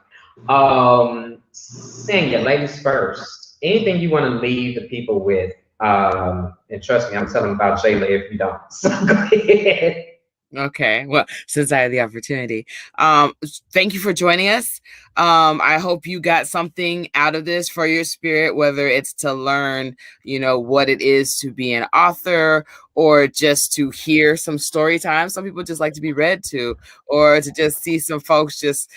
Sing it, ladies first. Anything you want to leave the people with, and trust me, I'm telling about Jayla if you don't. So go ahead. Okay, well, since I had the opportunity, thank you for joining us. I hope you got something out of this for your spirit, whether it's to learn, what it is to be an author, or just to hear some story time. Some people just like to be read to, or to just see some folks just,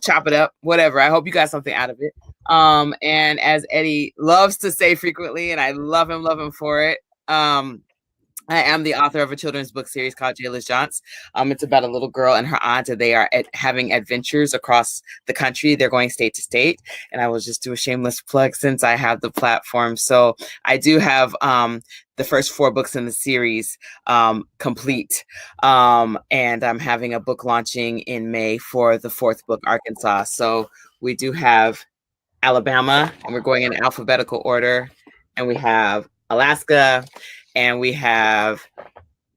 chop it up, whatever. I hope you got something out of it. And as Eddie loves to say frequently, and I love him for it, I am the author of a children's book series called Jayla's Jaunts. It's about a little girl and her aunt, and they are having adventures across the country. They're going state to state. And I will just do a shameless plug since I have the platform. So I do have the first 4 books in the series complete. And I'm having a book launching in May for the 4th book, Arkansas. So we do have Alabama, and we're going in alphabetical order. And we have Alaska, and we have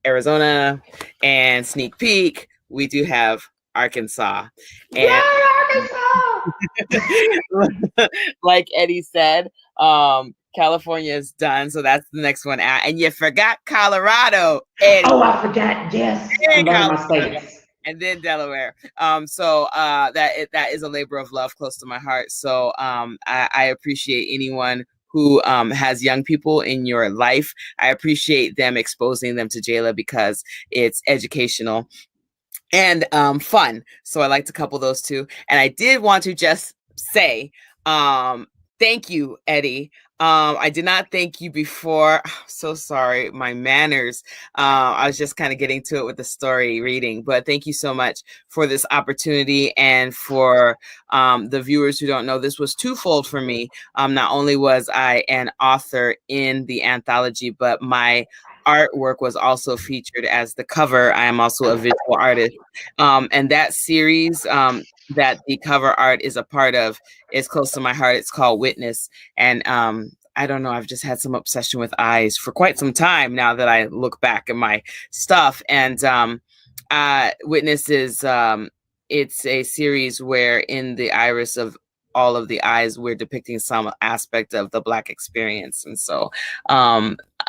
Arizona, and sneak peek, we do have Arkansas. And Yay, Arkansas! like Eddie said, California is done, so that's the next one out. And you forgot Colorado, Eddie. Oh, I forgot. Yes, I love my states. And then Delaware. So that is a labor of love close to my heart. So I appreciate anyone who has young people in your life. I appreciate them exposing them to Jayla because it's educational and fun. So I like to couple those two. And I did want to just say thank you, Eddie. I did not thank you before. I'm so sorry, my manners. I was just kind of getting to it with the story reading, but thank you so much for this opportunity. And for the viewers who don't know, this was twofold for me. Not only was I an author in the anthology, but my artwork was also featured as the cover. I am also a visual artist. And that series that the cover art is a part of is close to my heart. It's called Witness. And I don't know, I've just had some obsession with eyes for quite some time now that I look back at my stuff. And Witness is, it's a series where in the iris of all of the eyes, we're depicting some aspect of the Black experience. And so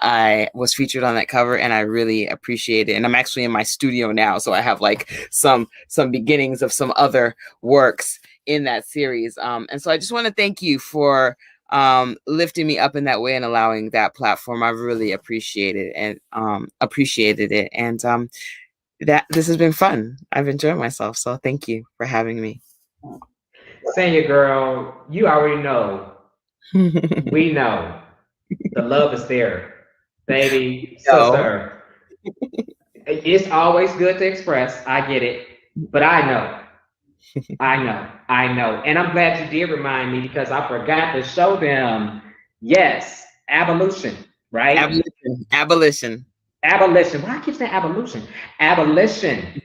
I was featured on that cover, and I really appreciate it. And I'm actually in my studio now, so I have like some beginnings of some other works in that series. And so I just want to thank you for lifting me up in that way and allowing that platform. I really appreciated it, and appreciated it. And that this has been fun. I've enjoyed myself. So thank you for having me. Senior girl, you already know. We know. The love is there. Baby, sister. It's always good to express. I get it. But I know. I know. And I'm glad you did remind me because I forgot to show them. Yes, abolition, right? Abolition. Why I keep saying abolition? Abolition,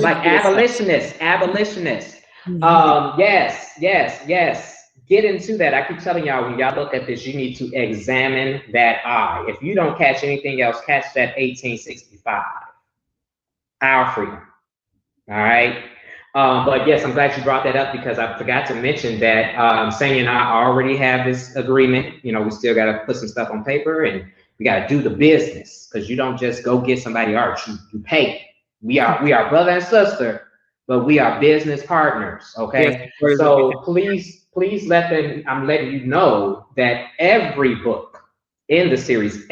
like abolitionists. Yes. Get into that. I keep telling y'all, when y'all look at this, you need to examine that eye. If you don't catch anything else, catch that 1865. Our freedom. All right. But yes, I'm glad you brought that up because I forgot to mention that Sanya and I already have this agreement. We still got to put some stuff on paper, and we got to do the business because you don't just go get somebody art. You pay. We are brother and sister, but we are business partners. Okay. Yes, so please let them. I'm letting you know that every book in the series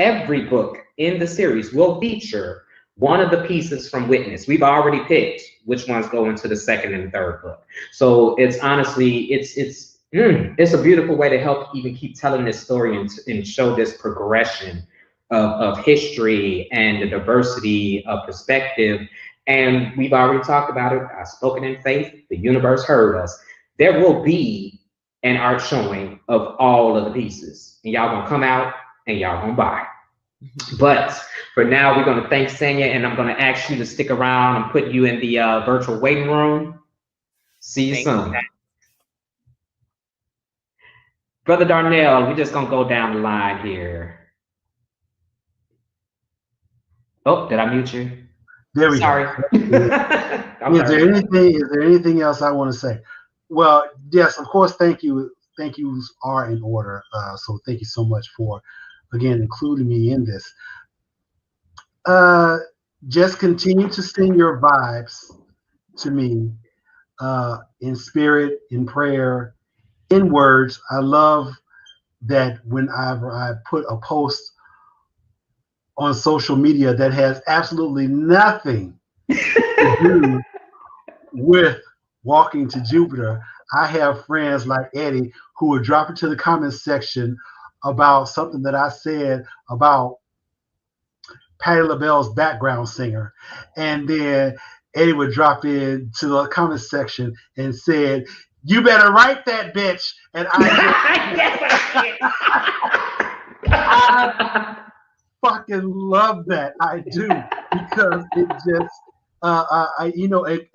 will feature one of the pieces from Witness. We've already picked which ones go into the 2nd and 3rd book. So it's honestly, it's a beautiful way to help even keep telling this story and show this progression of history and the diversity of perspective. And we've already talked about it. I've spoken in faith. The universe heard us. There will be an art showing of all of the pieces. And y'all gonna come out and y'all gonna buy. But for now, we're going to thank Sanya, and I'm going to ask you to stick around. I'm putting you in the virtual waiting room. See you soon. Brother Darnell, we're just going to go down the line here. Oh, did I mute you? There we go. Is there anything else I want to say? Well, yes, of course, thank you. Thank yous are in order. So thank you so much for, again, including me in this. just continue to send your vibes to me in spirit, in prayer, in words. I love that whenever I put a post on social media that has absolutely nothing to do with walking to Jupiter, I have friends like Eddie who would drop into the comments section about something that I said about Patti LaBelle's background singer. And then Eddie would drop into the comment section and said, "You better write that bitch." And I fucking love that. I do, because it just,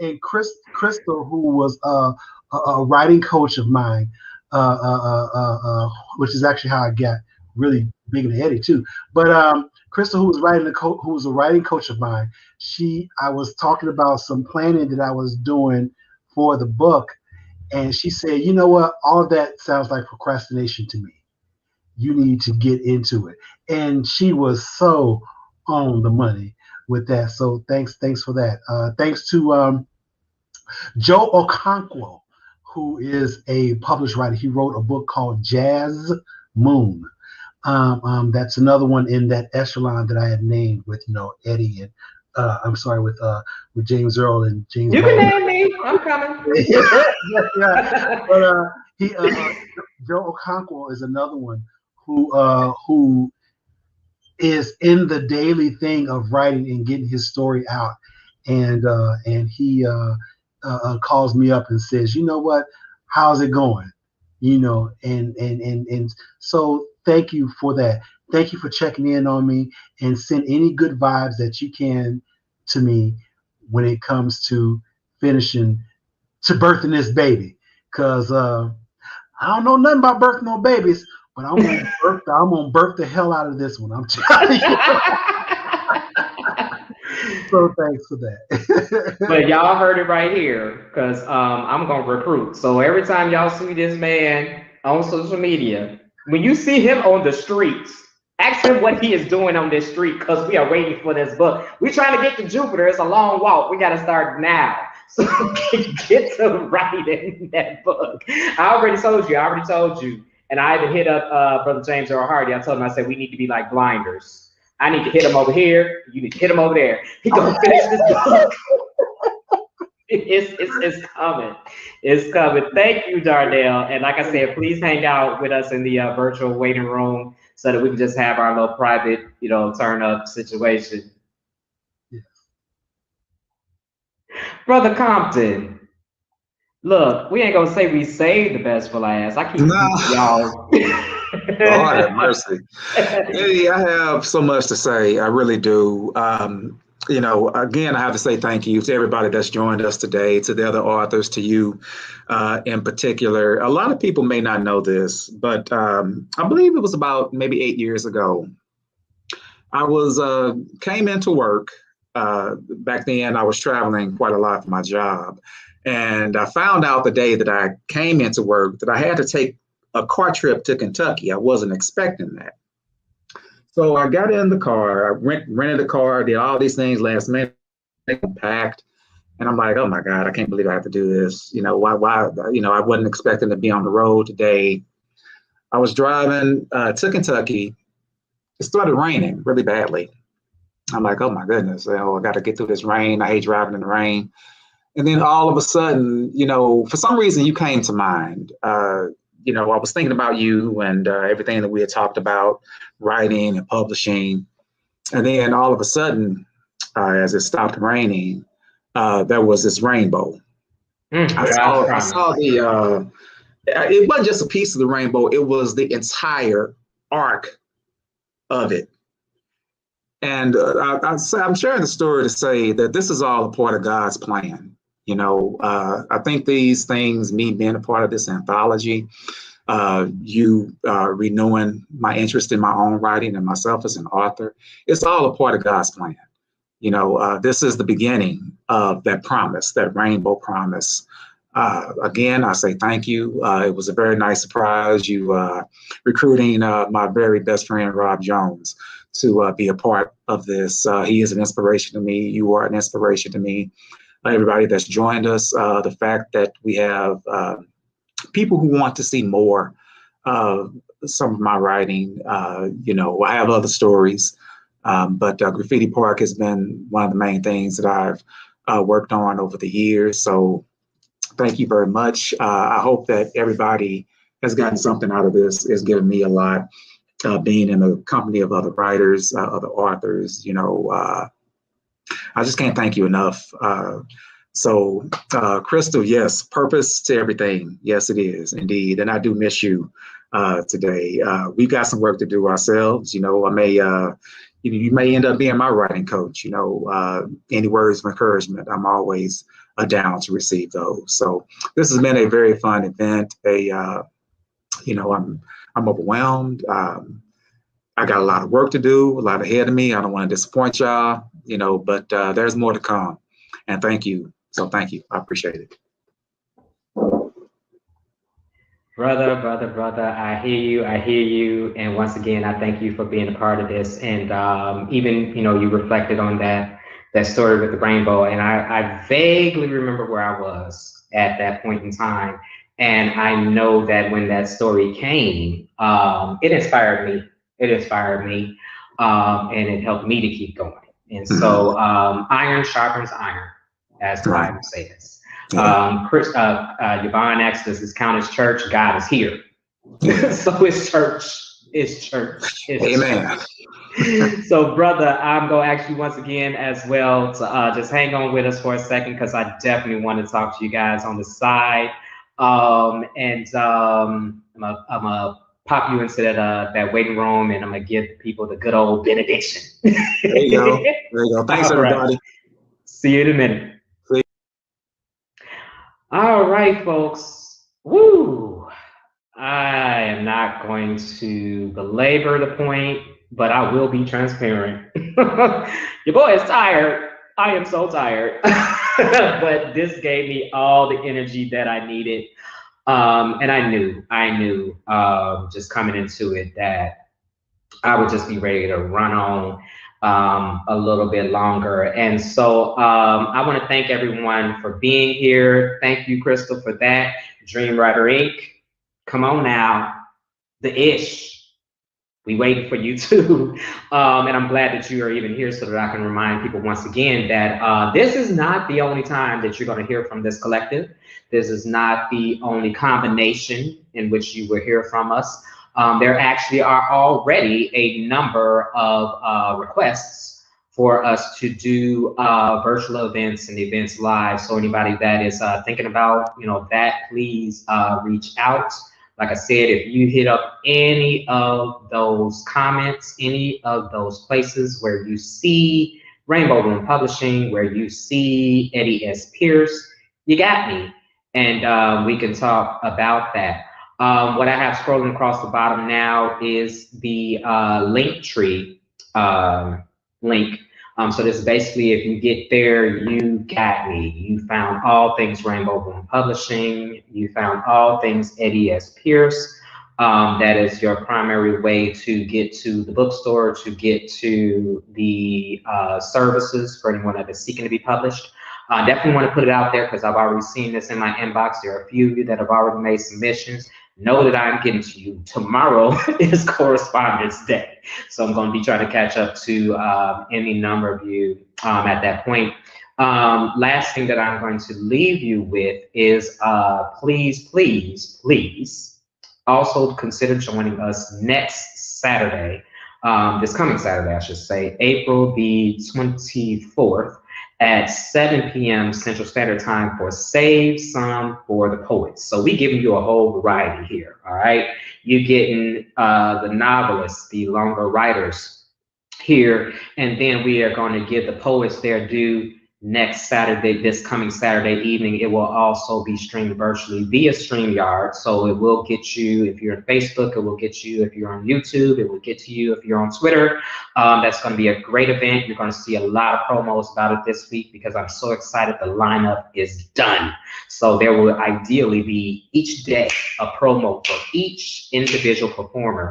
and Crystal, who was a writing coach of mine, which is actually how I got really big into Eddie too. But Crystal, who was who was a writing coach of mine, I was talking about some planning that I was doing for the book, and she said, "You know what? All of that sounds like procrastination to me. You need to get into it." And she was so on the money with that. So thanks for that. Thanks to Joe Okonkwo, who is a published writer. He wrote a book called Jazz Moon. That's another one in that echelon that I had named with Eddie and with James Earl and James. You can name me. I'm coming. yeah. But Joe Okonkwo is another one who is in the daily thing of writing and getting his story out, and he calls me up and says, "You know what? How's it going?" And so thank you for that. Thank you for checking in on me, and send any good vibes that you can to me when it comes to birthing this baby, because I don't know nothing about birthing no babies, but I'm gonna birth the hell out of this one. I'm telling you. So thanks for that. But y'all heard it right here, because I'm gonna recruit. So every time y'all see this man on social media, when you see him on the streets, ask him what he is doing on this street, because we are waiting for this book. We're trying to get to Jupiter. It's a long walk. We got to start now. So get to writing that book. I already told you. And I even hit up Brother James Earl Hardy. I told him, I said, we need to be like blinders. I need to hit him over here. You need to hit him over there. He gonna finish this book. It's coming. It's coming. Thank you, Darnell. And like I said, please hang out with us in the virtual waiting room so that we can just have our little private, turn up situation. Yes. Brother Compton, look, we ain't gonna say we saved the best for last. I keep y'all. Lord have mercy. Hey, I have so much to say. I really do. Again, I have to say thank you to everybody that's joined us today, to the other authors, to you in particular. A lot of people may not know this, but I believe it was about maybe 8 years ago. I came into work. Back then, I was traveling quite a lot for my job. And I found out the day that I came into work that I had to take a car trip to Kentucky. I wasn't expecting that. So I got in the car, I rented a car, did all these things last minute, packed. And I'm like, oh my God, I can't believe I have to do this. Why, I wasn't expecting to be on the road today. I was driving to Kentucky. It started raining really badly. I'm like, oh my goodness, I got to get through this rain. I hate driving in the rain. And then all of a sudden, for some reason you came to mind. I was thinking about you and everything that we had talked about, writing and publishing. And then all of a sudden, as it stopped raining, there was this rainbow. I saw it wasn't just a piece of the rainbow, it was the entire arc of it. And I'm sharing the story to say that this is all a part of God's plan. I think these things, me being a part of this anthology, you renewing my interest in my own writing and myself as an author, it's all a part of God's plan. This is the beginning of that promise, that rainbow promise. Again, I say thank you. It was a very nice surprise, you recruiting my very best friend, Rob Jones, to be a part of this. He is an inspiration to me. You are an inspiration to me. Everybody that's joined us, the fact that we have people who want to see more of some of my writing. You know, I have other stories, but Graffiti Park has been one of the main things that I've worked on over the years. So thank you very much. I hope that everybody has gotten something out of this. It's given me a lot, being in the company of other writers, other authors. You know, I just can't thank you enough. So, Crystal, yes, purpose to everything. Yes, it is indeed. And I do miss you today. We've got some work to do ourselves. You know, I may, you may end up being my writing coach. You know, any words of encouragement, I'm always down to receive those. So this has been a very fun event. You know, I'm overwhelmed. I got a lot of work to do, a lot ahead of me. I don't want to disappoint y'all, you know, but there's more to come. And thank you. So thank you. I appreciate it. Brother, I hear you. And once again, I thank you for being a part of this. And even, you know, you reflected on that story with the rainbow. And I vaguely remember where I was at that point in time. And I know that when that story came, it inspired me. And it helped me to keep going. And so iron sharpens iron, as the Bible says. Yvonne asked, does this count as church? God is here. So it's church. Amen. Church. So brother, I'm going to ask you once again as well to just hang on with us for a second, because I definitely want to talk to you guys on the side. I'm gonna pop you into that waiting room, and I'm gonna give people the good old benediction. There you go. There you go. Thanks, everybody. Right. See you in a minute. All right, folks. Woo! I am not going to belabor the point, but I will be transparent. Your boy is tired. I am so tired. But this gave me all the energy that I needed. And I knew just coming into it that I would just be ready to run on a little bit longer. And so I want to thank everyone for being here. Thank you, Crystal, for that. Dream Writer Inc. Come on now. The Ish. We waiting for you too. And I'm glad that you are even here so that I can remind people once again that this is not the only time that you're going to hear from this collective. This is not the only combination in which you will hear from us. There actually are already a number of requests for us to do virtual events and events live. So anybody that is thinking about, you know, that, please reach out. Like I said, if you hit up any of those comments, any of those places where you see Rainbow Room Publishing, where you see Eddie S. Pierce, you got me. And we can talk about that. What I have scrolling across the bottom now is the Linktree link. So this is basically, if you get there, you got me. You found all things Rainbow Room Publishing. You found all things Eddie S. Pierce. That is your primary way to get to the bookstore, to get to the services for anyone that is seeking to be published. I definitely want to put it out there because I've already seen this in my inbox. There are a few of you that have already made submissions. Know that I'm getting to you. Tomorrow is correspondence day. So I'm going to be trying to catch up to any number of you at that point. Last thing that I'm going to leave you with is please also consider joining us next Saturday, this coming Saturday, I should say, April the 24th. At 7 p.m. Central Standard Time for Save Some for the Poets. So we giving you a whole variety here, all right? You're getting the novelists, the longer writers here, and then we are going to give the poets their due next Saturday, this coming Saturday evening. It will also be streamed virtually via StreamYard. So it will get you, if you're on Facebook, it will get you, if you're on YouTube, it will get to you if you're on Twitter. That's going to be a great event. You're going to see a lot of promos about it this week because I'm so excited. The lineup is done. So there will ideally be each day a promo for each individual performer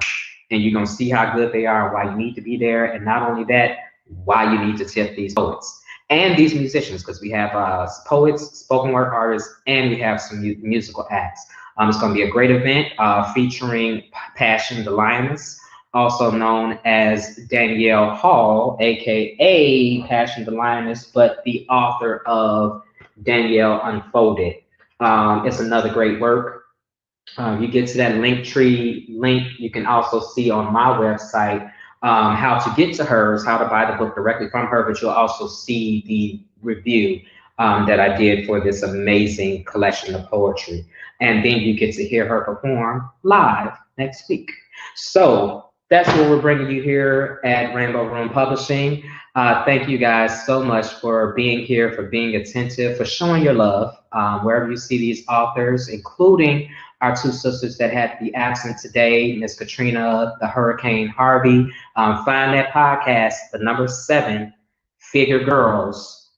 and you're going to see how good they are and why you need to be there. And not only that, why you need to tip these poets and these musicians, because we have poets, spoken word artists, and we have some musical acts. It's going to be a great event featuring Passion the Lioness, also known as Danielle Hall, aka Passion the Lioness, but the author of Danielle Unfolded. It's another great work. You get to that Linktree link, you can also see on my website how to get to hers, how to buy the book directly from her, but you'll also see the review that I did for this amazing collection of poetry. And then you get to hear her perform live next week. So that's what we're bringing you here at Rainbow Room Publishing. Thank you guys so much for being here, for being attentive, for showing your love wherever you see these authors, including our two sisters that had to be absent today, Miss Katrina, the Hurricane Harvey. Find that podcast, the number 7 Figure Girls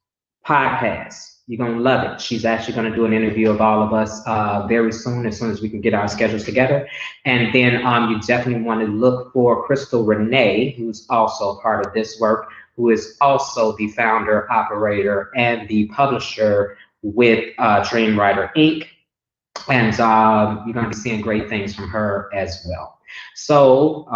podcast. You're going to love it. She's actually going to do an interview of all of us very soon as we can get our schedules together. And then you definitely want to look for Crystal Renee, who's also part of this work, who is also the founder, operator, and the publisher with Dreamwriter Inc. And you're going to be seeing great things from her as well. So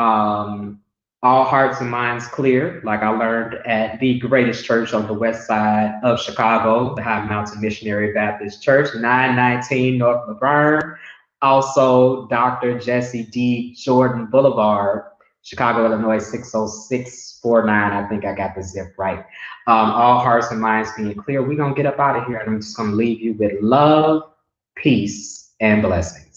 all hearts and minds clear, like I learned at the greatest church on the west side of Chicago, the High Mountain Missionary Baptist Church, 919 North Laverne. Also, Dr. Jesse D. Jordan Boulevard, Chicago, Illinois, 60649. I think I got the zip right. All hearts and minds being clear, we're going to get up out of here, and I'm just going to leave you with love, peace, and blessings.